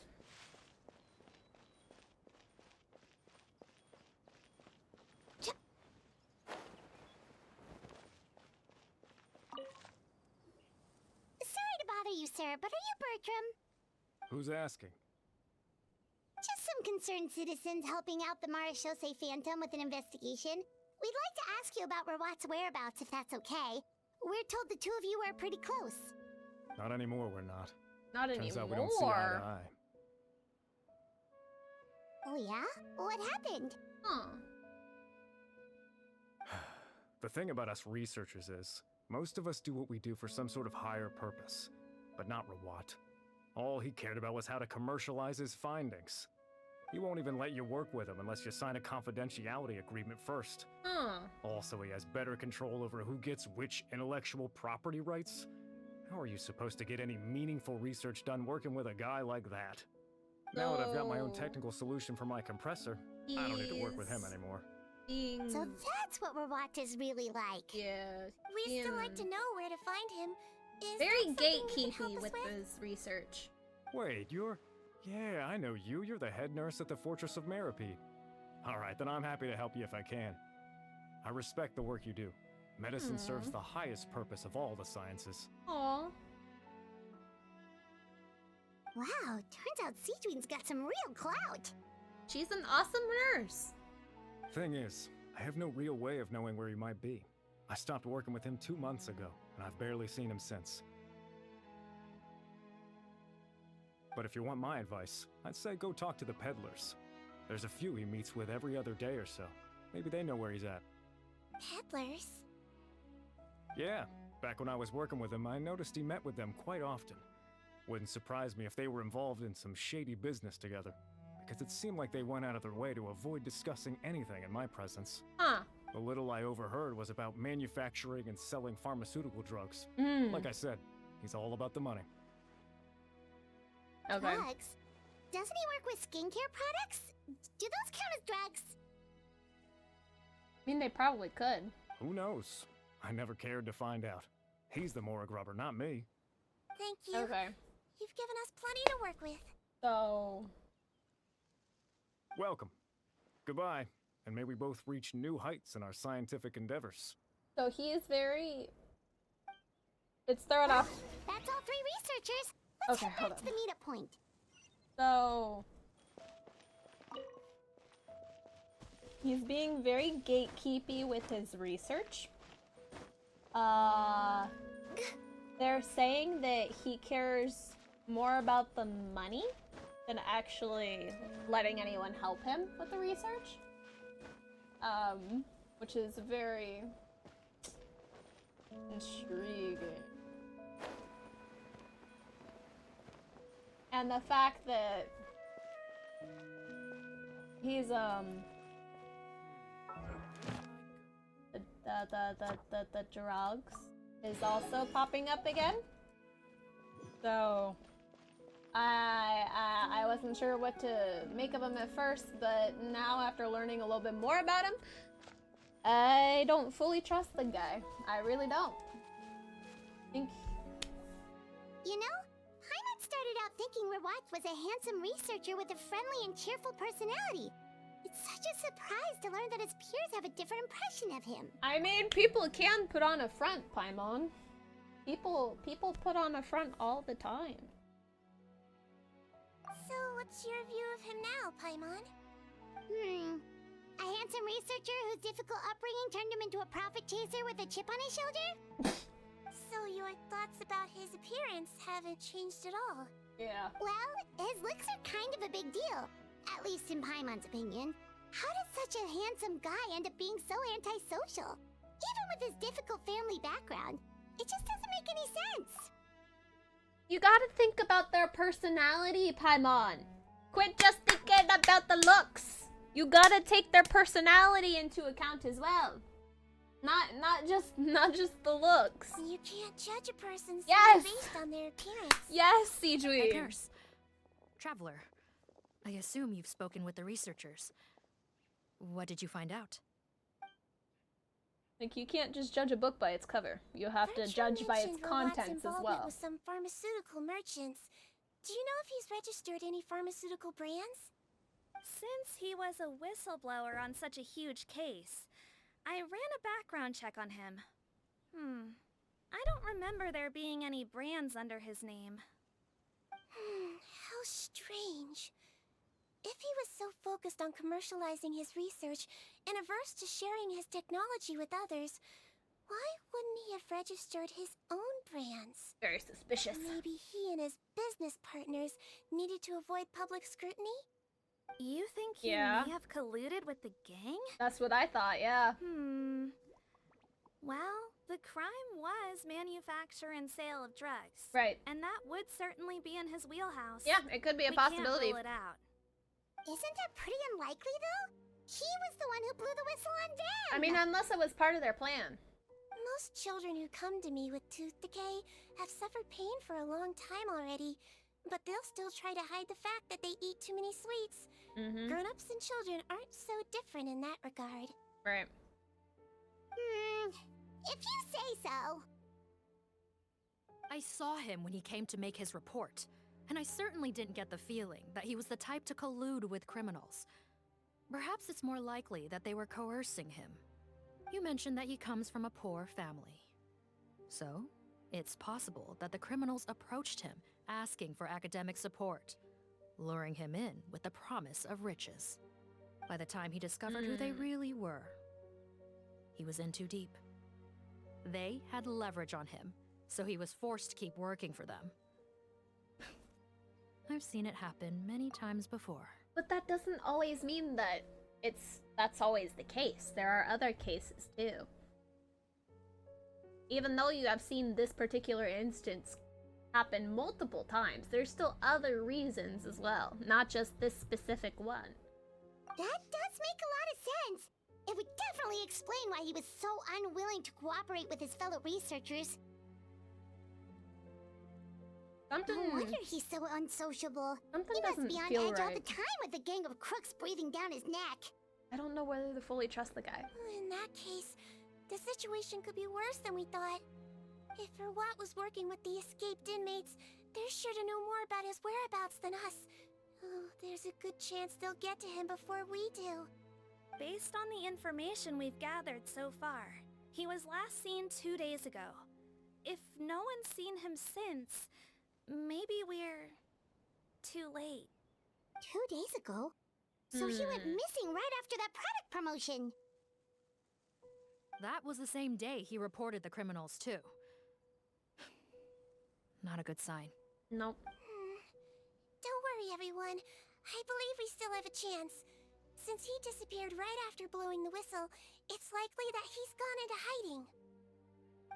C: Sorry to bother you, sir, but are you Bertram?
N: Who's asking?
C: Just some concerned citizens helping out the Marechaussee Phantom with an investigation. We'd like to ask you about Rawat's whereabouts, if that's okay. We're told the two of you are pretty close.
N: Not anymore, we're not.
A: Not
N: Turns
A: anymore.
N: out we don't see eye to eye.
C: Oh yeah? What happened?
A: Huh.
N: The thing about us researchers is, most of us do what we do for some sort of higher purpose. But not Rawat. All he cared about was how to commercialize his findings. He won't even let you work with him unless you sign a confidentiality agreement first.
A: Huh.
N: Also, he has better control over who gets which intellectual property rights. How are you supposed to get any meaningful research done working with a guy like that? Now that I've got my own technical solution for my compressor, I don't need to work with him anymore.
C: So that's what Rawat is really like.
A: Yeah.
C: We'd still like to know where to find him. Is
A: Very
C: that something you can help
A: gatekeepy
C: us
A: with his research.
N: Wait, you're... Yeah, I know you. You're the head nurse at the Fortress of Meripede. Alright, then I'm happy to help you if I can. I respect the work you do. Medicine serves the highest purpose of all the sciences.
A: Aw.
C: Wow, turns out Sigewinne's got some real clout.
A: She's an awesome nurse.
N: Thing is, I have no real way of knowing where he might be. I stopped working with him 2 months ago, and I've barely seen him since. But if you want my advice, I'd say go talk to the peddlers. There's a few he meets with every other day or so. Maybe they know where he's at.
C: Peddlers?
N: Yeah, back when I was working with him, I noticed he met with them quite often. Wouldn't surprise me if they were involved in some shady business together, because it seemed like they went out of their way to avoid discussing anything in my presence.
A: Huh.
N: The little I overheard was about manufacturing and selling pharmaceutical drugs. Like I said, he's all about the money.
A: Okay.
C: Drugs? Doesn't he work with skincare products? Do those count as drugs?
A: I mean, they probably could.
N: Who knows? I never cared to find out. He's the Morag rubber, not me.
C: Thank you.
A: Okay.
C: You've given us plenty to work with.
A: So...
N: Welcome. Goodbye, and may we both reach new heights in our scientific endeavors.
A: So he is very... Let's throw it off.
C: That's all 3 researchers. Let's
A: Okay,
C: head
A: hold
C: back to the meetup point.
A: So... He's being very gatekeepy with his research. They're saying that he cares more about the money than actually letting anyone help him with the research. Which is very intriguing. And the fact that he's the drugs is also popping up again. So I wasn't sure what to make of him at first, but now after learning a little bit more about him, I don't fully trust the guy. I really don't.
C: You know, Hyman started out thinking Rawat was a handsome researcher with a friendly and cheerful personality. It's such a surprise to learn that his peers have a different impression of him.
A: I mean, people can put on a front, Paimon. People put on a front all the time.
C: So, what's your view of him now, Paimon? A handsome researcher whose difficult upbringing turned him into a profit chaser with a chip on his shoulder? So your thoughts about his appearance haven't changed at all?
A: Yeah.
C: Well, his looks are kind of a big deal. At least in Paimon's opinion. How did such a handsome guy end up being so antisocial? Even with his difficult family background, it just doesn't make any sense.
A: You gotta think about their personality, Paimon. Quit just thinking about the looks. You gotta take their personality into account as well. Not just the looks.
C: You can't judge a person
A: Yes!
C: based on their appearance.
A: Yes, Sigewinne.
M: Hey, nurse. Traveler, I assume you've spoken with the researchers. What did you find out?
A: Like, you can't just judge a book by its cover. You have to judge by its contents as well.
C: With some pharmaceutical merchants. Do you know if he's registered any pharmaceutical brands?
O: Since he was a whistleblower on such a huge case, I ran a background check on him. I don't remember there being any brands under his name.
C: How strange. If he was so focused on commercializing his research and averse to sharing his technology with others, why wouldn't he have registered his own brands?
A: Very suspicious.
C: Maybe he and his business partners needed to avoid public scrutiny?
O: You think he
A: Yeah.
O: may have colluded with the gang?
A: That's what I thought, yeah.
O: Well, the crime was manufacture and sale of drugs.
A: Right.
O: And that would certainly be in his wheelhouse.
A: Yeah, it could be a possibility.
O: We can't rule it out.
C: Isn't that pretty unlikely, though? He was the one who blew the whistle on them!
A: I mean, unless it was part of their plan.
C: Most children who come to me with tooth decay have suffered pain for a long time already, but they'll still try to hide the fact that they eat too many sweets. Grown-ups and children aren't so different in that regard.
A: Right.
C: If you say so.
M: I saw him when he came to make his report, and I certainly didn't get the feeling that he was the type to collude with criminals. Perhaps it's more likely that they were coercing him. You mentioned that he comes from a poor family. So, it's possible that the criminals approached him asking for academic support, luring him in with the promise of riches. By the time he discovered who they really were, he was in too deep. They had leverage on him, so he was forced to keep working for them. I've seen it happen many times before.
A: But that doesn't always mean that that's always the case. There are other cases too. Even though you have seen this particular instance happen multiple times, there's still other reasons as well, not just this specific one.
C: That does make a lot of sense. It would definitely explain why he was so unwilling to cooperate with his fellow researchers. No wonder he's so unsociable.
A: Something
C: He must
A: doesn't
C: be on
A: feel
C: edge all
A: right.
C: the time with a gang of crooks breathing down his neck.
A: I don't know whether to fully trust the guy.
C: In that case, the situation could be worse than we thought. If Rawat was working with the escaped inmates, they're sure to know more about his whereabouts than us. Oh, there's a good chance they'll get to him before we do.
O: Based on the information we've gathered so far, he was last seen 2 days ago. If no one's seen him since, maybe we're too late.
C: 2 days ago? So he went missing right after that product promotion.
M: That was the same day he reported the criminals, too. Not a good sign.
A: Nope.
C: Don't worry, everyone. I believe we still have a chance. Since he disappeared right after blowing the whistle, it's likely that he's gone into hiding.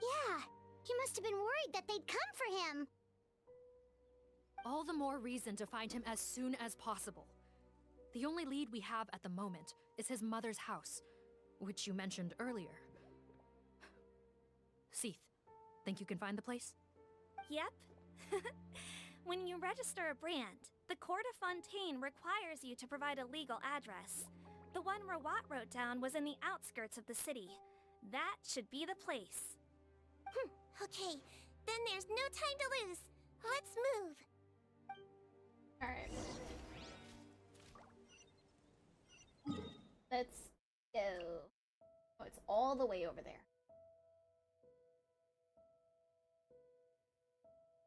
C: Yeah, he must have been worried that they'd come for him.
M: All the more reason to find him as soon as possible. The only lead we have at the moment is his mother's house, which you mentioned earlier. Seath, think you can find the place?
O: Yep. When you register a brand, the Court of Fontaine requires you to provide a legal address. The one Rawat wrote down was in the outskirts of the city. That should be the place.
C: Okay, then there's no time to lose. Let's move.
A: Alright. Let's go. Oh, it's all the way over there.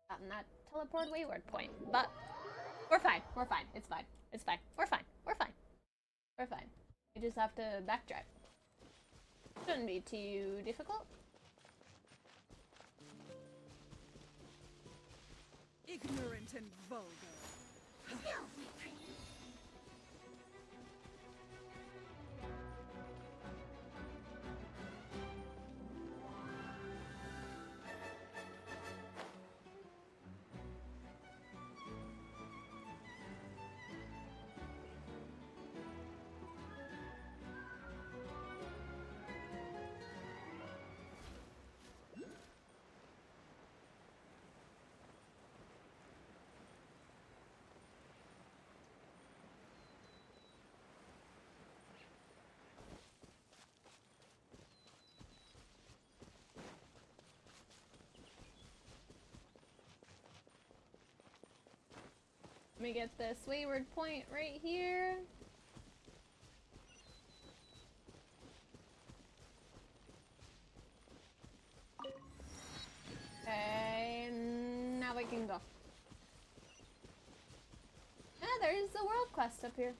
A: Gotten that teleport wayward point. But we're fine. We're fine. It's fine. It's fine. We're fine. We're fine. We're fine. We just have to backtrack. Shouldn't be too difficult.
R: Ignorant and vulgar.
A: Let me get this wayward point right here. Okay, now we can go. Ah, there's the world quest up here.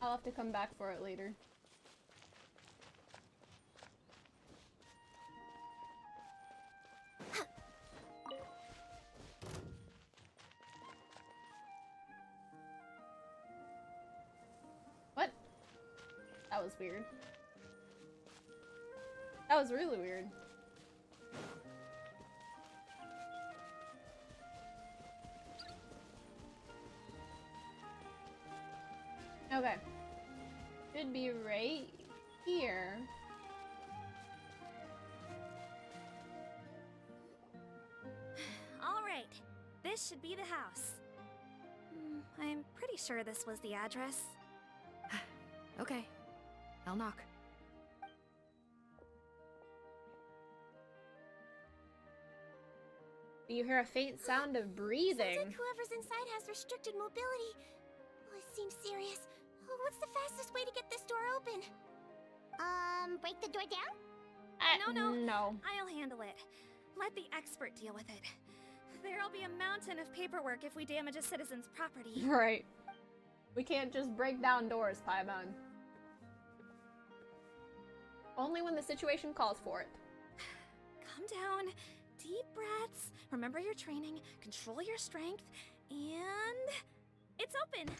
A: I'll have to come back for it later. What? That was weird. That was really weird. Okay. Should be right here.
O: All right, this should be the house. I'm pretty sure this was the address.
M: Okay, I'll knock.
A: You hear a faint sound of breathing.
C: Sounds like whoever's inside has restricted mobility. Oh, it seems serious. Oh, what's the fastest way to get this door open? Break the door down?
O: No. I'll handle it. Let the expert deal with it. There'll be a mountain of paperwork if we damage a citizen's property.
A: Right. We can't just break down doors, Paimon. Only when the situation calls for it.
O: Calm down. Deep breaths. Remember your training. Control your strength. And... it's open!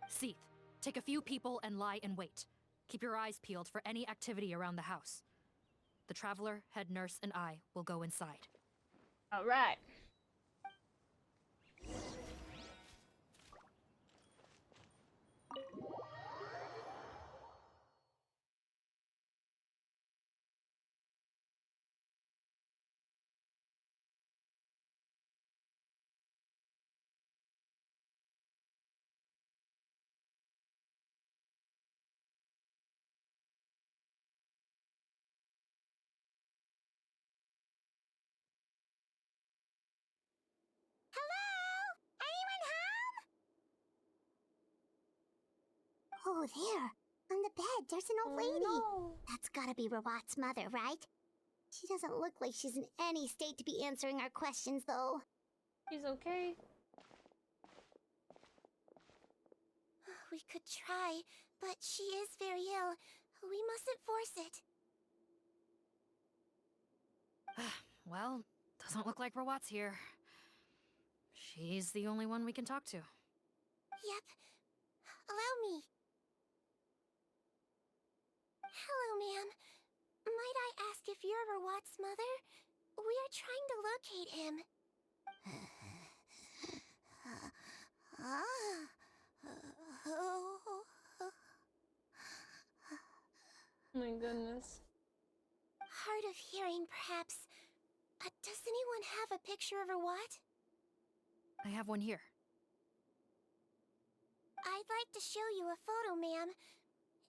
M: Seath, take a few people and lie in wait. Keep your eyes peeled for any activity around the house. The Traveler, head nurse, and I will go inside.
A: Alright.
C: Oh, there. On the bed, there's an old lady.
A: No.
C: That's gotta be Rawat's mother, right? She doesn't look like she's in any state to be answering our questions, though.
A: She's okay.
C: We could try, but she is very ill. We mustn't force it.
M: Well, doesn't look like Rawat's here. She's the only one we can talk to.
C: Yep. Allow me. Hello, ma'am. Might I ask if you're Rawat's mother? We are trying to locate him.
A: Oh my goodness.
C: Hard of hearing, perhaps. Does anyone have a picture of Rawat?
M: I have one here.
C: I'd like to show you a photo, ma'am.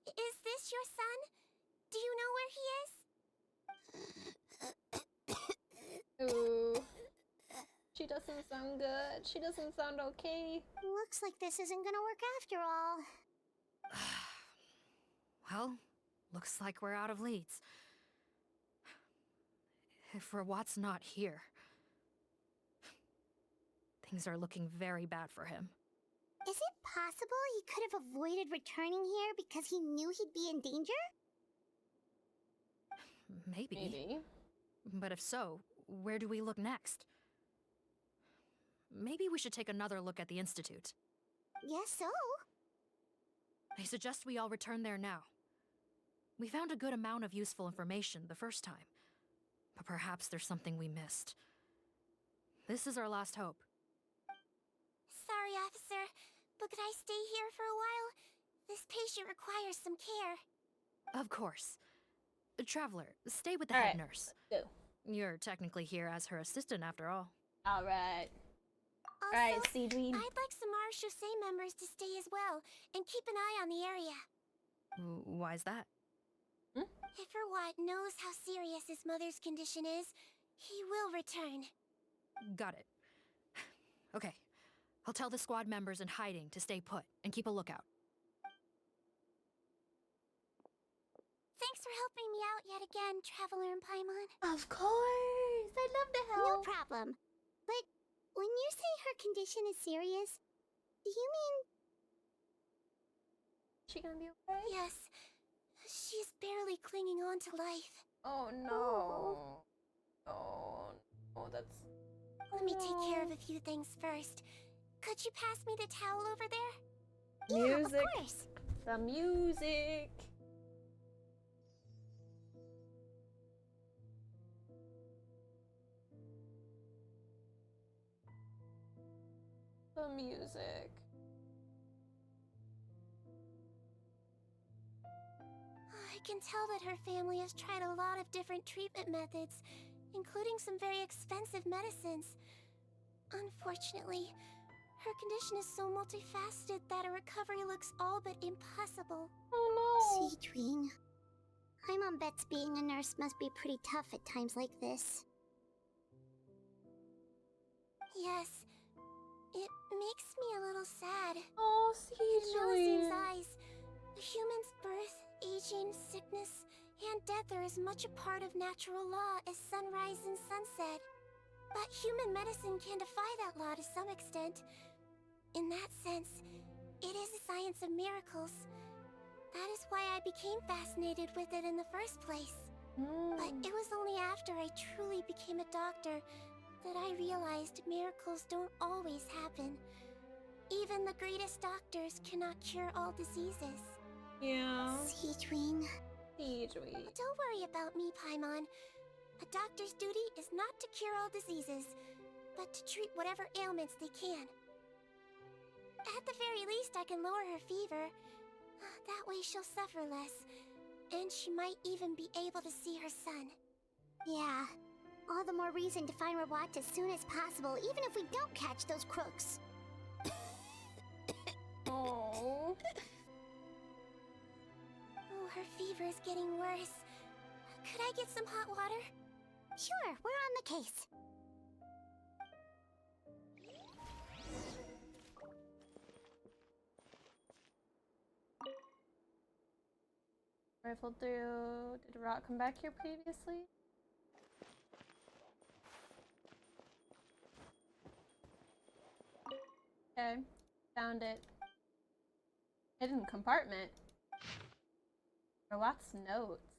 C: Is this your son? Do you know where he is?
A: Ooh. She doesn't sound good. She doesn't sound okay.
C: Looks like this isn't gonna work after all.
M: Well, Looks like we're out of leads. If Rawat's not here, things are looking very bad for him.
C: Is it possible he could have avoided returning here because he knew he'd be in danger?
M: Maybe. But if so, where do we look next? Maybe we should take another look at the Institute.
C: Yes, so?
M: I suggest we all return there now. We found a good amount of useful information the first time, but perhaps there's something we missed. This is our last hope.
C: Sorry, officer, but could I stay here for a while? This patient requires some care.
M: Of course. Traveler, stay with the head nurse.
A: Let's go.
M: You're technically here as her assistant after all.
A: Alright.
C: Also,
A: Alright, Sigewinne.
C: I'd like some Marechaussee members to stay as well, and keep an eye on the area.
M: Why's that?
C: If Rawat knows how serious his mother's condition is, he will return.
M: Got it. Okay. I'll tell the squad members in hiding to stay put and keep a lookout.
C: Thanks for helping me out yet again, Traveler and Paimon.
A: Of course! I'd love to help!
C: No problem. But when you say her condition is serious, do you mean...
A: She gonna be okay?
C: Yes. She's barely clinging on to life.
A: Oh no. Oh, that's...
C: Let me take care of a few things first. Could you pass me the towel over there?
A: Music.
C: Yeah, of course.
A: The music. The music.
C: I can tell that her family has tried a lot of different treatment methods, including some very expensive medicines. Unfortunately, her condition is so multifaceted that a recovery looks all but impossible.
A: Oh no!
C: Sigewinne, Paimon bets being a nurse must be pretty tough at times like this. Yes, it makes me a little sad.
A: Oh,
C: In Melusine's
A: Sigewinne.
C: eyes, a human's birth, aging, sickness, and death are as much a part of natural law as sunrise and sunset. But human medicine can defy that law to some extent. In that sense, it is a science of miracles. That is why I became fascinated with it in the first place. But it was only after I truly became a doctor that I realized miracles don't always happen. Even the greatest doctors cannot cure all diseases.
A: Yeah.
C: Sigewinne.
A: Sigewinne.
C: Don't worry about me, Paimon. A doctor's duty is not to cure all diseases, but to treat whatever ailments they can. At the very least, I can lower her fever. That way she'll suffer less, and she might even be able to see her son. Yeah, all the more reason to find Rawat as soon as possible, even if we don't catch those crooks.
A: Oh.
C: Oh, her fever is getting worse. Could I get some hot water? Sure, we're on the case.
A: Rifled through. Did Rot come back here previously? Okay, found it. Hidden compartment. Rawat's notes.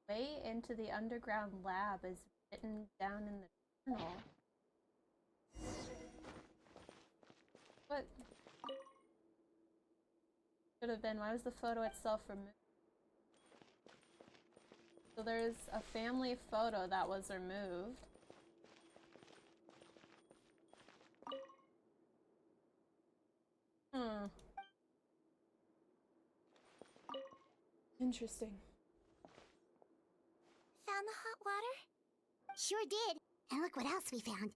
A: Way into the underground lab is written down in the journal. What? Could have been. Why was the photo itself removed? So there's a family photo that was removed. Interesting.
C: Found the hot water? Sure did. And look what else we found.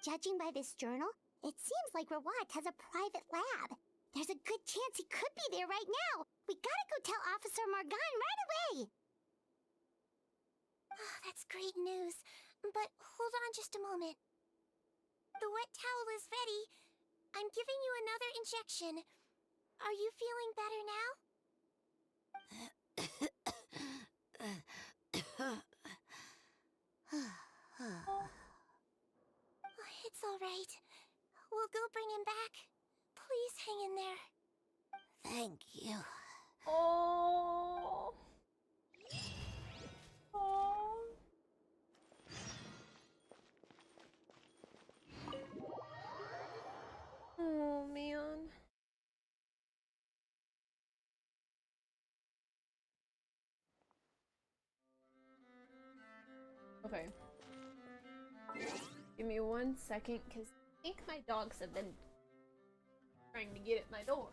C: Judging by this journal, it seems like Rawat has a private lab. There's a good chance he could be there right now. We gotta go tell Officer Morgan right away. Oh, that's great news. But hold on just a moment. The wet towel is ready. I'm giving you another injection. Are you feeling better now? It's all right. We'll go bring him back. Please hang in there. Thank you.
A: Oh. Oh. Oh man. Okay. Give me 1 second, because I think my dogs have been trying to get at my door.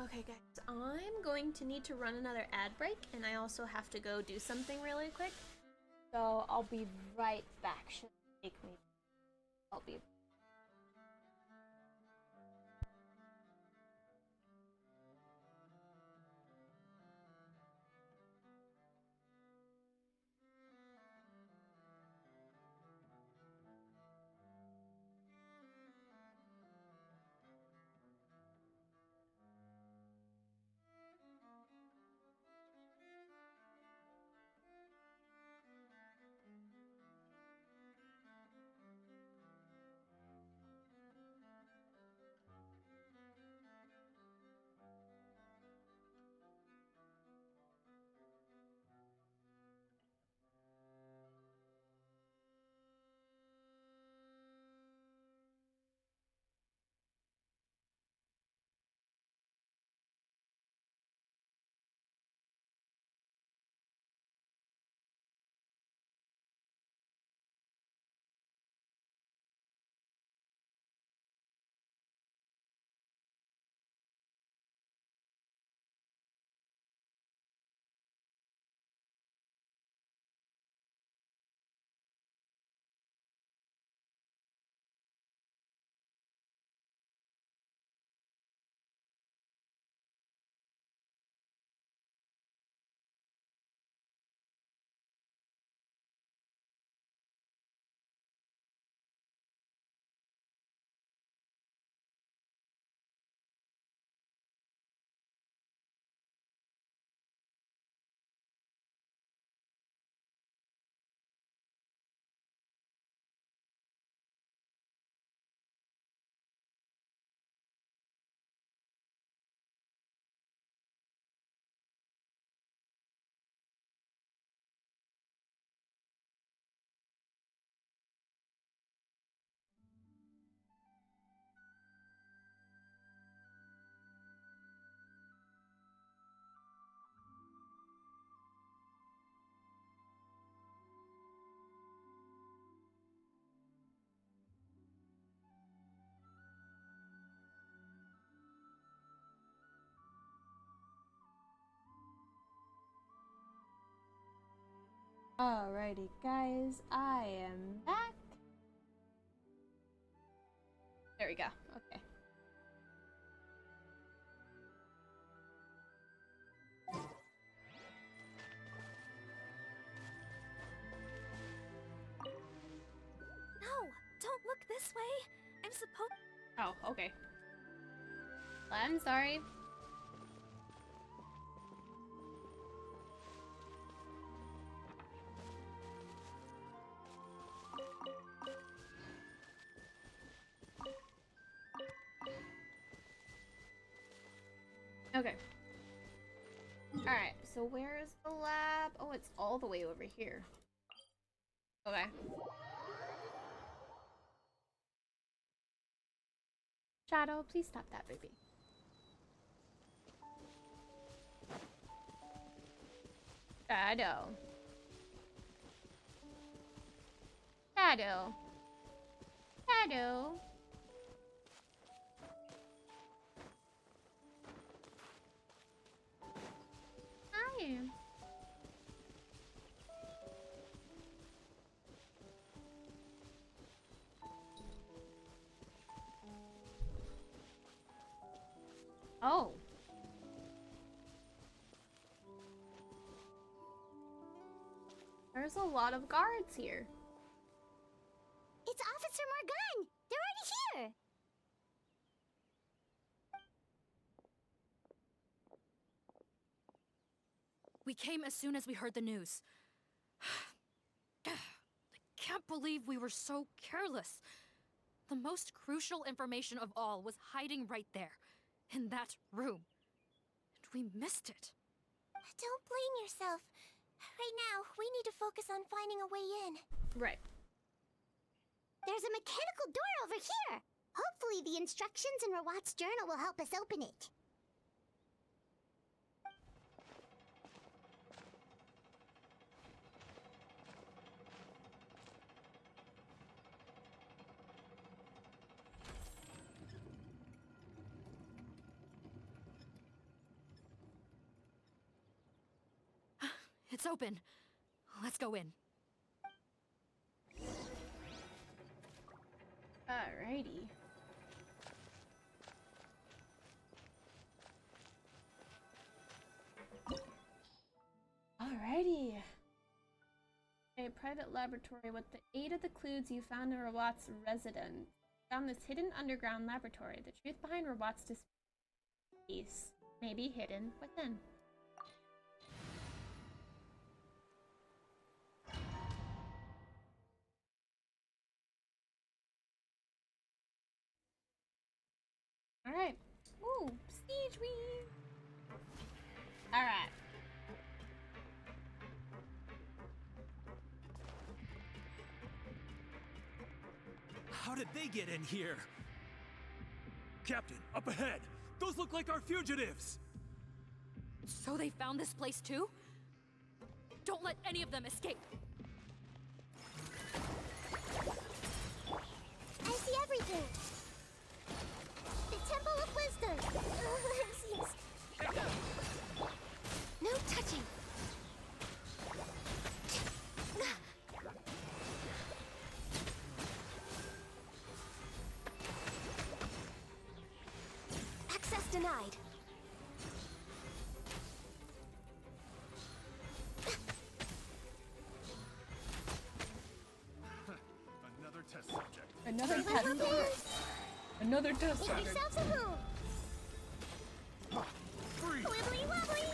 A: Okay guys, I'm going to need to run another ad break, and I also have to go do something really quick. So I'll be right back. Should take me. I'll be. Alrighty, guys, I am back. There we go. Okay.
O: No, don't look this way. I'm supposed.
A: Oh, okay. I'm sorry. Okay. Alright, so where is the lab? Oh, it's all the way over here. Okay. Shadow, please stop that, baby. Shadow. Shadow. Shadow. Oh. There's a lot of guards here.
C: It's Officer Morgan! They're already here!
M: We came as soon as we heard the news. I can't believe we were so careless. The most crucial information of all was hiding right there, in that room. And we missed it.
C: Don't blame yourself. Right now, we need to focus on finding a way in.
A: Right.
C: There's a mechanical door over here! Hopefully the instructions in Rawat's journal will help us open it.
M: It's open. Let's go in.
A: Alrighty. Alrighty. A private laboratory with the aid of the clues you found in Rawat's residence. Found this hidden underground laboratory. The truth behind Rawat's disgrace may be hidden within. Alright. Ooh, Sigewinne! Alright.
S: How did they get in here? Captain, up ahead! Those look like our fugitives!
M: So they found this place too? Don't let any of them escape!
C: I see everything! The Temple of Wisdom! No touching! Access denied.
S: Another test subject.
A: Another test subject. Another test
C: Give
A: subject.
C: yourselves a move! Wibbly wobbly!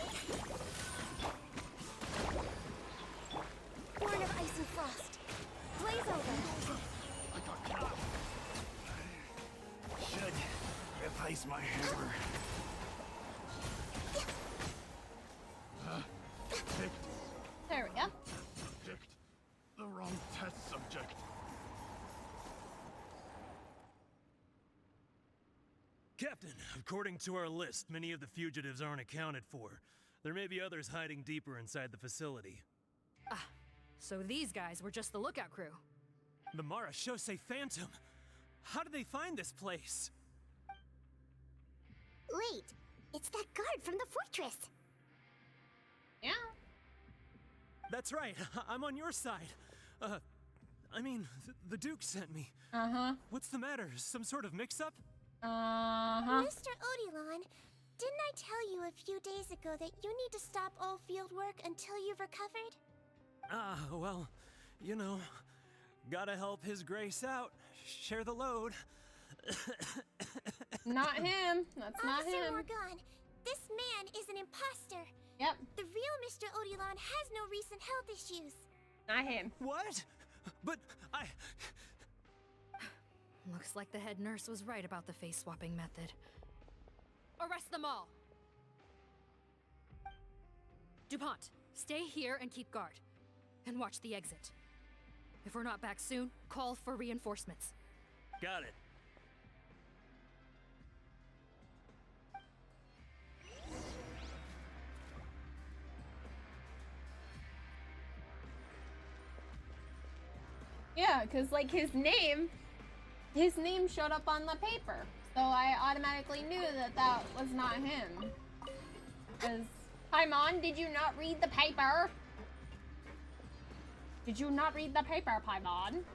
C: Born of ice and frost. Blaze over!
S: Should replace my hammer.
A: There we go.
S: Picked the wrong test subject. Captain, according to our list, many of the fugitives aren't accounted for. There may be others hiding deeper inside the facility.
M: Ah, so these guys were just the lookout crew.
S: The Marashose Phantom! How did they find this place?
C: Wait, it's that guard from the fortress!
A: Yeah.
S: That's right, I'm on your side. I mean, the Duke sent me.
A: Uh-huh.
S: What's the matter? Some sort of mix-up?
A: Uh-huh.
C: Mr. Odilon, didn't I tell you a few days ago that you need to stop all field work until you've recovered?
S: Well, you know, gotta help His Grace out. Share the load.
A: Not him. That's not
C: Officer
A: him.
C: Morgan, this man is an imposter.
A: Yep.
C: The real Mr. Odilon has no recent health issues.
A: Not him.
S: What? But I...
M: Looks like the head nurse was right about the face-swapping method. Arrest them all! DuPont, stay here and keep guard. And watch the exit. If we're not back soon, call for reinforcements.
S: Got it.
A: Yeah, because, like, his name showed up on the paper. So I automatically knew that that was not him. Because, Paimon, did you not read the paper? Did you not read the paper, Paimon?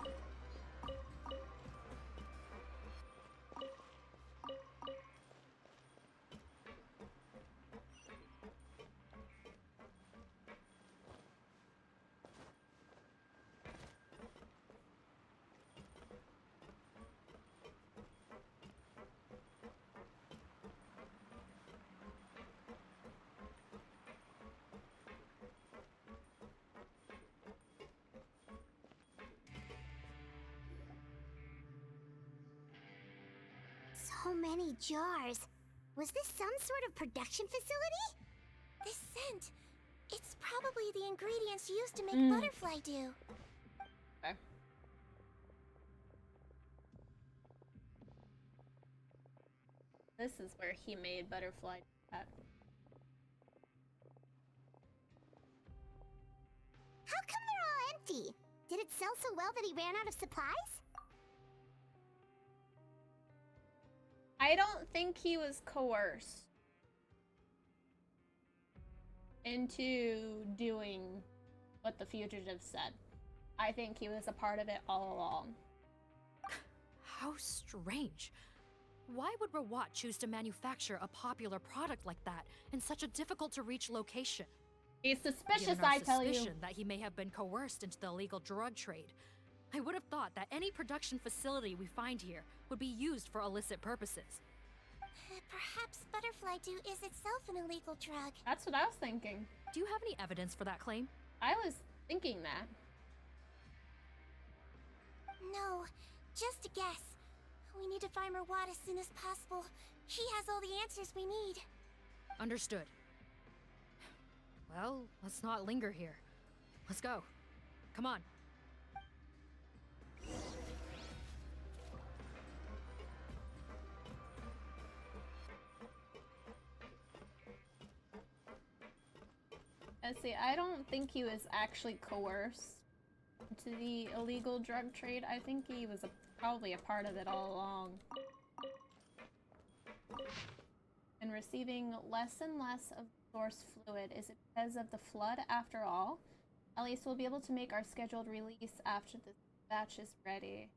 C: So many jars. Was this some sort of production facility? This scent. It's probably the ingredients used to make butterfly dew.
A: Okay. This is where he made butterfly at.
C: How come they're all empty? Did it sell so well that he ran out of supplies?
A: I don't think he was coerced into doing what the fugitive said. I think he was a part of it all along.
M: How strange. Why would Rawat choose to manufacture a popular product like that in such a difficult-to-reach location?
A: He's suspicious,
M: Given our
A: I tell you.
M: suspicion that he may have been coerced into the illegal drug trade, I would have thought that any production facility we find here would be used for illicit purposes.
C: Perhaps butterfly dew is itself an illegal drug.
A: That's what I was thinking.
M: Do you have any evidence for that claim?
A: I was thinking that.
C: No, just a guess. We need to find Rawat as soon as possible. He has all the answers we need.
M: Understood. Well, let's not linger here. Let's go. Come on.
A: See, I don't think he was actually coerced to the illegal drug trade. I think he was probably a part of it all along. And receiving less and less of source fluid. Is it because of the flood after all? At least we'll be able to make our scheduled release after the batch is ready.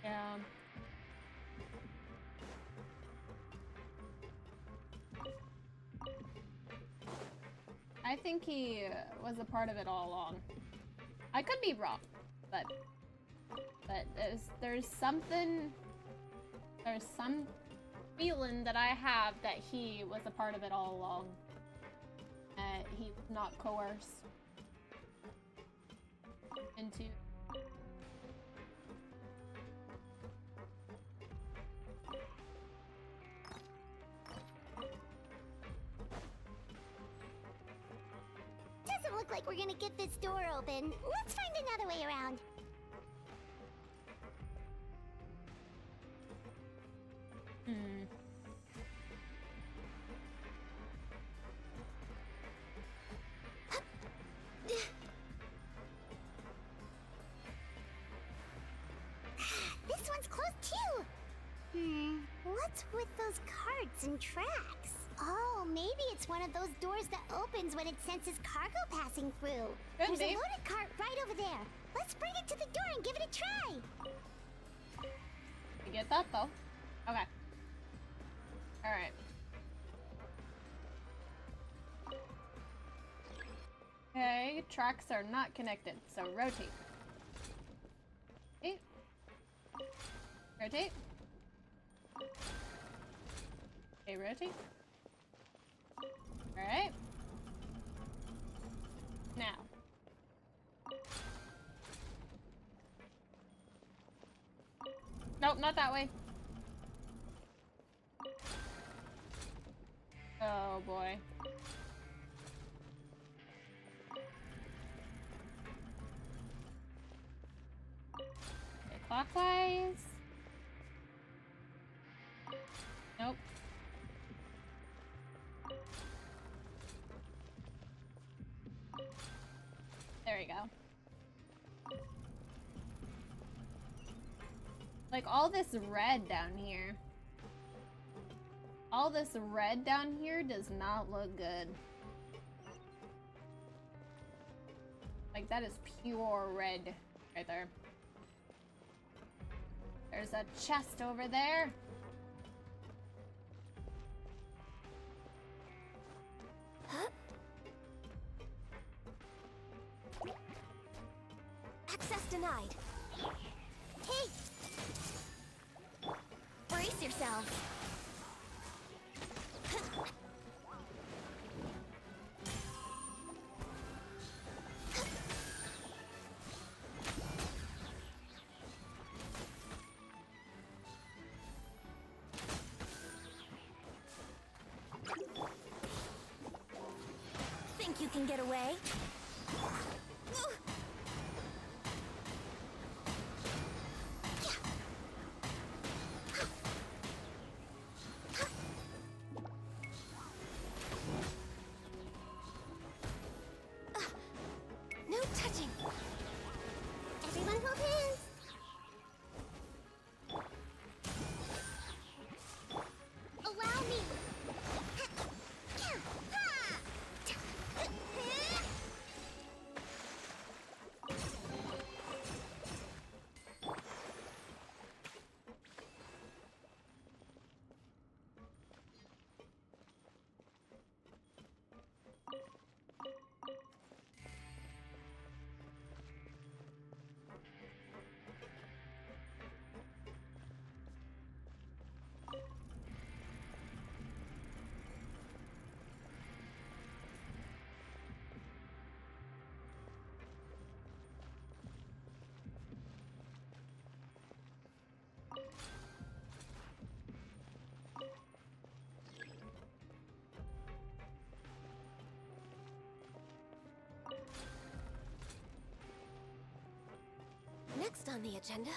A: Yeah. I think he was a part of it all along. I could be wrong, but there's some feeling that I have that he was a part of it all along. He was not coerced into.
C: Doesn't look like we're gonna get this door open. Let's find another way around. This one's closed too. What's with those carts and tracks? Oh, maybe it's one of those doors that opens when it senses cargo passing through. There's a loaded cart right over there. Let's bring it to the door and give it a try.
A: You get that though? Okay. Alright. Okay, tracks are not connected, so rotate. Rotate. Rotate. Okay, rotate. Alright. Now. Nope, not that way. Oh boy. Okay, clockwise. Nope. There we go. Like all this red down here. All this red down here does not look good. Like that is pure red right there. There's a chest over there.
C: Huh? Access denied. Hey! Brace yourselves. think you can get away?
D: No touching.
C: Everyone hold hands. Allow me.
D: Next on the agenda.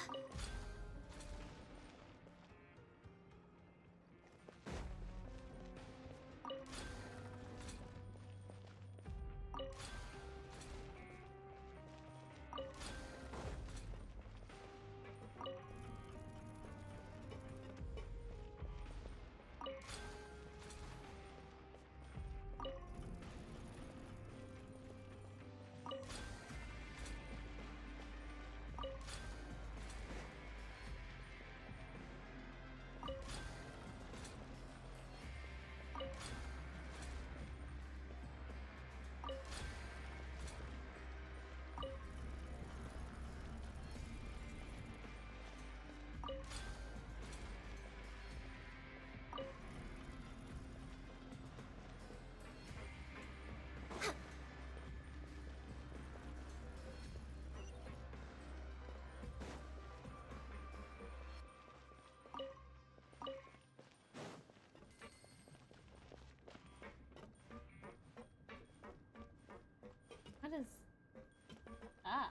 A: What is that?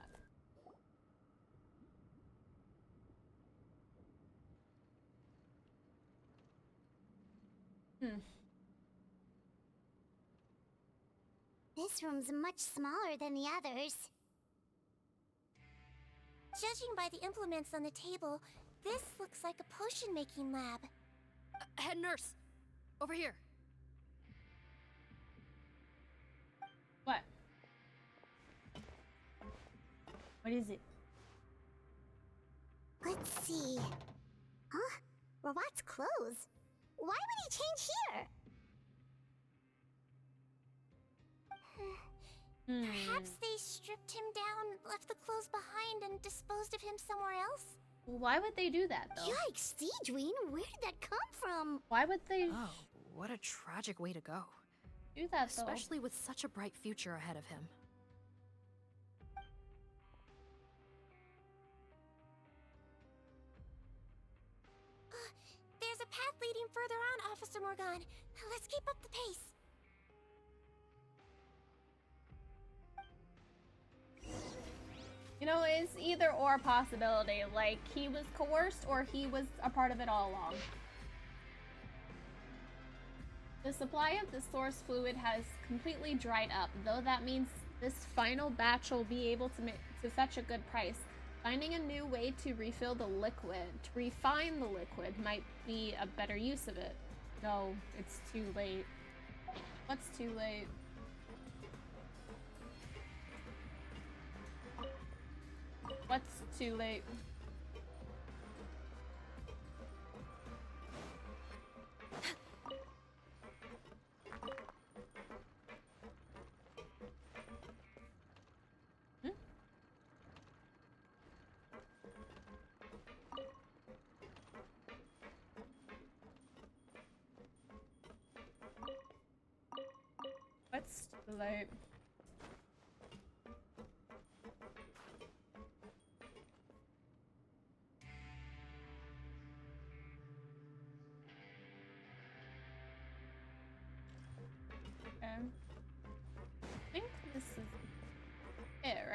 C: This room's much smaller than the others. Judging by the implements on the table, this looks like a potion-making lab.
M: Head nurse, over here.
A: What? What is it?
C: Let's see. Huh? Robot's clothes. Why would he change here? Perhaps they stripped him down, left the clothes behind, and disposed of him somewhere else?
A: Why would they do that, though?
C: Yikes, Sigewinne, where did that come from?
A: Why would they
M: Oh, what a tragic way to go.
A: do that, though?
M: Especially with such a bright future ahead of him.
C: There's a path leading further on, Officer Morgan. Let's keep up the pace.
A: You know, it's either or possibility. Like, he was coerced or he was a part of it all along. The supply of the source fluid has completely dried up, though that means this final batch will be able to fetch a good price. Finding a new way to refill the liquid, to refine the liquid, might be a better use of it. No, it's too late. What's too late? What's too late? What's too late? Okay.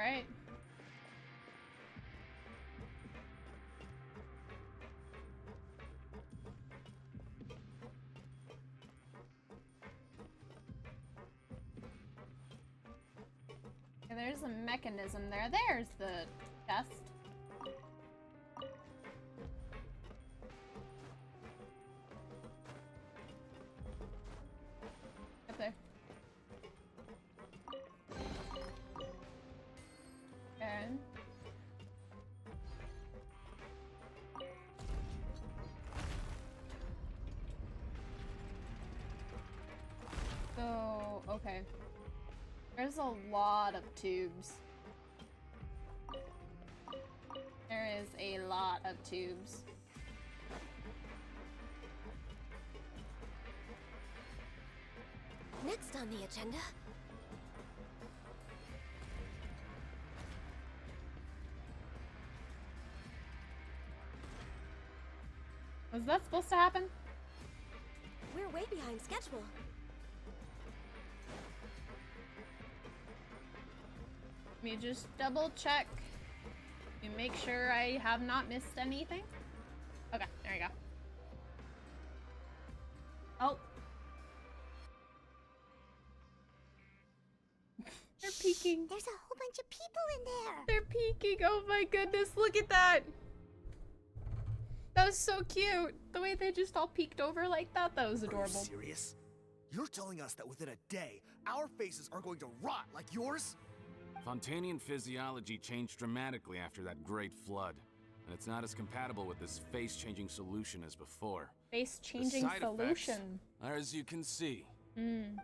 A: right? Okay, there's a mechanism there. There's the chest. Up there. And so, okay. There's a lot of tubes. There is a lot of tubes.
C: Next on the agenda.
A: Was that supposed to happen?
C: We're way behind schedule.
A: Let me just double check and make sure I have not missed anything. Okay, there you go. Oh. They're peeking.
C: There's a whole bunch of people in there.
A: They're peeking. Oh my goodness, look at that. That was so cute. The way they just all peeked over like that, that was adorable.
L: Are you serious? You're telling us that within a day, our faces are going to rot like yours?
T: Fontanian physiology changed dramatically after that great flood, and it's not as compatible with this face-changing solution as before.
A: Face-changing solution.
T: Are as you can see.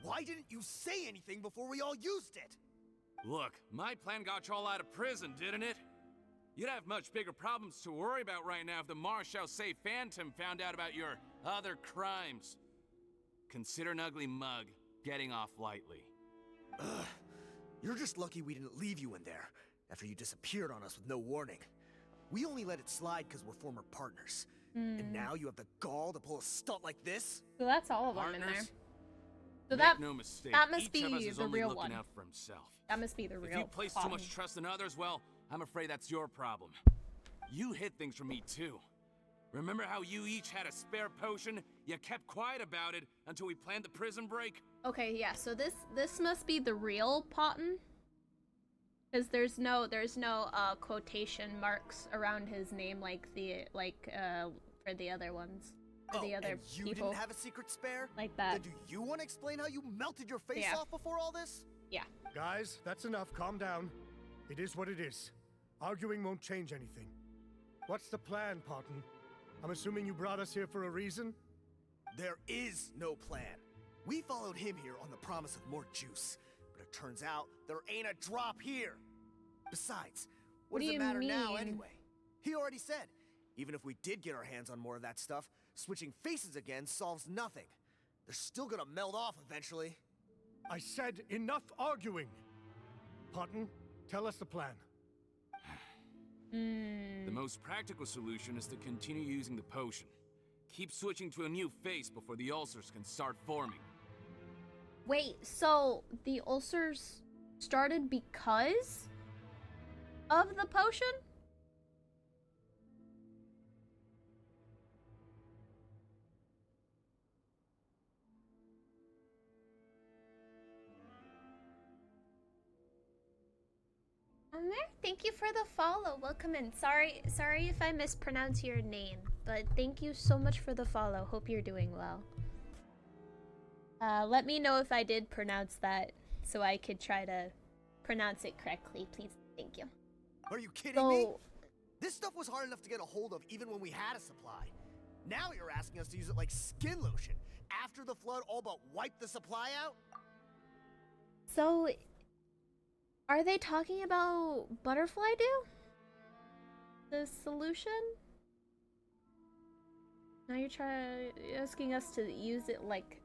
L: Why didn't you say anything before we all used it?
T: Look, my plan got y'all out of prison, didn't it? You'd have much bigger problems to worry about right now if the Marshal Say Phantom found out about your other crimes. Consider an ugly mug getting off lightly.
L: Ugh. You're just lucky we didn't leave you in there after you disappeared on us with no warning. We only let it slide because we're former partners. And now you have the gall to pull a stunt like this?
A: So that's all of them in there. So
T: Make no mistake,
A: that must
T: each
A: be
T: of us is
A: the
T: only
A: real
T: looking
A: one.
T: out for himself.
A: That must be the real
T: If you place too
A: Cotton.
T: much trust in others, well, I'm afraid that's your problem. You hid things from me too. Remember how you each had a spare potion? You kept quiet about it until we planned the prison break?
A: Okay, yeah, so this must be the real Potton. Because there's no quotation marks around his name like for the other ones. For the other
L: and you
A: people.
L: didn't have a secret spare?
A: Like that.
L: Then do you want to explain how you melted your face
A: Yeah.
L: off before all this?
A: Yeah.
K: Guys, that's enough. Calm down. It is what it is. Arguing won't change anything. What's the plan, Potton? I'm assuming you brought us here for a reason?
L: There is no plan. We followed him here on the promise of more juice, but it turns out there ain't a drop here. Besides, what does
A: do
L: it
A: you
L: matter now
A: mean?
L: anyway? He already said, even if we did get our hands on more of that stuff, switching faces again solves nothing. They're still gonna melt off eventually.
K: I said enough arguing! Potton, tell us the plan.
T: The most practical solution is to continue using the potion. Keep switching to a new face before the ulcers can start forming.
A: Wait, so the ulcers started because of the potion? There, thank you for the follow. Welcome in. Sorry if I mispronounce your name, but thank you so much for the follow. Hope you're doing well. Let me know if I did pronounce that so I could try to pronounce it correctly, please. Thank you.
L: Are you kidding me? This stuff was hard enough to get a hold of even when we had a supply. Now you're asking us to use it like skin lotion after the flood all but wiped the supply out?
A: So, are they talking about butterfly dew? The solution? Now you're asking us to use it like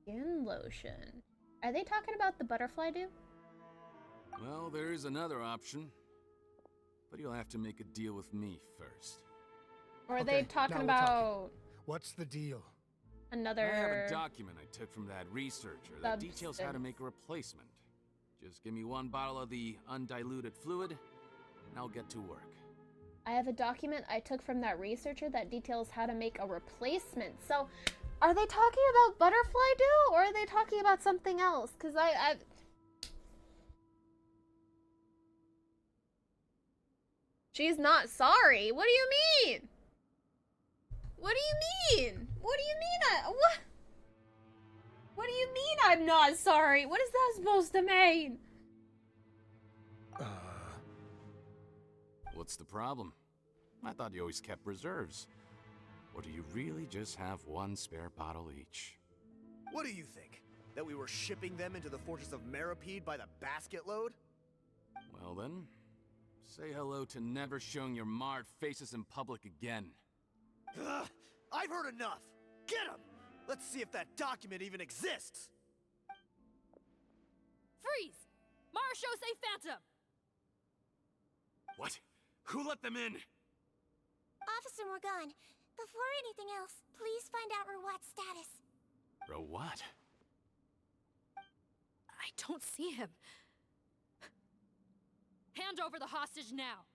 A: skin lotion. Are they talking about the butterfly dew?
T: Well, there is another option. But you'll have to make a deal with me first.
A: Or are they talking
K: now we're
A: about
K: talking. What's the deal?
A: another...
T: I have a document I took from that researcher that details how to make a replacement. Just give me one bottle of the undiluted fluid, and I'll get to work.
A: I have a document I took from that researcher that details how to make a replacement. So, are they talking about butterfly dew, or are they talking about something else? Because I... She's not sorry. What do you mean? What do you mean? What do you mean? What? What do you mean I'm not sorry? What is that supposed to mean?
T: What's the problem? I thought you always kept reserves. Or do you really just have one spare bottle each?
L: What do you think? That we were shipping them into the fortress of Meripede by the basket load?
T: Well then, say hello to never showing your marred faces in public again.
L: Ugh, I've heard enough! Get him! Let's see if that document even exists!
M: Freeze! Marshosei Phantom!
T: What? Who let them in?
C: Officer Morgan, before anything else, please find out Rawat's status.
T: Rawat?
M: I don't see him. Hand over the hostage now,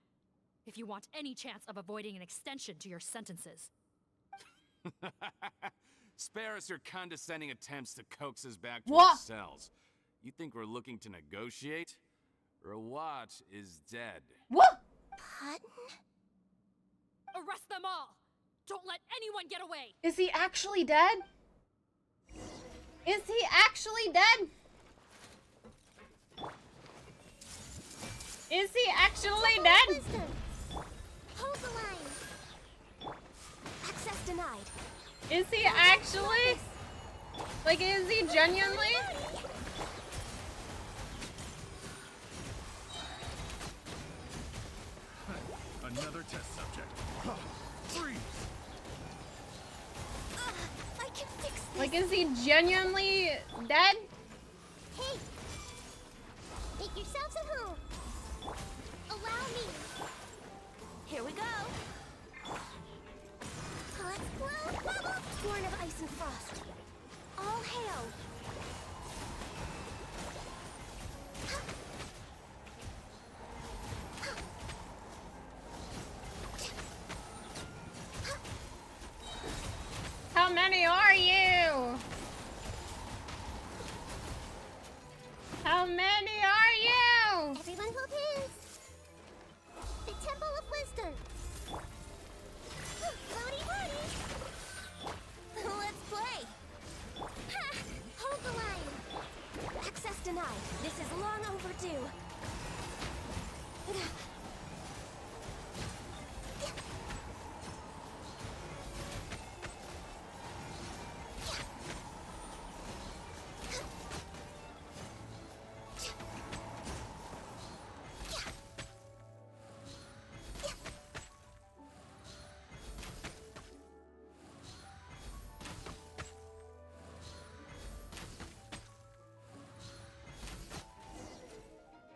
M: if you want any chance of avoiding an extension to your sentences.
T: Spare us your condescending attempts to coax us back to
A: What?
T: our cells. You think we're looking to negotiate? Rawat is dead.
A: What?
C: Pardon?
M: Arrest them all! Don't let anyone get away!
A: Is he actually dead? Is he actually dead? Is he actually dead?
C: Hold the line. Access denied.
A: Is he actually? Like, is he genuinely?
J: Another test subject. Freeze!
C: I can fix this.
A: Like, is he genuinely dead?
C: Hey! Make yourselves at home. Allow me. Here we go. Let's blow. Born of ice and frost. All hail.
A: How many are you? How many are you?
C: Everyone hold hands. The Temple of Wisdom. Floaty floaty. Let's play. Ha! Hold the line. Access denied. This is long overdue.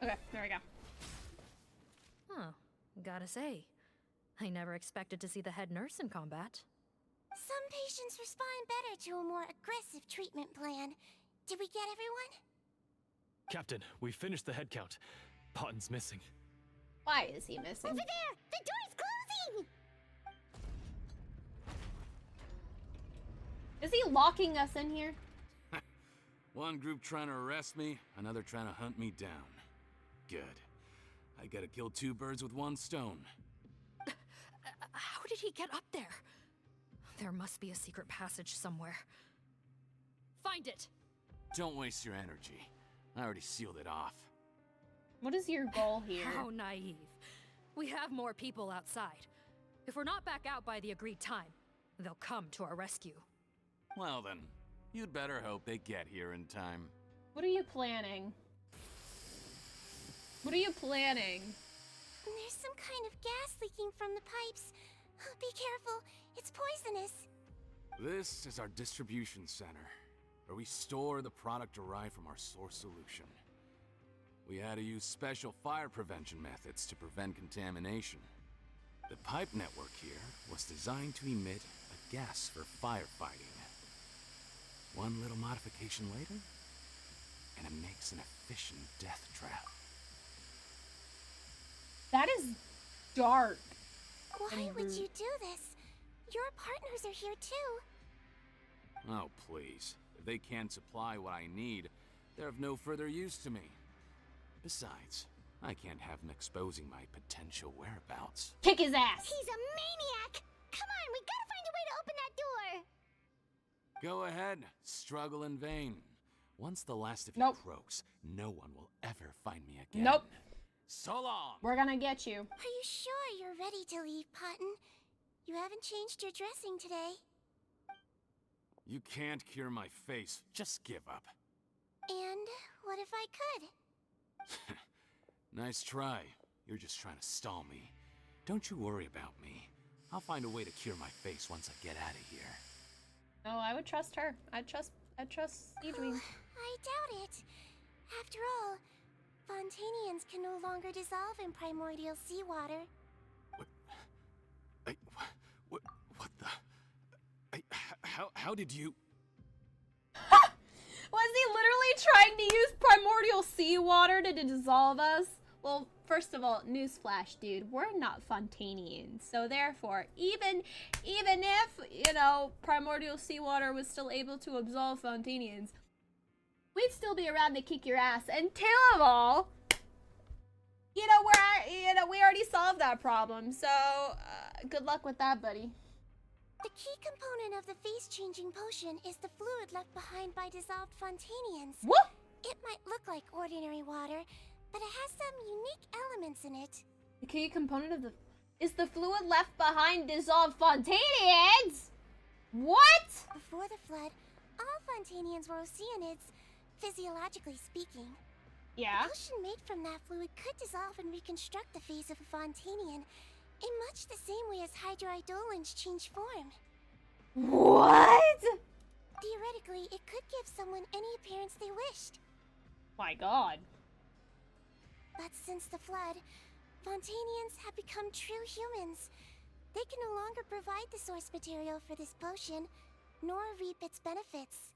A: Okay, there we go.
M: Huh. Gotta say, I never expected to see the head nurse in combat.
C: Some patients respond better to a more aggressive treatment plan. Did we get everyone?
I: Captain, we finished the head count. Potten's missing.
A: Why is he missing?
C: Over there! The door's closing!
A: Is he locking us in here?
T: One group trying to arrest me, another trying to hunt me down. Good. I gotta kill two birds with one stone.
M: How did he get up there? There must be a secret passage somewhere. Find it!
T: Don't waste your energy. I already sealed it off.
A: What is your goal here?
M: How naive. We have more people outside. If we're not back out by the agreed time, they'll come to our rescue.
T: Well then, you'd better hope they get here in time.
A: What are you planning? What are you planning?
C: There's some kind of gas leaking from the pipes. Be careful, it's poisonous.
T: This is our distribution center, where we store the product derived from our source solution. We had to use special fire prevention methods to prevent contamination. The pipe network here was designed to emit a gas for firefighting. One little modification later, and it makes an efficient death trap.
A: That is dark.
C: Why would you do this? Your partners are here too.
T: Oh, please. If they can't supply what I need, they're of no further use to me. Besides, I can't have him exposing my potential whereabouts.
A: Kick his ass!
C: He's a maniac! Come on, we gotta find a way to open that door!
T: Go ahead, struggle in vain. Once the last of you croaks, no one will ever find me again.
A: Nope.
T: So long!
A: We're gonna get you.
C: Are you sure you're ready to leave, Potton? You haven't changed your dressing today.
T: You can't cure my face. Just give up.
C: And what if I could?
T: Nice try. You're just trying to stall me. Don't you worry about me. I'll find a way to cure my face once I get out of here.
A: No, I would trust her. I trust Sigewinne.
C: I doubt it. After all, Fontanians can no longer dissolve in primordial seawater.
T: What the? How did you?
A: Was he literally trying to use primordial seawater to dissolve us? Well, first of all, newsflash, dude, we're not Fontanians. So therefore, even if, you know, primordial seawater was still able to absolve Fontanians, we'd still be around to kick your ass. And two of all, we already solved that problem. So, good luck with that, buddy.
C: The key component of the face-changing potion is the fluid left behind by dissolved Fontanians.
A: What?
C: It might look like ordinary water, but it has some unique elements in it.
A: The key component of is the fluid left behind dissolved Fontanians? What?
C: Before the flood, all Fontanians were oceanids, physiologically speaking.
A: Yeah?
C: A potion made from that fluid could dissolve and reconstruct the face of a Fontanian in much the same way as hydroidolins change form.
A: What?
C: Theoretically, it could give someone any appearance they wished.
A: My god.
C: But since the flood, Fontanians have become true humans. They can no longer provide the source material for this potion, nor reap its benefits.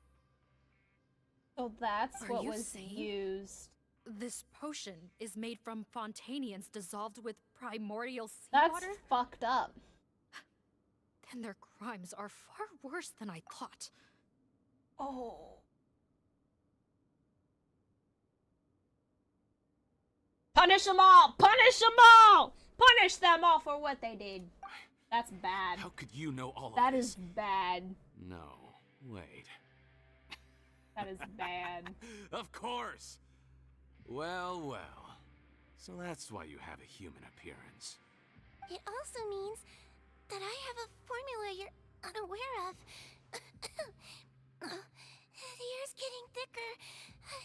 A: So that's
M: Are
A: what
M: you
A: was
M: saying
A: used.
M: This potion is made from Fontanians dissolved with primordial
A: That's
M: seawater?
A: fucked up.
M: Then their crimes are far worse than I thought.
A: Oh. Punish them all! Punish them all! Punish them all for what they did. That's bad.
T: How could you know all of
A: That
T: this?
A: is bad.
T: No, wait.
A: That is bad.
T: Of course! Well, well. So that's why you have a human appearance.
C: It also means that I have a formula you're unaware of. The air's getting thicker.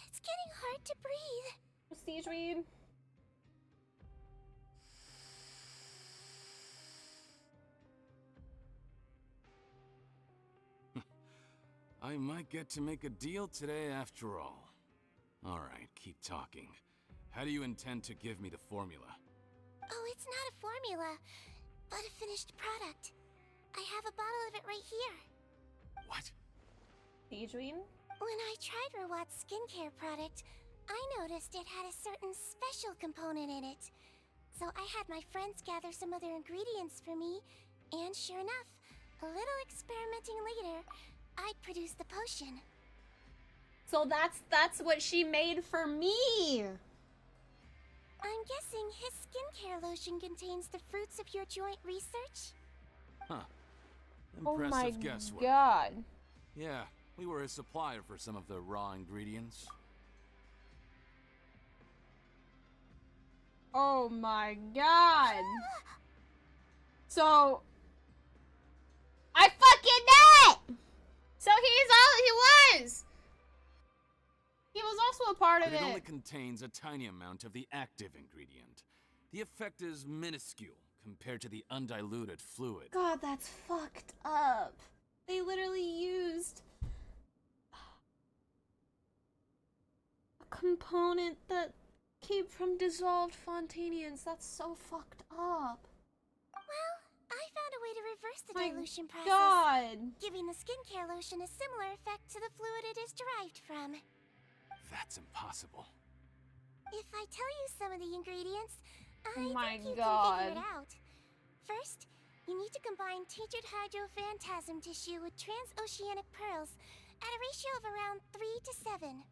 C: It's getting hard to breathe.
A: Sigewinne.
T: I might get to make a deal today after all. Alright, keep talking. How do you intend to give me the formula?
C: Oh, it's not a formula, but a finished product. I have a bottle of it right here.
T: What?
A: Sigewinne?
C: When I tried Rawat's skincare product, I noticed it had a certain special component in it. So I had my friends gather some other ingredients for me, and sure enough, a little experimenting later, I'd produced the potion.
A: So that's what she made for me.
C: I'm guessing his skincare lotion contains the fruits of your joint research?
T: Huh.
A: Oh my
T: Impressive guesswork.
A: god.
T: Yeah, we were a supplier for some of the raw ingredients.
A: Oh my god. So I fucking know it! So he was. He was also a part of
T: But it only
A: it.
T: contains a tiny amount of the active ingredient. The effect is minuscule compared to the undiluted fluid.
A: God, that's fucked up. They literally used a component that came from dissolved Fontanians. That's so fucked up.
C: Well, I found a way to reverse the
A: My
C: dilution process.
A: God.
C: Giving the skincare lotion a similar effect to the fluid it is derived from.
T: That's impossible.
C: If I tell you some of the ingredients, I
A: Oh my
C: think you
A: God.
C: can figure it out. First, you need to combine tainted hydrophantasm tissue with transoceanic pearls at a ratio of around 3 to 7.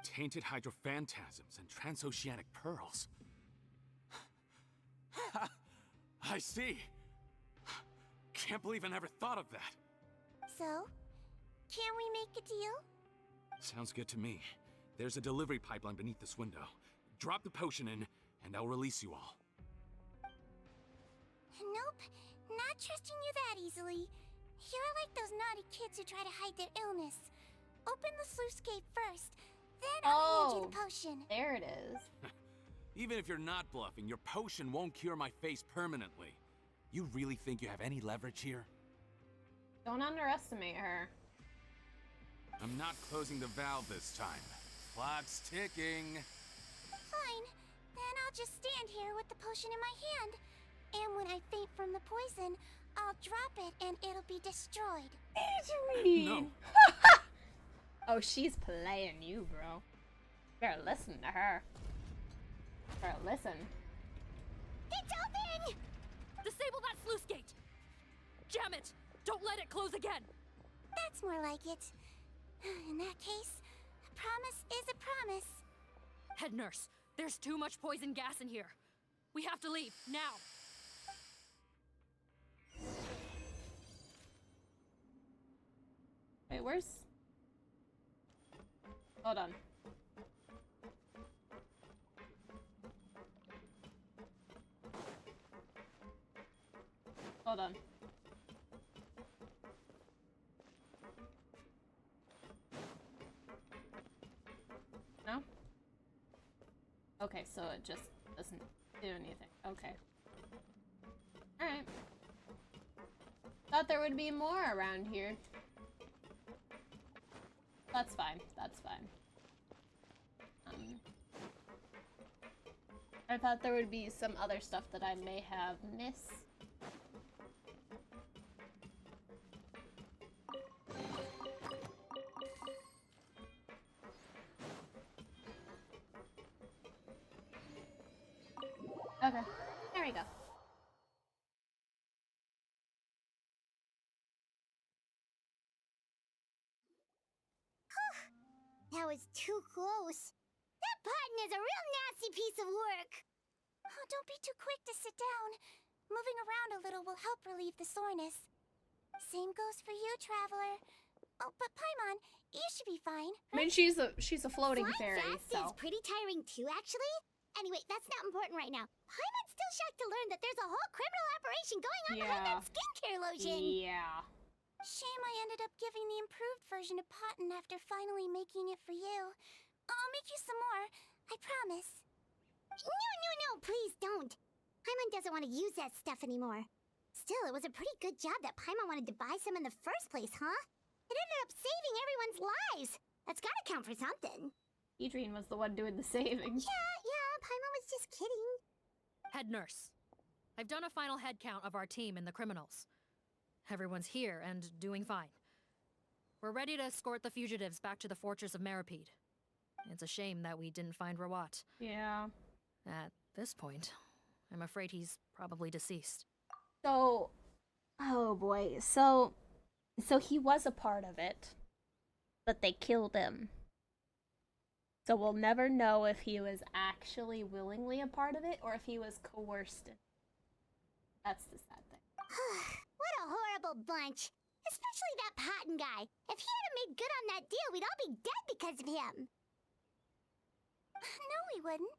T: Tainted hydrophantasms and transoceanic pearls. I see. Can't believe I never thought of that.
C: So, can we make a deal?
T: Sounds good to me. There's a delivery pipeline beneath this window. Drop the potion in, and I'll release you all.
C: Nope, not trusting you that easily. You're like those naughty kids who try to hide their illness. Open the sluice gate first, then I'll hand you the potion.
A: There it is.
T: Even if you're not bluffing, your potion won't cure my face permanently. You really think you have any leverage here?
A: Don't underestimate her.
T: I'm not closing the valve this time. Clock's ticking.
C: Fine, then I'll just stand here with the potion in my hand. And when I faint from the poison, I'll drop it and it'll be destroyed.
T: No.
A: Oh, she's playing you, bro. Better listen to her. Better listen.
C: It's open!
M: Disable that sluice gate! Jam it! Don't let it close again!
C: That's more like it. In that case, a promise is a promise.
M: Head nurse, there's too much poison gas in here. We have to leave, now!
A: Wait, where's... Hold on. Hold on. No? Okay, so it just doesn't do anything. Okay. Alright. Thought there would be more around here. That's fine. That's fine. I thought there would be some other stuff that I may have missed. Okay, there we go.
C: That was too close. That button is a real nasty piece of work. Oh, don't be too quick to sit down. Moving around a little will help relieve the soreness. Same goes for you, traveler. Oh, but Paimon, you should be fine.
A: I mean, she's a floating fairy,
C: Flying fast
A: so.
C: is pretty tiring too, actually. Anyway, that's not important right now. Paimon's still shocked to learn that there's a whole criminal operation going on behind that skincare lotion.
A: Yeah.
C: Shame I ended up giving the improved version to Potten after finally making it for you. I'll make you some more, I promise. No, please don't. Paimon doesn't want to use that stuff anymore. Still, it was a pretty good job that Paimon wanted to buy some in the first place, huh? It ended up saving everyone's lives. That's gotta count for something.
A: Adrian was the one doing the saving.
C: Yeah, Paimon was just kidding.
M: Head nurse, I've done a final head count of our team and the criminals. Everyone's here and doing fine. We're ready to escort the fugitives back to the fortress of Meripede. It's a shame that we didn't find Rawat.
A: Yeah.
M: At this point, I'm afraid he's probably deceased.
A: So, oh boy, so he was a part of it, but they killed him. So we'll never know if he was actually willingly a part of it or if he was coerced in. That's the sad thing.
C: What a horrible bunch. Especially that Potten guy. If he hadn't made good on that deal, we'd all be dead because of him. No, we wouldn't.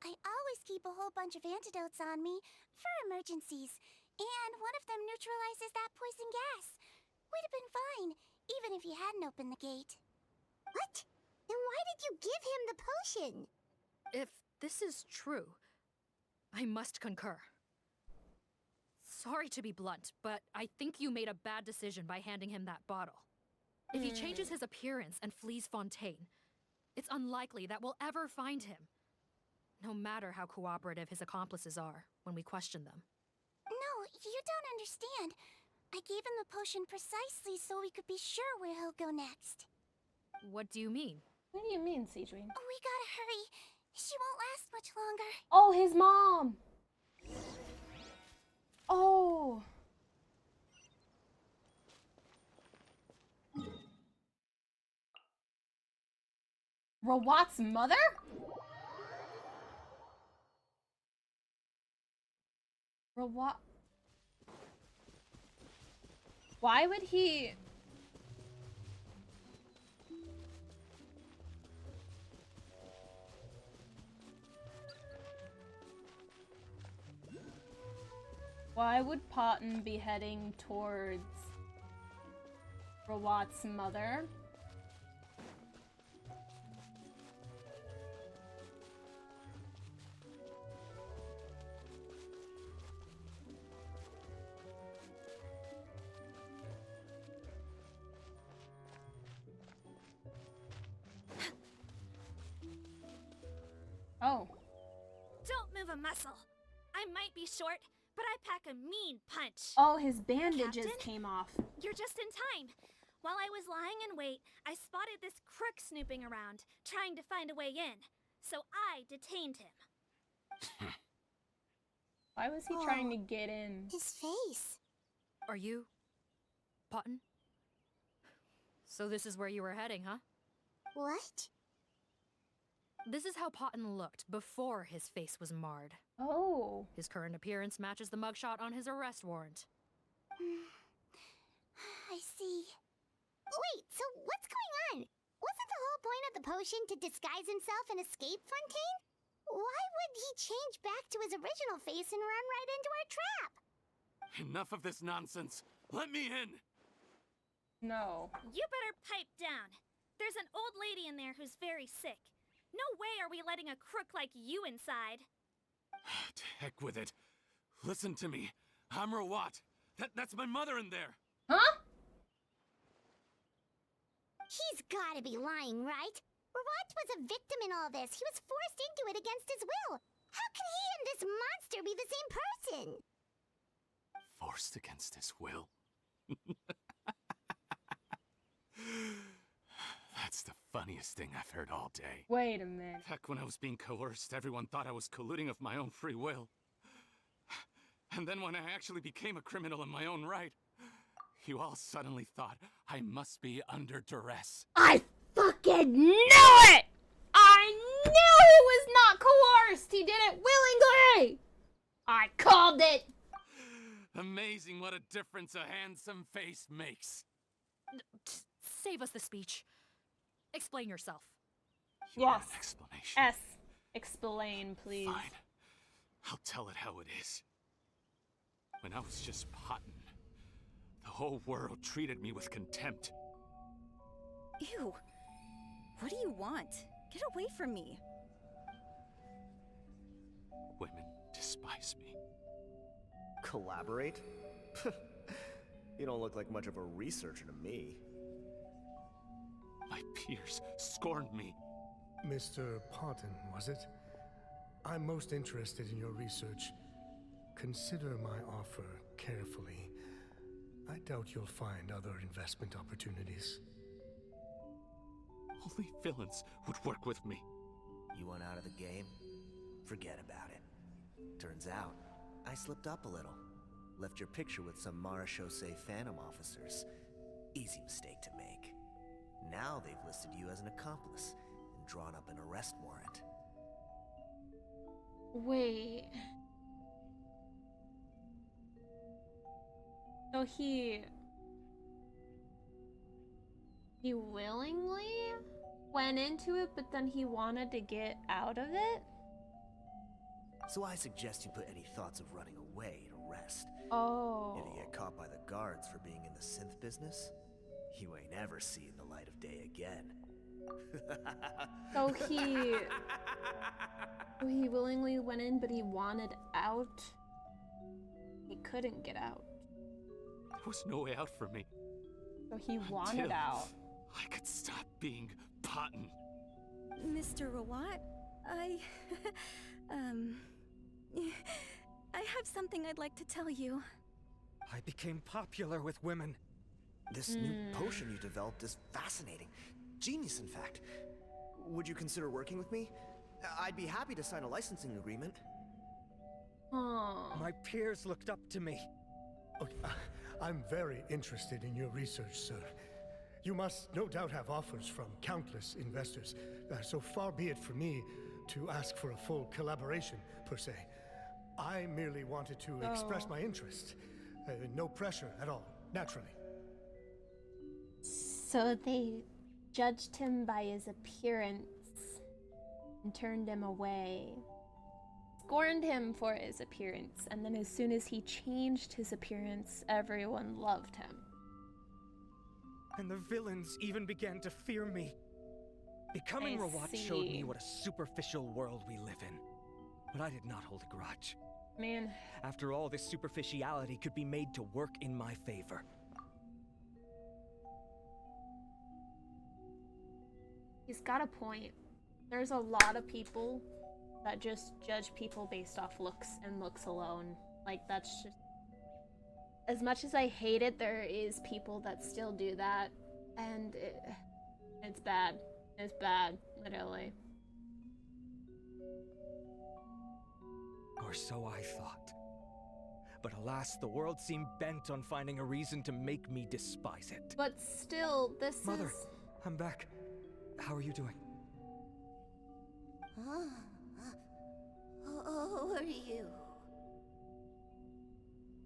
C: I always keep a whole bunch of antidotes on me for emergencies. And one of them neutralizes that poison gas. We'd have been fine, even if you hadn't opened the gate. What? Then why did you give him the potion?
M: If this is true, I must concur. Sorry to be blunt, but I think you made a bad decision by handing him that bottle. If he changes his appearance and flees Fontaine, it's unlikely that we'll ever find him. No matter how cooperative his accomplices are when we question them.
C: No, you don't understand. I gave him the potion precisely so we could be sure where he'll go next.
M: What do you mean?
A: What do you mean, Sigewinne?
C: Oh, we gotta hurry. She won't last much longer.
A: Oh, his mom! Oh! Rawat's mother? Rawat... Why would he... Why would Potton be heading towards Rawat's mother? Oh.
O: Don't move a muscle. I might be short, but I pack a mean punch.
A: Oh, his bandages
O: Captain?
A: came off.
O: You're just in time. While I was lying in wait, I spotted this crook snooping around, trying to find a way in. So I detained him.
A: Why was he trying to get in?
C: His face.
M: Are you... Potton? So this is where you were heading, huh?
C: What?
M: This is how Potton looked before his face was marred.
A: Oh.
M: His current appearance matches the mugshot on his arrest warrant.
C: I see. Wait, so what's going on? Wasn't the whole point of the potion to disguise himself and escape Fontaine? Why would he change back to his original face and run right into our trap?
T: Enough of this nonsense. Let me in.
A: No.
O: You better pipe down. There's an old lady in there who's very sick. No way are we letting a crook like you inside.
T: To heck with it. Listen to me. I'm Rawat. That's my mother in there.
A: Huh?
C: He's gotta be lying, right? Rawat was a victim in all this. He was forced into it against his will. How can he and this monster be the same person?
T: Forced against his will? That's the funniest thing I've heard all day.
A: Wait a minute.
T: Heck, when I was being coerced, everyone thought I was colluding of my own free will. And then when I actually became a criminal in my own right, you all suddenly thought I must be under duress.
A: I fucking knew it! I knew he was not coerced! He did it willingly! I called it!
T: Amazing what a difference a handsome face makes.
M: Save us the speech. Explain yourself.
T: You want
A: Yes.
T: an explanation?
A: S. Explain, please.
T: Fine. I'll tell it how it is. When I was just Potton, the whole world treated me with contempt.
Q: Ew. What do you want? Get away from me.
T: Women despise me.
L: Collaborate? You don't look like much of a researcher to me.
T: My peers scorned me.
K: Mr. Potton, was it? I'm most interested in your research. Consider my offer carefully. I doubt you'll find other investment opportunities.
T: Only villains would work with me.
L: You want out of the game? Forget about it. Turns out, I slipped up a little. Left your picture with some Marechaussee Phantom officers. Easy mistake to make. Now they've listed you as an accomplice and drawn up an arrest warrant.
A: Wait. So he willingly went into it, but then he wanted to get out of it?
L: So I suggest you put any thoughts of running away to rest.
A: Oh.
L: If you get caught by the guards for being in the synth business, you ain't ever seen the light of day again.
A: So he willingly went in, but he wanted out. He couldn't get out.
T: There was no way out for me.
A: So he wanted
T: Until
A: out.
T: I could stop being Potton.
Q: Mr. Rawat, I have something I'd like to tell you.
B: I became popular with women.
L: This new potion you developed is fascinating. Genius, in fact. would you consider working with me? I'd be happy to sign a licensing agreement.
B: My peers looked up to me.
K: Okay, I'm very interested in your research, sir. You must no doubt have offers from countless investors, so far be it for me to ask for a full collaboration, per se. I merely wanted to express my interest. No pressure at all, naturally.
A: So they judged him by his appearance and turned him away. Scorned him for his appearance, and then as soon as he changed his appearance, everyone loved him.
B: And the villains even began to fear me. Becoming Rawat showed me what a superficial world we live in. But I did not hold a grudge.
A: Man.
B: After all, this superficiality could be made to work in my favor.
A: He's got a point. There's a lot of people that just judge people based off looks and looks alone. Like, that's just... As much as I hate it, there is people that still do that. And it's bad. It's bad, literally.
B: Or so I thought. But alas, the world seemed bent on finding a reason to make me despise it.
A: But still, this
B: Mother,
A: is...
B: I'm back. How are you doing?
C: Who are you?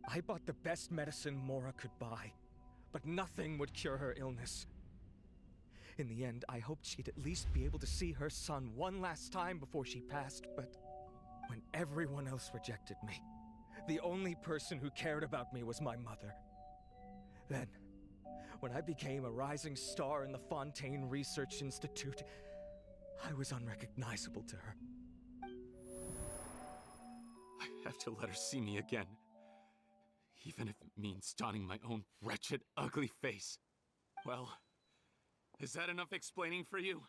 B: I bought the best medicine Mora could buy, but nothing would cure her illness. In the end, I hoped she'd at least be able to see her son one last time before she passed, but when everyone else rejected me, the only person who cared about me was my mother. Then, when I became a rising star in the Fontaine Research Institute, I was unrecognizable to her.
T: I have to let her see me again. Even if it means donning my own wretched, ugly face. Well, is that enough explaining for you?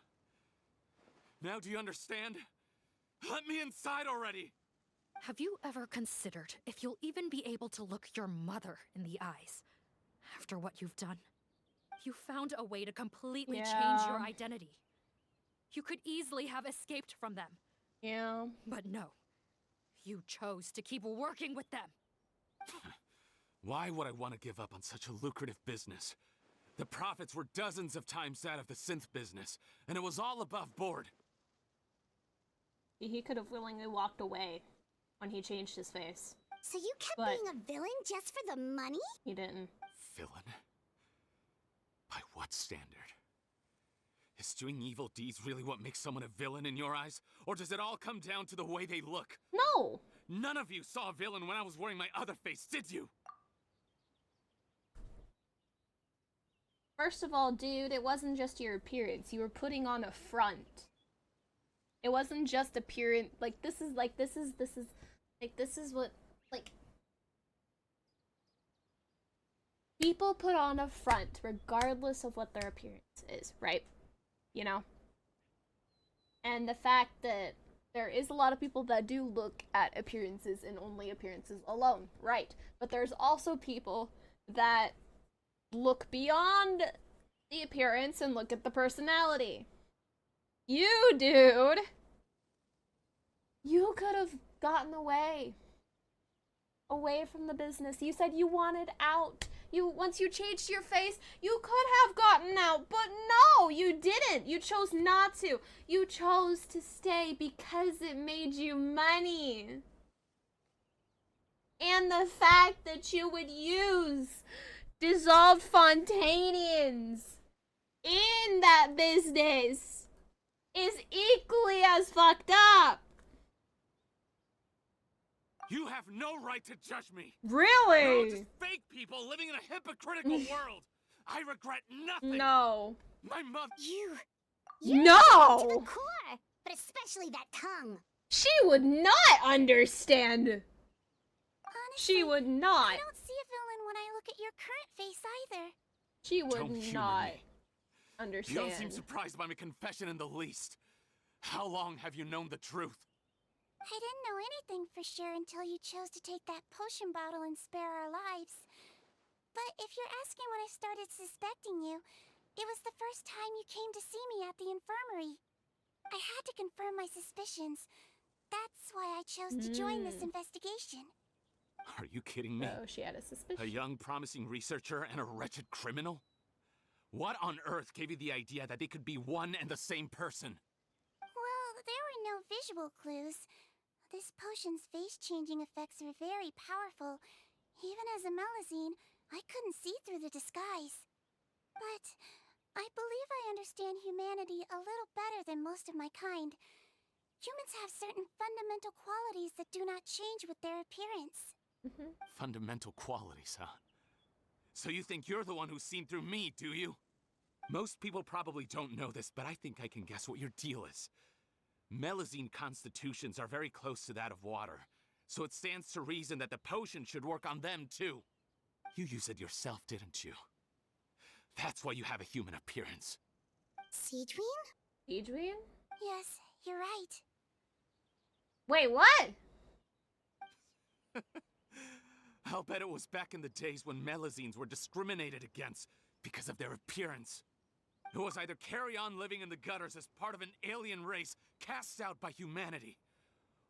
T: Now do you understand? Let me inside already!
M: Have you ever considered if you'll even be able to look your mother in the eyes after what you've done? You found a way to completely change your identity. You could easily have escaped from them.
A: Yeah.
M: But no. You chose to keep working with them.
T: Why would I want to give up on such a lucrative business? The profits were dozens of times that of the synth business, and it was all above board.
A: He could have willingly walked away when he changed his face.
C: So you kept being a villain just for the money?
A: He didn't.
T: Villain? By what standard? Is doing evil deeds really what makes someone a villain in your eyes? Or does it all come down to the way they look?
A: No!
T: None of you saw a villain when I was wearing my other face, did you?
A: First of all, dude, it wasn't just your appearance. You were putting on a front. It wasn't just appearance. Like, this is what, like... People put on a front regardless of what their appearance is, right? You know? And the fact that there is a lot of people that do look at appearances and only appearances alone, right? But there's also people that look beyond the appearance and look at the personality. You, dude! You could have gotten away from the business. You said you wanted out. Once you changed your face, you could have gotten out, but no, you didn't. You chose not to. You chose to stay because it made you money. And the fact that you would use dissolved Fontainians in that business is equally as fucked up.
T: You have no right to judge me.
A: Really?
T: You're all just fake people living in a hypocritical world. I regret nothing.
A: No.
T: My mother.
C: You're
A: No!
C: to the core, but especially that tongue.
A: She would not understand.
C: Honestly,
A: She would not.
C: I don't see a villain when I look at your current face either.
A: She would
T: Don't humor
A: not
T: me.
A: understand.
T: You don't seem surprised by my confession in the least. How long have you known the truth?
C: I didn't know anything for sure until you chose to take that potion bottle and spare our lives. But if you're asking when I started suspecting you, it was the first time you came to see me at the infirmary. I had to confirm my suspicions. That's why I chose to join this investigation.
T: Are you kidding me?
A: Oh, she had a suspicion.
T: A young, promising researcher and a wretched criminal? What on earth gave you the idea that they could be one and the same person?
C: Well, there were no visual clues. This potion's face-changing effects are very powerful. Even as a Melazine, I couldn't see through the disguise. But I believe I understand humanity a little better than most of my kind. Humans have certain fundamental qualities that do not change with their appearance.
T: Fundamental qualities, huh? So you think you're the one who's seen through me, do you? Most people probably don't know this, but I think I can guess what your deal is. Melazine constitutions are very close to that of water, so it stands to reason that the potion should work on them too. You use it yourself, didn't you? That's why you have a human appearance.
C: Sigewinne?
A: Sigewinne?
C: Yes, you're right.
A: Wait, what?
T: I'll bet it was back in the days when Melazines were discriminated against because of their appearance. It was either carry on living in the gutters as part of an alien race cast out by humanity,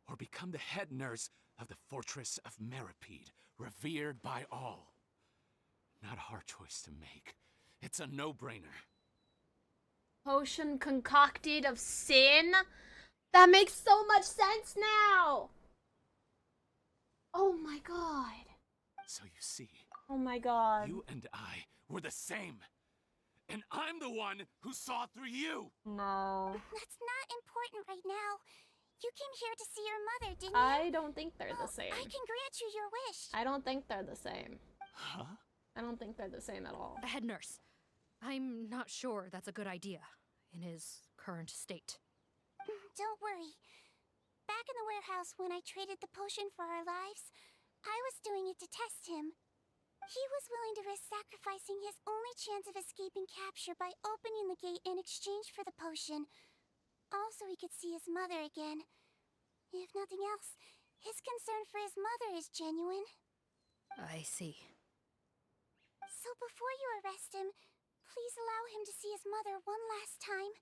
T: or become the head nurse of the fortress of Meripede, revered by all. Not a hard choice to make. It's a no-brainer.
A: Potion concocted of sin? That makes so much sense now! Oh my god.
T: So you see,
A: Oh my god.
T: you and I were the same. And I'm the one who saw through you!
A: No.
C: That's not important right now. You came here to see your mother, didn't you?
A: I don't think they're the same.
C: I can grant you your wish.
A: I don't think they're the same.
T: Huh?
A: I don't think they're the same at all.
M: Head nurse, I'm not sure that's a good idea in his current state.
C: Don't worry. Back in the warehouse when I traded the potion for our lives, I was doing it to test him. He was willing to risk sacrificing his only chance of escaping capture by opening the gate in exchange for the potion. Also, he could see his mother again. If nothing else, his concern for his mother is genuine.
M: I see.
C: So before you arrest him, please allow him to see his mother one last time.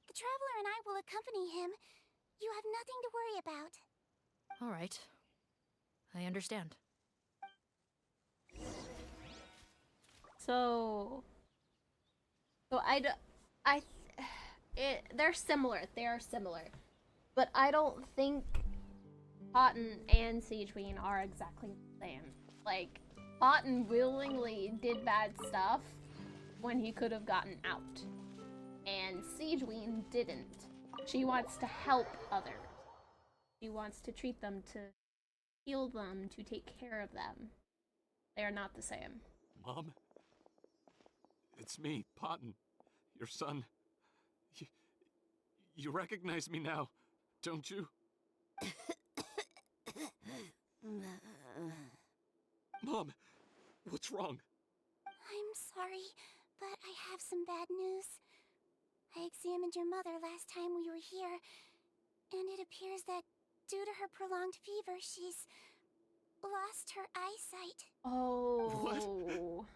C: The Traveler and I will accompany him. You have nothing to worry about.
M: All right. I understand.
A: So they're similar. They are similar, but I don't think Cotton and Sigewinne are exactly the same. Like, Cotton willingly did bad stuff when he could have gotten out, and Sigewinne didn't. She wants to help others. She wants to treat them, to heal them, to take care of them. They are not the same.
T: Mom? It's me, Cotton, your son. You recognize me now, don't you? Mom, what's wrong?
C: I'm sorry, but I have some bad news. I examined your mother last time we were here, and it appears that due to her prolonged fever, she's lost her eyesight.
A: Oh.
T: What?
C: Your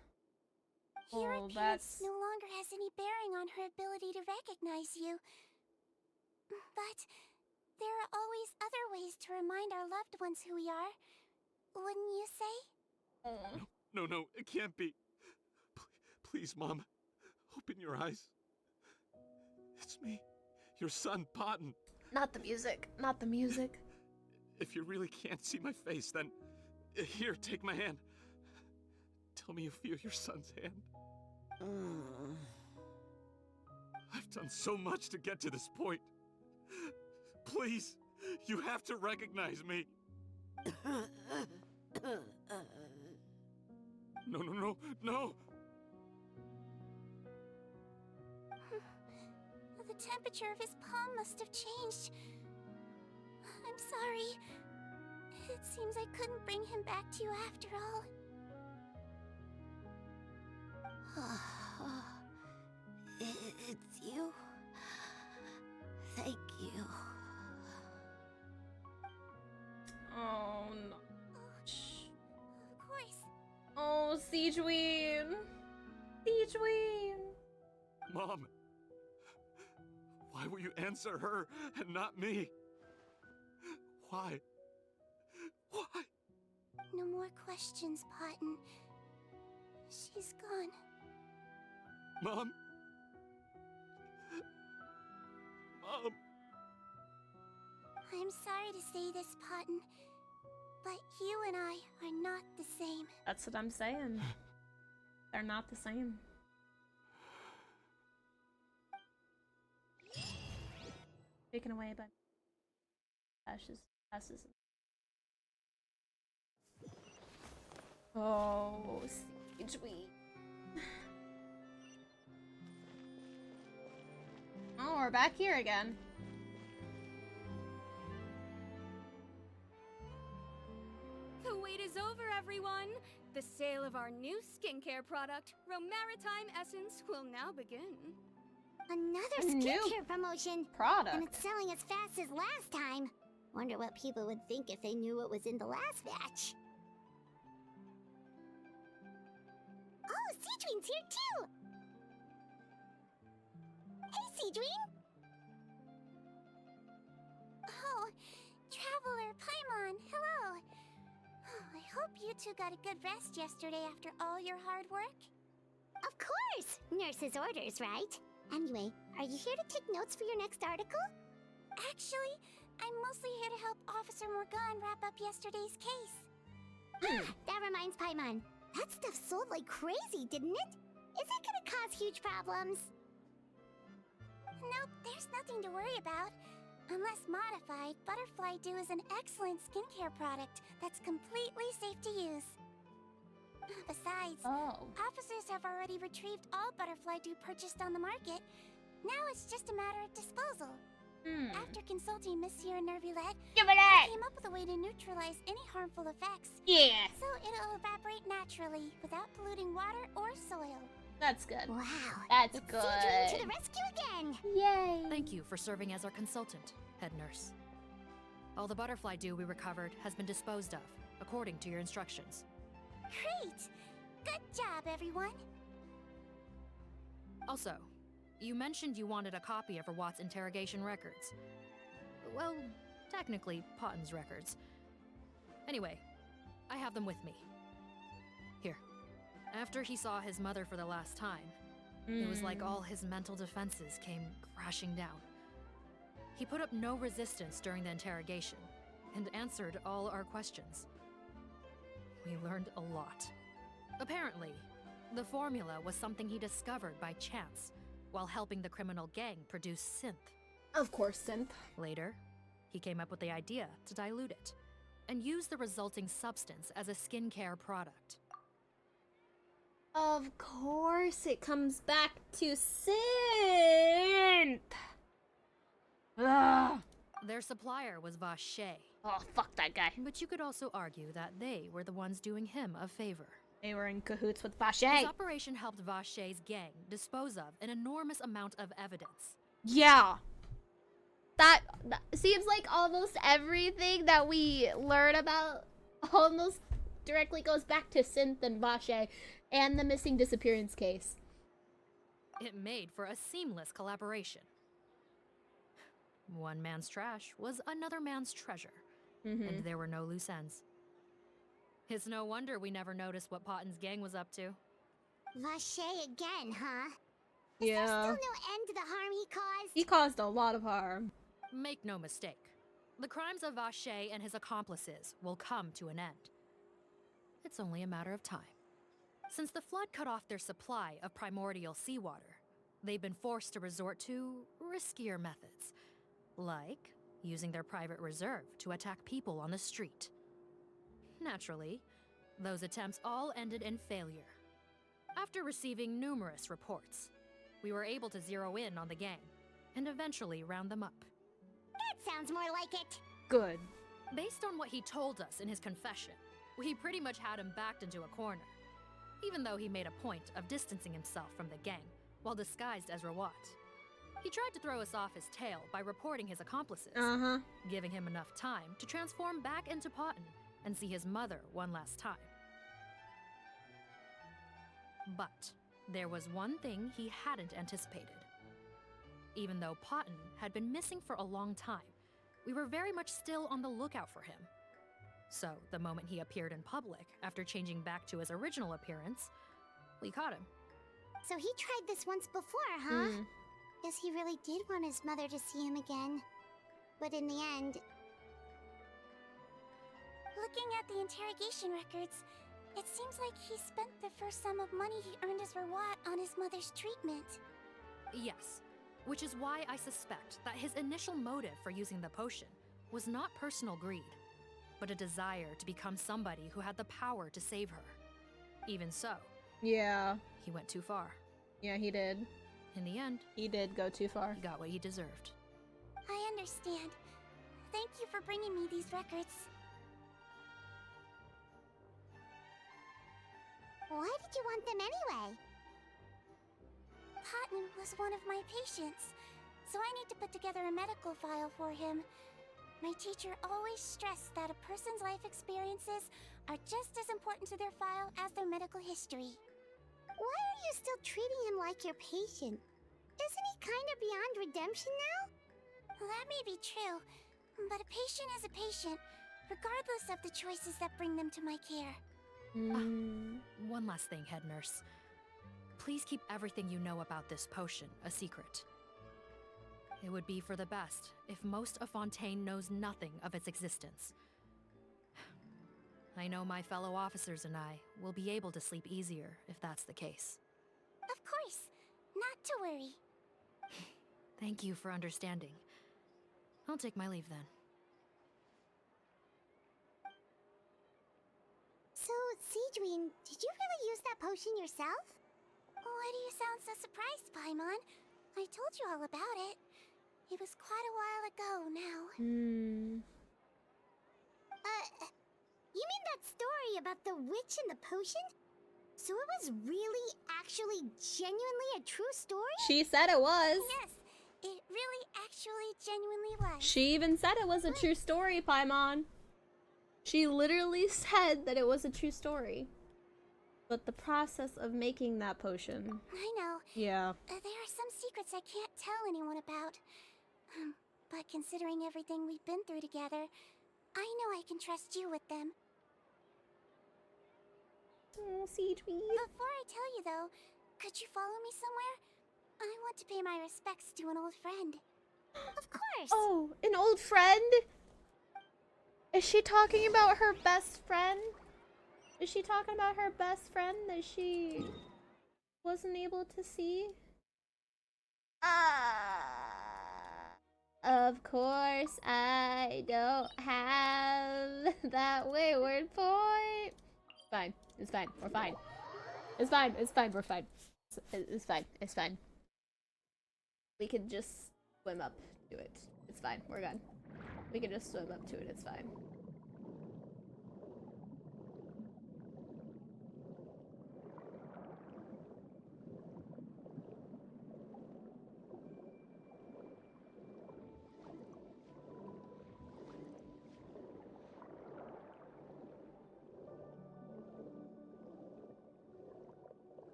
A: Oh,
C: appearance
A: that's...
C: no longer has any bearing on her ability to recognize you. But there are always other ways to remind our loved ones who we are. Wouldn't you say?
T: No, it can't be. Please, Mom, open your eyes. It's me, your son, Cotton.
A: Not the music. Not the music.
T: If you really can't see my face, then here, take my hand. Tell me you feel your son's hand. I've done so much to get to this point. Please, you have to recognize me. No.
C: The temperature of his palm must have changed. I'm sorry. It seems I couldn't bring him back to you after all.
D: It's you. Thank you.
A: Oh, no.
C: Of course.
A: Oh, Sigewinne. Sigewinne.
T: Mom, why Why will you answer her and not me? Why? Why?
C: No more questions, Potton. She's gone.
T: Mom? Mom?
C: I'm sorry to say this, Potton, but you and I are not the same.
A: That's what I'm saying. They're not the same. Taken away by ashes. Oh, Sigewinne. Oh, we're back here again.
E: The wait is over, everyone! The sale of our new skincare product, Romaritime Essence, will now begin.
C: Another
A: A new
C: skincare promotion.
A: product.
C: And it's selling as fast as last time. Wonder what people would think if they knew what was in the last batch. Oh, Sigewinne's here too! Hey, Sigewinne! Oh, Traveler Paimon, hello! Oh, I hope you two got a good rest yesterday after all your hard work. Of course! Nurse's orders, right? Anyway, are you here to take notes for your next article? Actually, I'm mostly here to help Officer Morgan wrap up yesterday's case. That reminds Paimon. That stuff sold like crazy, didn't it? Is it gonna cause huge problems? Nope, there's nothing to worry about. Unless modified, Butterfly Dew is an excellent skincare product that's completely safe to use. Besides, officers have already retrieved all Butterfly Dew purchased on the market. Now it's just a matter of disposal. After consulting Monsieur Nervulette, I came up with a way to neutralize any harmful effects.
A: Yeah.
C: So it'll evaporate naturally without polluting water or soil.
A: That's good.
C: Wow.
A: That's
C: It's
A: good.
C: Sigewinne to the rescue again!
A: Yay!
M: Thank you for serving as our consultant, head nurse. All the butterfly dew we recovered has been disposed of, according to your instructions.
C: Great! Good job, everyone!
M: Also, you mentioned you wanted a copy of Rawat's interrogation records. Well, technically, Potton's records. Anyway, I have them with me. Here. After he saw his mother for the last time, it was like all his mental defenses came crashing down. He put up no resistance during the interrogation, and answered all our questions. We learned a lot. Apparently, the formula was something he discovered by chance, while helping the criminal gang produce synth.
A: Of course, synth.
M: Later, he came up with the idea to dilute it, and use the resulting substance as a skincare product.
A: Of course, it comes back to synth. Ugh.
M: Their supplier was Vache.
A: Oh, fuck that guy.
M: But you could also argue that they were the ones doing him a favor.
A: They were in cahoots with Vache.
M: His operation helped Vache's gang dispose of an enormous amount of evidence.
A: Yeah. That seems like almost everything that we learn about almost directly goes back to Synth and Vache and the missing disappearance case.
M: It made for a seamless collaboration. One man's trash was another man's treasure, and there were no loose ends. It's no wonder we never noticed what Potton's gang was up to.
C: Vache again, huh?
A: Yeah.
C: Is there still no end to the harm he caused?
A: He caused a lot of harm.
M: Make no mistake, the crimes of Vache and his accomplices will come to an end. It's only a matter of time. Since the flood cut off their supply of primordial seawater, they've been forced to resort to riskier methods, like using their private reserve to attack people on the street. Naturally, those attempts all ended in failure. After receiving numerous reports, we were able to zero in on the gang and eventually round them up.
C: That sounds more like it.
A: Good.
M: Based on what he told us in his confession, we pretty much had him backed into a corner, even though he made a point of distancing himself from the gang while disguised as Rawat. He tried to throw us off his tail by reporting his accomplices, giving him enough time to transform back into Potton and see his mother one last time. But there was one thing he hadn't anticipated. even though Potton had been missing for a long time, we were very much still on the lookout for him. So, the moment he appeared in public, after changing back to his original appearance, we caught him.
C: So he tried this once before, huh? Guess he really did want his mother to see him again. But in the end... Looking at the interrogation records, it seems like he spent the first sum of money he earned as reward on his mother's treatment.
M: Yes, which is why I suspect that his initial motive for using the potion was not personal greed, but a desire to become somebody who had the power to save her. Even so,
A: yeah,
M: he went too far.
A: Yeah, he did.
M: In the end,
A: he did go too far.
M: He got what he deserved.
C: I understand. Thank you for bringing me these records. Why did you want them anyway? Potton was one of my patients, so I need to put together a medical file for him. My teacher always stressed that a person's life experiences are just as important to their file as their medical history. Why are you still treating him like your patient? Isn't he kind of beyond redemption now? Well, that may be true, but a patient is a patient, regardless of the choices that bring them to my care.
M: One last thing, head nurse. Please keep everything you know about this potion a secret. It would be for the best if most of Fontaine knows nothing of its existence. I know my fellow officers and I will be able to sleep easier if that's the case.
C: Of course, not to worry.
M: Thank you for understanding. I'll take my leave then.
C: So, Sigewinne, did you really use that potion yourself? Why do you sound so surprised, Paimon? I told you all about it. It was quite a while ago now. You mean that story about the witch and the potion? So it was really, actually, genuinely a true story?
A: She said it was.
C: Yes, it really, actually, genuinely was.
A: She even said it was a true story, Paimon. She literally said that it was a true story. But the process of making that potion...
C: I know.
A: Yeah.
C: There are some secrets I can't tell anyone about. But considering everything we've been through together, I know I can trust you with them.
A: Oh, Sigewinne.
C: Before I tell you though, could you follow me somewhere? I want to pay my respects to an old friend. Of course!
A: Oh, an old friend? Is she talking about her best friend? Is she talking about her best friend that she wasn't able to see? Of course, I don't have that wayward point. Fine. It's fine. We're fine. It's fine. It's fine. We're fine. It's fine. It's fine. We could just swim up to it. It's fine. We're good. We can just swim up to it. It's fine.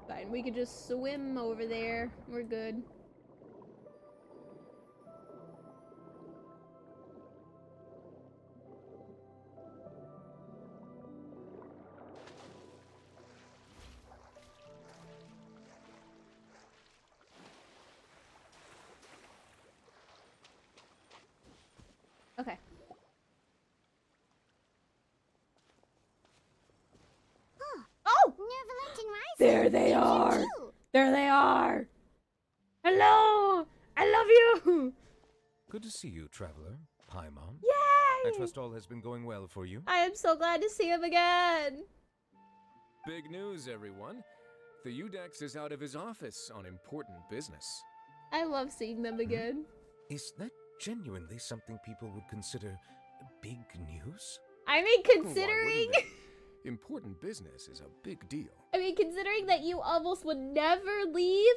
A: Fine, we could just swim over there. We're good. Okay. Oh! There they are! There they are! Hello! I love you!
U: Good to see you, traveler. Paimon.
A: Yay!
U: I trust all has been going well for you.
A: I am so glad to see him again!
H: Big news, everyone. The Udex is out of his office on important business.
A: I love seeing them again.
U: Is that genuinely something people would consider big news?
A: I mean, considering...
H: Important business is a big deal.
A: I mean, considering that you almost would never leave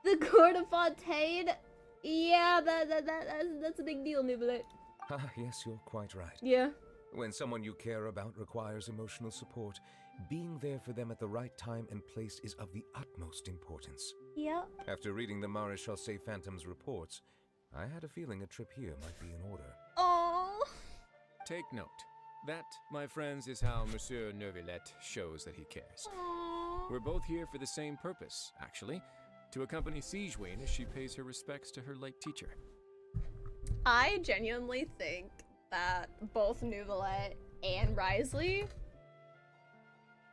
A: the court of Fontaine, yeah, that's a big deal, Niblet.
U: Ah, yes, you're quite right.
A: Yeah,
U: When someone you care about requires emotional support, being there for them at the right time and place is of the utmost importance.
A: Yep.
U: After reading the Maréchal Phantom's reports, I had a feeling a trip here might be in order.
A: Oh.
H: Take note. That, my friends, is how Monsieur Neuvillette shows that he cares.
A: Aww.
H: We're both here for the same purpose, actually. To accompany Sigewinne as she pays her respects to her late teacher.
A: I genuinely think that both Neuvillette and Risley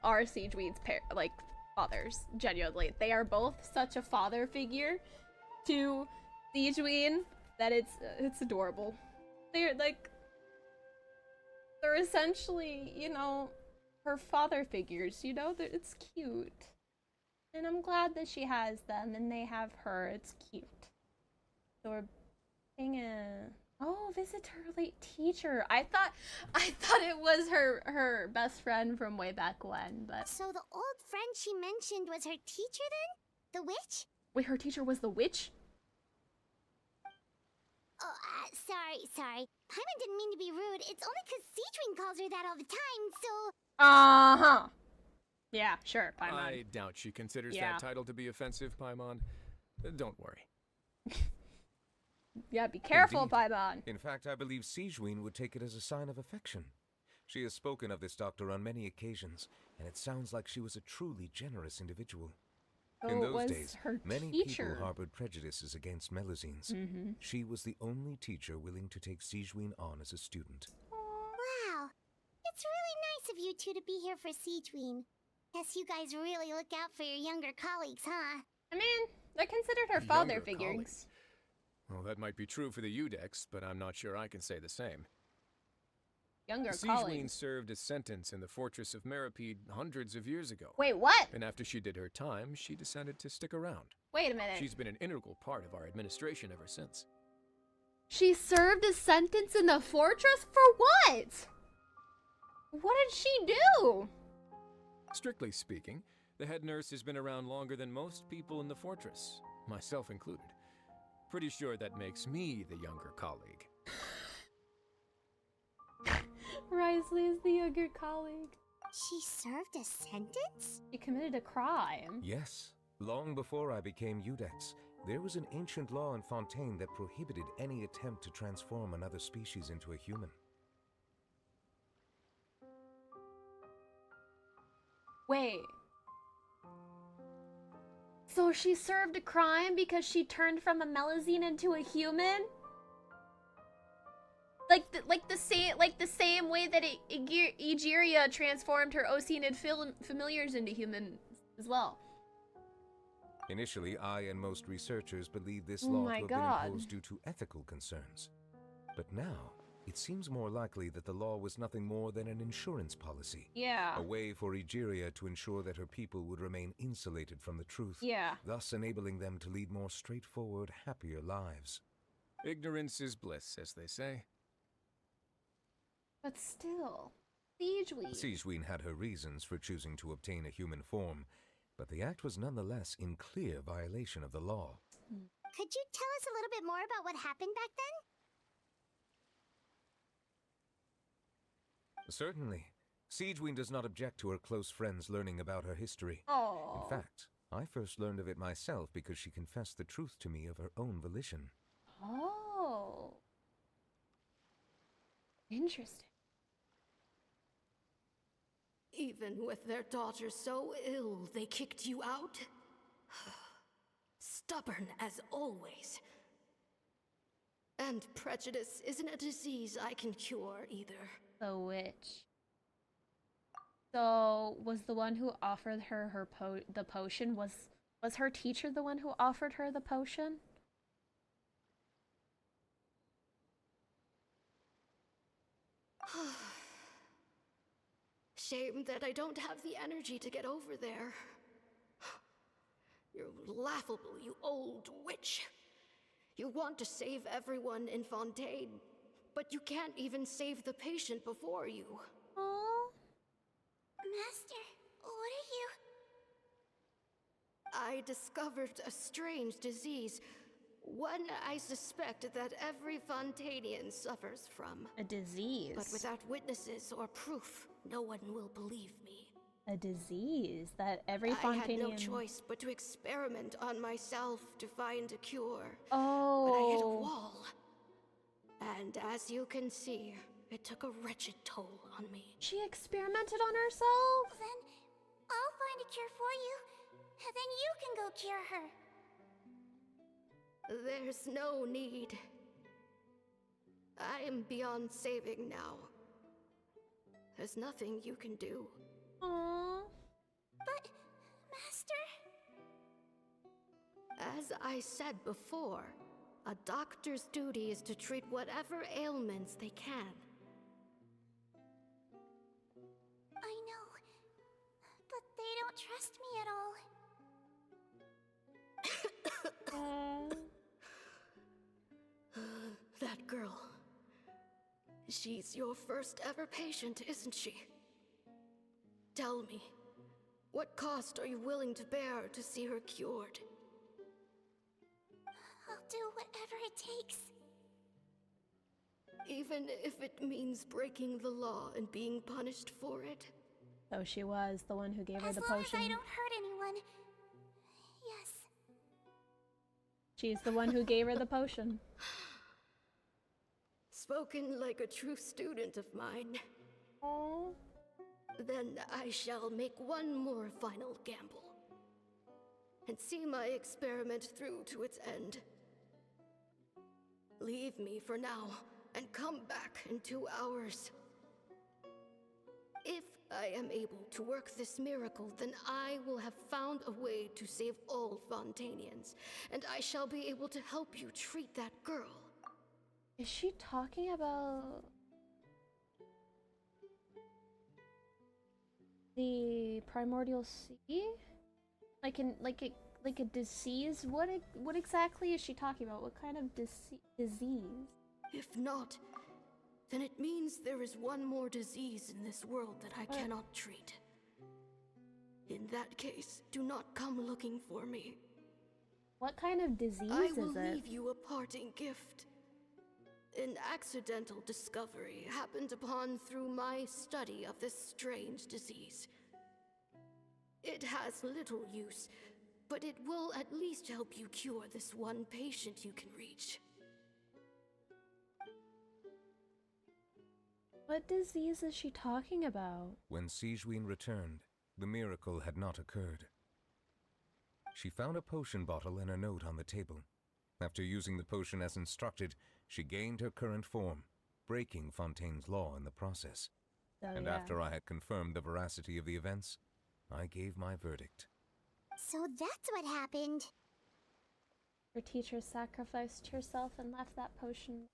A: are Sigewinne's fathers. Genuinely, they are both such a father figure to Sigewinne that it's adorable. They're essentially, you know, her father figures. You know, it's cute, and I'm glad that she has them and they have her. It's cute. So we're visit her late teacher. I thought it was her best friend from way back when, but
C: So the old friend she mentioned was her teacher then? The witch?
A: wait, her teacher was the witch?
C: Oh, sorry. Paimon didn't mean to be rude. It's only because Sigewinne calls her that all the time, so...
A: Uh-huh. Yeah, sure, Paimon.
H: I doubt she considers
A: Yeah.
H: that title to be offensive, Paimon. Don't worry.
A: Yeah, be careful,
U: Indeed.
A: Paimon.
U: In fact, I believe Sigewinne would take it as a sign of affection. She has spoken of this doctor on many occasions, and it sounds like she was a truly generous individual.
A: So
U: In
A: it
U: those
A: was
U: days,
A: her
U: many
A: teacher.
U: people harbored prejudices against Melusines.
A: Mhm.
U: She was the only teacher willing to take Sigewinne on as a student.
C: Wow. It's really nice of you two to be here for Sigewinne. Guess you guys really look out for your younger colleagues, huh?
A: I mean, they're considered her father
H: Younger
A: figures.
H: colleagues. Well, that might be true for the Udex, but I'm not sure I can say the same.
A: Younger
H: Sigewinne
A: colleagues.
H: served a sentence in the fortress of Meripede hundreds of years ago.
A: Wait, what?
H: And after she did her time, she decided to stick around.
A: Wait a minute.
H: She's been an integral part of our administration ever since.
A: She served a sentence in the fortress for what? What did she do?
H: Strictly speaking, the head nurse has been around longer than most people in the fortress, myself included. Pretty sure that makes me the younger colleague.
A: Risley is the younger colleague.
C: She served a sentence?
A: She committed a crime.
U: Yes, long before I became Udex, there was an ancient law in Fontaine that prohibited any attempt to transform another species into a human.
A: Wait. So she served a crime because she turned from a Melusine into a human? Like the same way that Egeria transformed her Oceanid familiars into human as well.
U: Initially, I and most researchers believed this
A: Oh
U: law
A: my
U: to have
A: God.
U: been imposed due to ethical concerns. But now, it seems more likely that the law was nothing more than an insurance policy.
A: Yeah.
U: A way for Egeria to ensure that her people would remain insulated from the truth.
A: Yeah.
U: Thus enabling them to lead more straightforward, happier lives.
H: Ignorance is bliss, as they say.
A: But still, Sigewinne.
U: Sigewinne had her reasons for choosing to obtain a human form, but the act was nonetheless in clear violation of the law.
C: Could you tell us a little bit more about what happened back then?
U: Certainly. Sigewinne does not object to her close friends learning about her history.
A: Oh.
U: In fact, I first learned of it myself because she confessed the truth to me of her own volition.
A: Oh. Interesting.
D: Even with their daughter so ill, they kicked you out? Stubborn as always. And prejudice isn't a disease I can cure either.
A: The witch. So, was the one who offered her the potion, was her teacher the one who offered her the potion?
D: Shame that I don't have the energy to get over there. You're laughable, you old witch. You want to save everyone in Fontaine, but you can't even save the patient before you.
A: Aww.
C: Master, what are you...
D: I discovered a strange disease, One I suspect that every Fontanian suffers from.
A: A disease.
D: But without witnesses or proof, no one will believe me.
A: A disease that every Fontanian...
D: I had no choice but to experiment on myself to find a cure.
A: Oh.
D: But I hit a wall. And as you can see, it took a wretched toll on me.
A: She experimented on herself?
C: Then I'll find a cure for you, and then you can go cure her.
D: There's no need. I am beyond saving now. There's nothing you can do.
A: Aww.
C: But, Master...
D: As I said before, a doctor's duty is to treat whatever ailments they can.
C: I know, but they don't trust me at all.
D: That girl. She's your first ever patient, isn't she? Tell me, what cost are you willing to bear to see her cured?
C: I'll do whatever it takes.
D: Even if it means breaking the law and being punished for it?
A: Oh, she was the one who gave her the potion.
C: As long as I don't hurt anyone. Yes.
A: She's the one who gave her the potion.
D: Spoken like a true student of mine.
A: Oh.
D: Then I shall make one more final gamble. And see my experiment through to its end. Leave me for now, and come back in 2 hours. If I am able to work this miracle, then I will have found a way to save all Fontanians, and I shall be able to help you treat that girl.
A: Is she talking about the primordial sea? Like a disease? What exactly is she talking about? What kind of disease?
D: If not, then it means there is one more disease in this world that I cannot treat. In that case, do not come looking for me.
A: What kind of disease
D: I will
A: is it?
D: leave you a parting gift. An accidental discovery happened upon through my study of this strange disease. It has little use, but it will at least help you cure this one patient you can reach.
A: What disease is she talking about?
U: When Sigewinne returned, the miracle had not occurred. She found a potion bottle and a note on the table. After using the potion as instructed, she gained her current form, breaking Fontaine's law in the process. And after I had confirmed the veracity of the events, I gave my verdict.
C: So that's what happened.
A: Her teacher sacrificed herself and left that potion.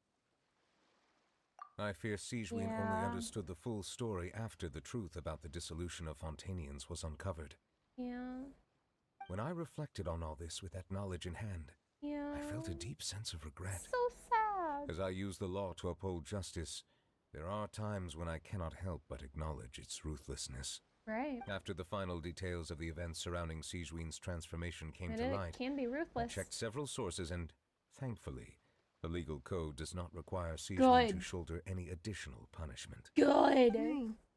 U: I fear Sigewinne only understood the full story after the truth about the dissolution of Fontanians was uncovered.
A: Yeah.
U: When I reflected on all this with that knowledge in hand, I felt a deep sense of regret.
A: So sad.
U: As I use the law to uphold justice, there are times when I cannot help but acknowledge its ruthlessness.
A: Right.
U: After the final details of the events surrounding Sigewinne's transformation came to light,
A: it can be ruthless.
U: I checked several sources and, thankfully, the legal code does not require Sigewinne to shoulder any additional punishment.
A: Good!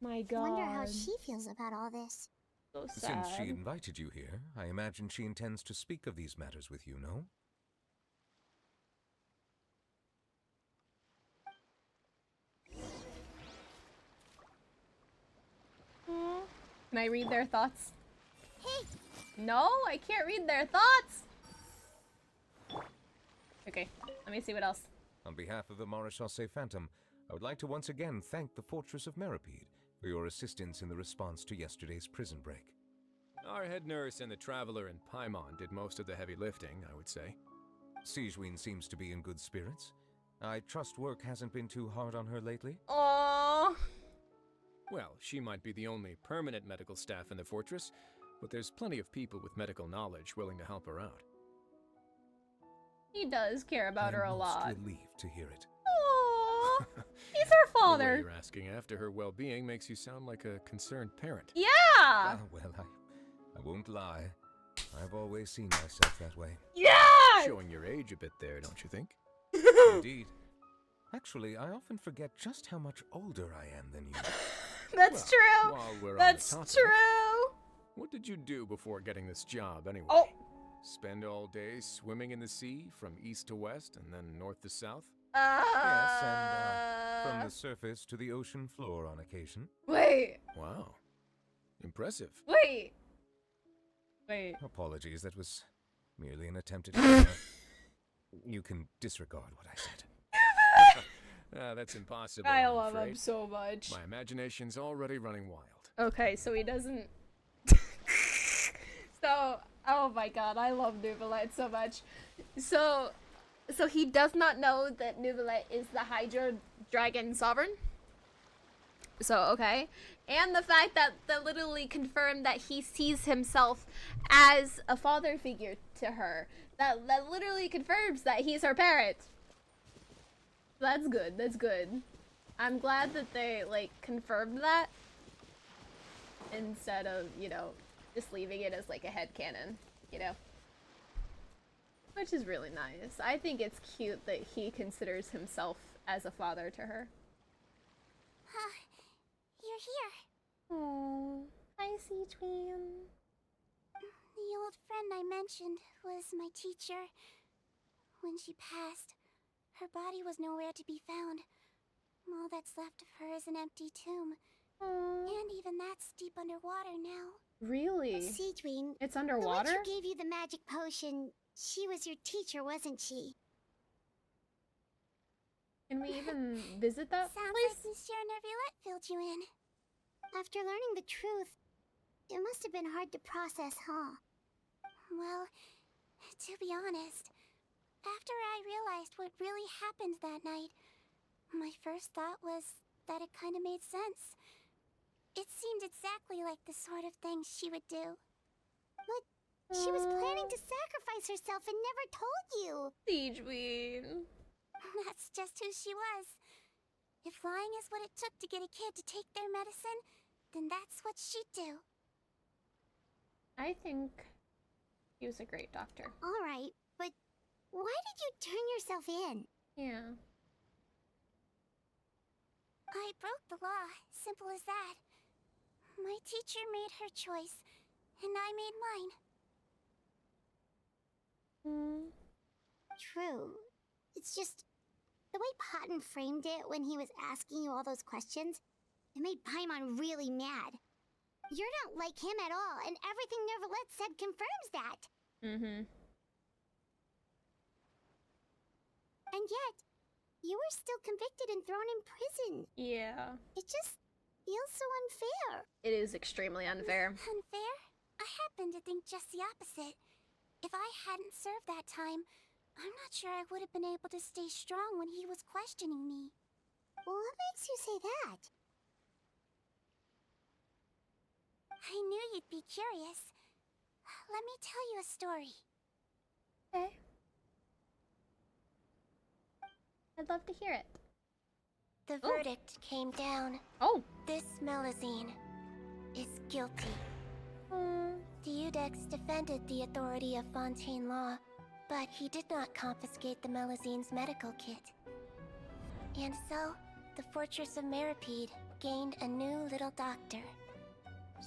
A: My God.
C: I wonder how she feels about all this.
A: So sad.
U: Since she invited you here, I imagine she intends to speak of these matters with you, no?
A: Can I read their thoughts?
C: Hey!
A: No, I can't read their thoughts! Okay, let me see what else.
U: On behalf of the Marechaussee Phantom, I would like to once again thank the Fortress of Meripede for your assistance in the response to yesterday's prison break.
H: Our head nurse and the traveler in Paimon did most of the heavy lifting, I would say.
U: Sigewinne seems to be in good spirits. I trust work hasn't been too hard on her lately?
A: Aww.
H: Well, she might be the only permanent medical staff in the fortress, but there's plenty of people with medical knowledge willing to help her out.
A: He does care about her a lot.
U: I'm most relieved to hear it.
A: Aww. He's her father.
H: The way you're asking after her well-being makes you sound like a concerned parent.
A: Yeah!
U: Well, I won't lie. I've always seen myself that way.
A: Yeah!
H: Showing your age a bit there, don't you think?
U: Indeed. Actually, I often forget just how much older I am than you.
A: That's true.
H: While we're
A: That's
H: on the topic,
A: true.
H: What did you do before getting this job, anyway?
A: Oh.
H: Spend all day swimming in the sea from east to west and then north to south?
U: Yes, and from the surface to the ocean floor on occasion.
A: Wait.
H: Wow. Impressive.
A: Wait.
U: Apologies, that was merely an attempt at humor. You can disregard what I said.
H: That's impossible.
A: I
H: I'm
A: love him
H: afraid.
A: so much.
H: My imagination's already running wild.
A: Okay, so he doesn't. Oh my god, I love Nuvolite so much. So he does not know that Nuvolite is the Hydra Dragon Sovereign. So, okay. And the fact that they literally confirmed that he sees himself as a father figure to her. That literally confirms that he's her parent. That's good, that's good. I'm glad that they, like, confirmed that. Instead of, you know, just leaving it as, like, a headcanon, you know? Which is really nice. I think it's cute that he considers himself as a father to her.
C: You're here.
A: Oh, hi, Sigewinne.
C: The old friend I mentioned was my teacher. When she passed, her body was nowhere to be found. All that's left of her is an empty tomb. And even that's deep underwater now.
A: Really?
C: Sigewinne,
A: It's underwater?
C: The witch who gave you the magic potion, she was your teacher, wasn't she?
A: Can we even visit that
C: Sounds
A: place?
C: like Monsieur Neuvillette filled you in. After learning the truth, it must have been hard to process, huh? Well, to be honest, after I realized what really happened that night, my first thought was that it kind of made sense. It seemed exactly like the sort of thing she would do. But she was planning to sacrifice herself and never told you.
A: Sigewinne.
C: That's just who she was. If lying is what it took to get a kid to take their medicine, then that's what she'd do.
A: I think he was a great doctor.
C: Alright, but why did you turn yourself in?
A: Yeah.
C: I broke the law, simple as that. My teacher made her choice, and I made mine. True. It's just the way Potton framed it when he was asking you all those questions, it made Paimon really mad. You're not like him at all, and everything Neuvillette said confirms that. And yet, you were still convicted and thrown in prison.
A: Yeah.
C: It just feels so unfair.
A: It is extremely unfair.
C: Unfair? I happen to think just the opposite. If I hadn't served that time, I'm not sure I would have been able to stay strong when he was questioning me. What makes you say that? I knew you'd be curious. Let me tell you a story.
A: Okay. I'd love to hear it.
C: The verdict came down.
A: Oh!
C: This Melusine is guilty. Deudex defended the authority of Fontaine Law, but he did not confiscate the Melusine's medical kit. And so, the Fortress of Meripede gained a new little doctor.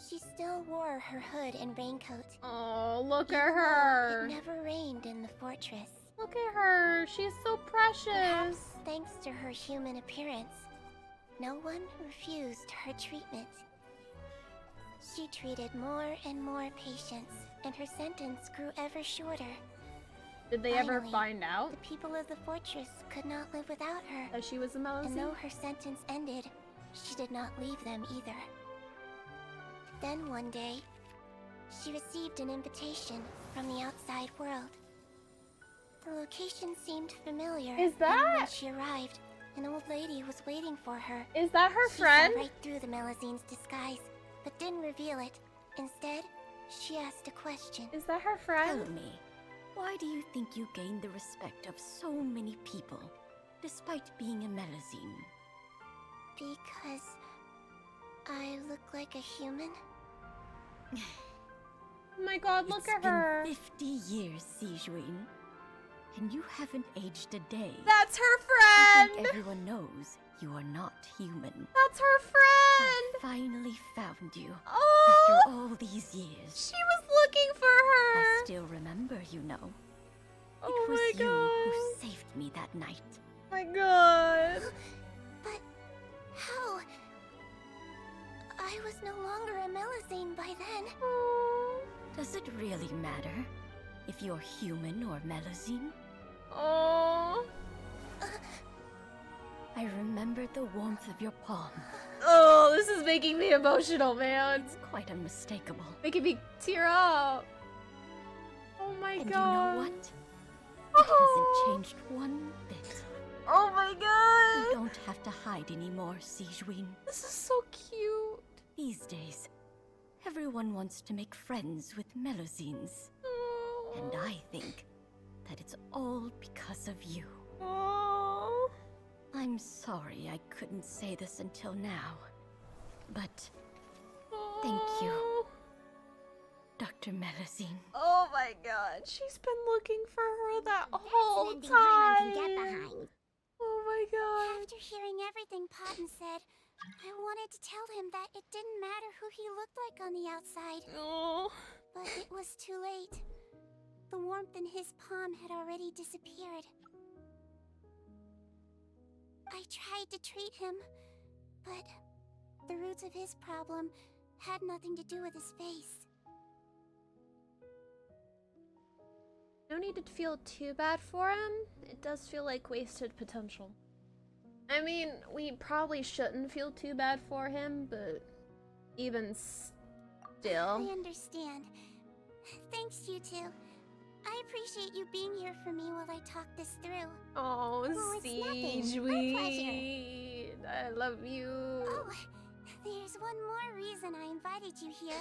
C: She still wore her hood and raincoat.
A: Oh, look at her!
C: It never rained in the fortress.
A: Look at her! She's so precious!
C: Perhaps thanks to her human appearance, no one refused her treatment. She treated more and more patients, and her sentence grew ever shorter.
A: Did they ever find out?
C: The people of the fortress could not live without her.
A: That she was a Melusine?
C: And though her sentence ended, she did not leave them either. Then one day, she received an invitation from the outside world. The location seemed familiar.
A: Is that?
C: And when she arrived, an old lady was waiting for her.
A: Is that her
C: She
A: friend?
C: saw right through the Melusine's disguise, but didn't reveal it. Instead, she asked a question.
A: Is that her friend?
D: Tell me, why do you think you gained the respect of so many people, despite being a Melusine?
C: Because I look like a human?
A: Oh my god, look at
Q: It's been
A: her.
Q: 50 years, Sigewinne. And you haven't aged a day.
A: That's her
Q: I
A: friend!
Q: think everyone knows you are not human.
A: That's her friend!
Q: I finally found you.
A: Oh!
Q: After all these years.
A: She was looking for her!
Q: I still remember, you know.
A: Oh
Q: It was
A: my
Q: you who
A: god.
Q: saved me that night.
A: My god.
C: But how? I was no longer a Melusine by then.
Q: Does it really matter if you're human or Melusine?
A: Oh.
Q: I remembered the warmth of your palm.
A: Oh, this is making me emotional, man.
Q: It's quite unmistakable.
A: Making me tear up. Oh my
Q: and
A: god.
Q: And you know what? It hasn't changed one bit.
A: Oh my god.
Q: You don't have to hide anymore, Sigewinne.
A: This is so cute.
Q: These days, everyone wants to make friends with Melusines. And I think that it's all because of you.
A: Oh.
Q: I'm sorry I couldn't say this until now, but thank you, Dr. Melusine.
A: Oh my god, she's been looking for her that whole
C: That's an ending
A: time.
C: Paimon can get behind.
A: Oh my god.
C: After hearing everything Podden said, I wanted to tell him that it didn't matter who he looked like on the outside.
A: Oh.
C: But it was too late. The warmth in his palm had already disappeared. I tried to treat him, but the roots of his problem had nothing to do with his face.
A: No need to feel too bad for him. It does feel like wasted potential. I mean, we probably shouldn't feel too bad for him, but even still.
C: I understand. Thanks, you two. I appreciate you being here for me while I talk this through.
A: Oh,
C: it's nothing. My pleasure.
A: Sigewinne. I love you.
C: Oh, there's one more reason I invited you here.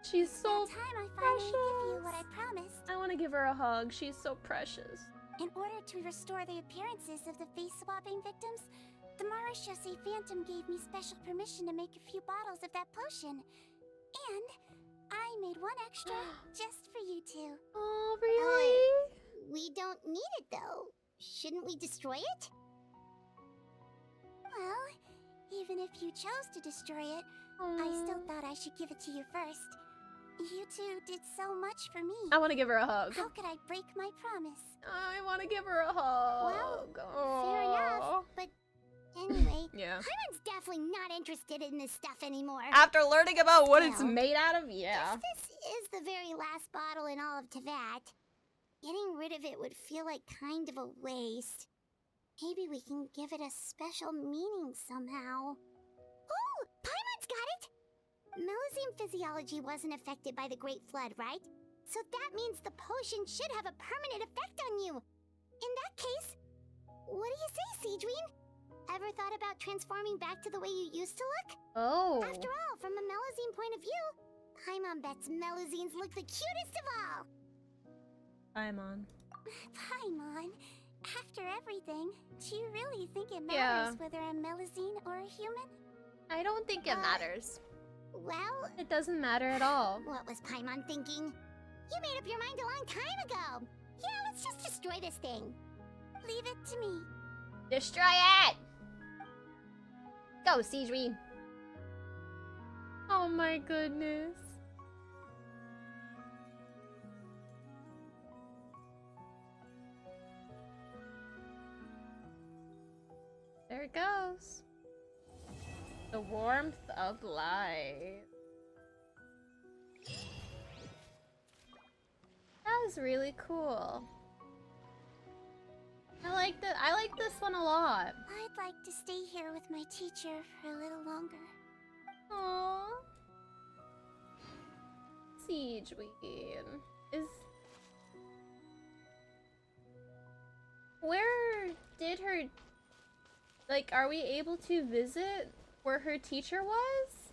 A: She's so
C: It's time I finally give you what I promised.
A: I want to give her a hug. She's so precious.
C: In order to restore the appearances of the face-swapping victims, the Marechaussee Phantom gave me special permission to make a few bottles of that potion. And I made one extra just for you two.
A: Oh, really?
C: We don't need it, though. Shouldn't we destroy it? Well, even if you chose to destroy it, I still thought I should give it to you first. You two did so much for me.
A: I want to give her a hug.
C: How could I break my promise?
A: I want to give her a hug.
C: Well, fair enough, but anyway,
A: Yeah.
C: Paimon's definitely not interested in this stuff anymore.
A: After learning about what it's
C: Well,
A: made out of, yeah.
C: If this is the very last bottle in all of Tevat, getting rid of it would feel like kind of a waste. Maybe we can give it a special meaning somehow. Oh, Paimon's got it! Melusine physiology wasn't affected by the Great Flood, right? So that means the potion should have a permanent effect on you. In that case, what do you say, Sigewinne? Ever thought about transforming back to the way you used to look?
A: Oh.
C: After all, from a Melusine point of view, Paimon bets Melusines look the cutest of all.
A: Paimon.
C: Paimon, after everything, do you really think it
A: Yeah.
C: matters whether I'm Melusine or a human?
A: I don't think it matters.
C: Well,
A: It doesn't matter at all.
C: what was Paimon thinking? You made up your mind a long time ago. Yeah, let's just destroy this thing. Leave it to me.
A: Destroy it! Go, Sigewinne. Oh my goodness. There it goes. The warmth of life. That was really cool. I like this one a lot.
C: I'd like to stay here with my teacher for a little longer.
A: Aww. Sigewinne is. Where did her. Like, are we able to visit where her teacher was?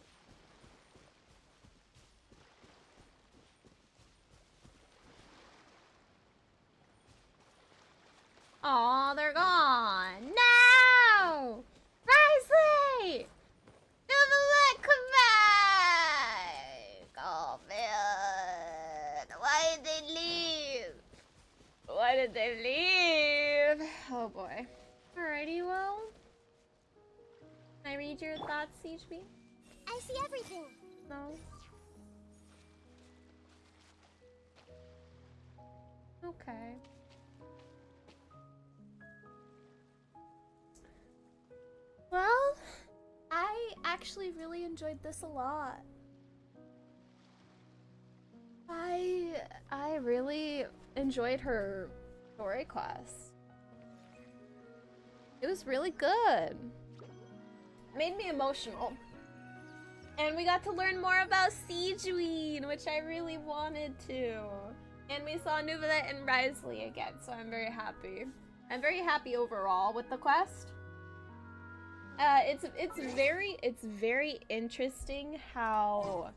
A: Aw, they're gone. No! Risley! Never let come back! Oh, man. Why did they leave? Oh boy. Alrighty, well. Can I read your thoughts, HB?
C: I see everything.
A: No. Okay. Well, I actually really enjoyed this a lot. I really enjoyed her story quest. It was really good. Made me emotional. And we got to learn more about Sigewinne, which I really wanted to. And we saw Nuvalet and Risley again, so I'm very happy. I'm very happy overall with the quest. It's very interesting how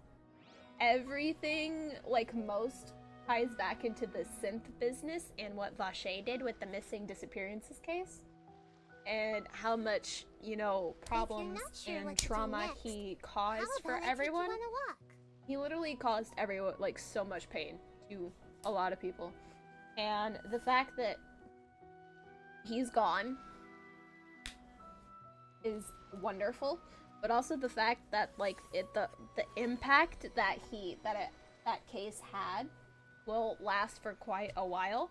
A: everything, like most, ties back into the synth business and what Vache did with the missing disappearances case. And how much, you know, problems and trauma he caused for everyone. He literally caused everyone, like, so much pain to a lot of people. And the fact that he's gone is wonderful, but also the fact that, like, the impact that that case had will last for quite a while,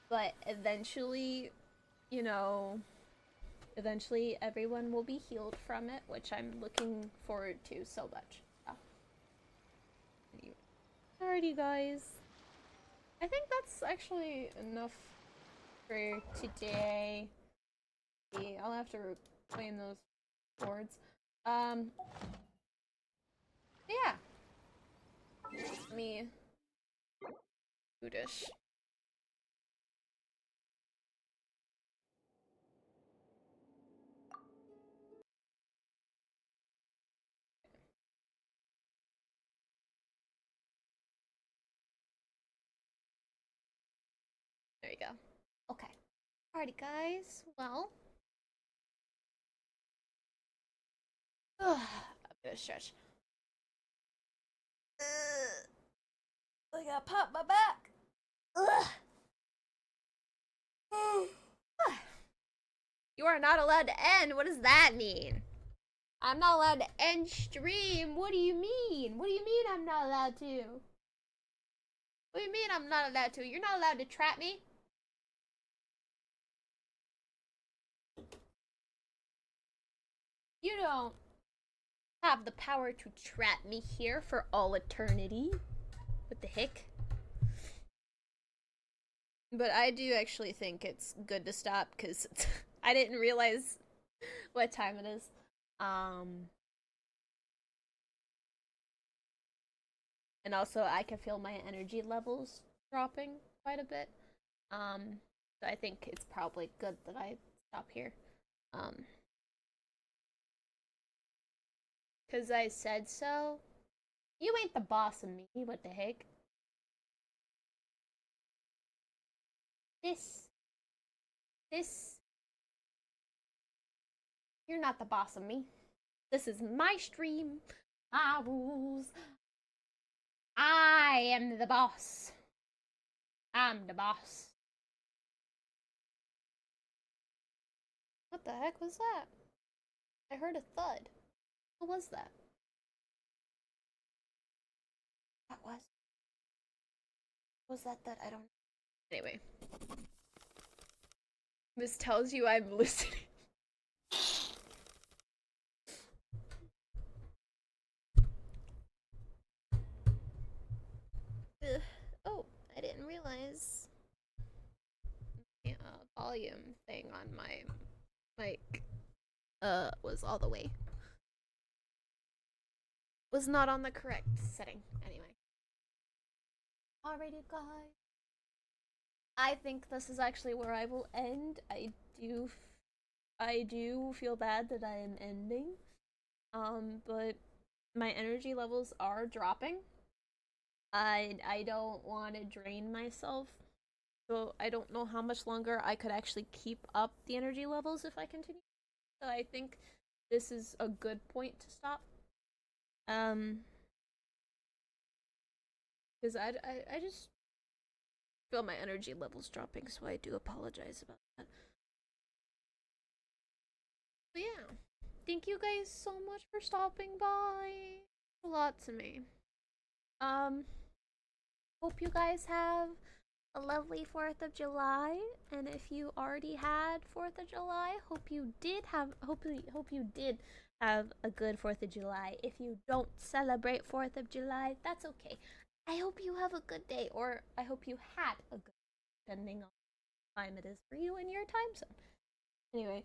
A: but eventually, you know, eventually everyone will be healed from it, which I'm looking forward to so much. Yeah. Alrighty, guys. I think that's actually enough for today. I'll have to reclaim those boards. Yeah. Let me do this. There you go. Okay. Alrighty, guys. Well. I'm gonna stretch. I gotta pop my back. You are not allowed to end. What does that mean? I'm not allowed to end stream. What do you mean? What do you mean I'm not allowed to? What do you mean I'm not allowed to? You're not allowed to trap me. You don't have the power to trap me here for all eternity. What the heck? But I do actually think it's good to stop because I didn't realize what time it is. And also I can feel my energy levels dropping quite a bit. So I think it's probably good that I stop here. Cause I said so. You ain't the boss of me, what the heck? This. You're not the boss of me. This is my stream, my rules. I am the boss. I'm the boss. What the heck was that? I heard a thud. What was that? What was that thud? I don't know. Anyway. This tells you I'm listening. Oh, I didn't realize the volume thing on my mic was all the way. Was not on the correct setting. Anyway. Alrighty, guys. I think this is actually where I will end. I do feel bad that I am ending. But my energy levels are dropping. I don't want to drain myself. So I don't know how much longer I could actually keep up the energy levels if I continue. So I think this is a good point to stop. Because I just feel my energy levels dropping, so I do apologize about that. But yeah, thank you guys so much for stopping by. A lot to me. Hope you guys have a lovely 4th of July, and if you already had 4th of July, hope you did have a good 4th of July. If you don't celebrate 4th of July, that's okay. I hope you have a good day, or I hope you had a good day, depending on what time it is for you in your time zone. Anyway,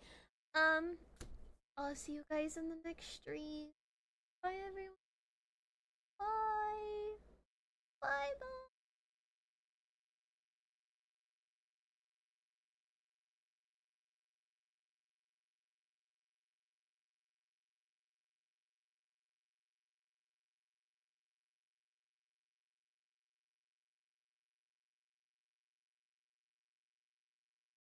A: I'll see you guys in the next stream. Bye everyone. Bye. Bye bye.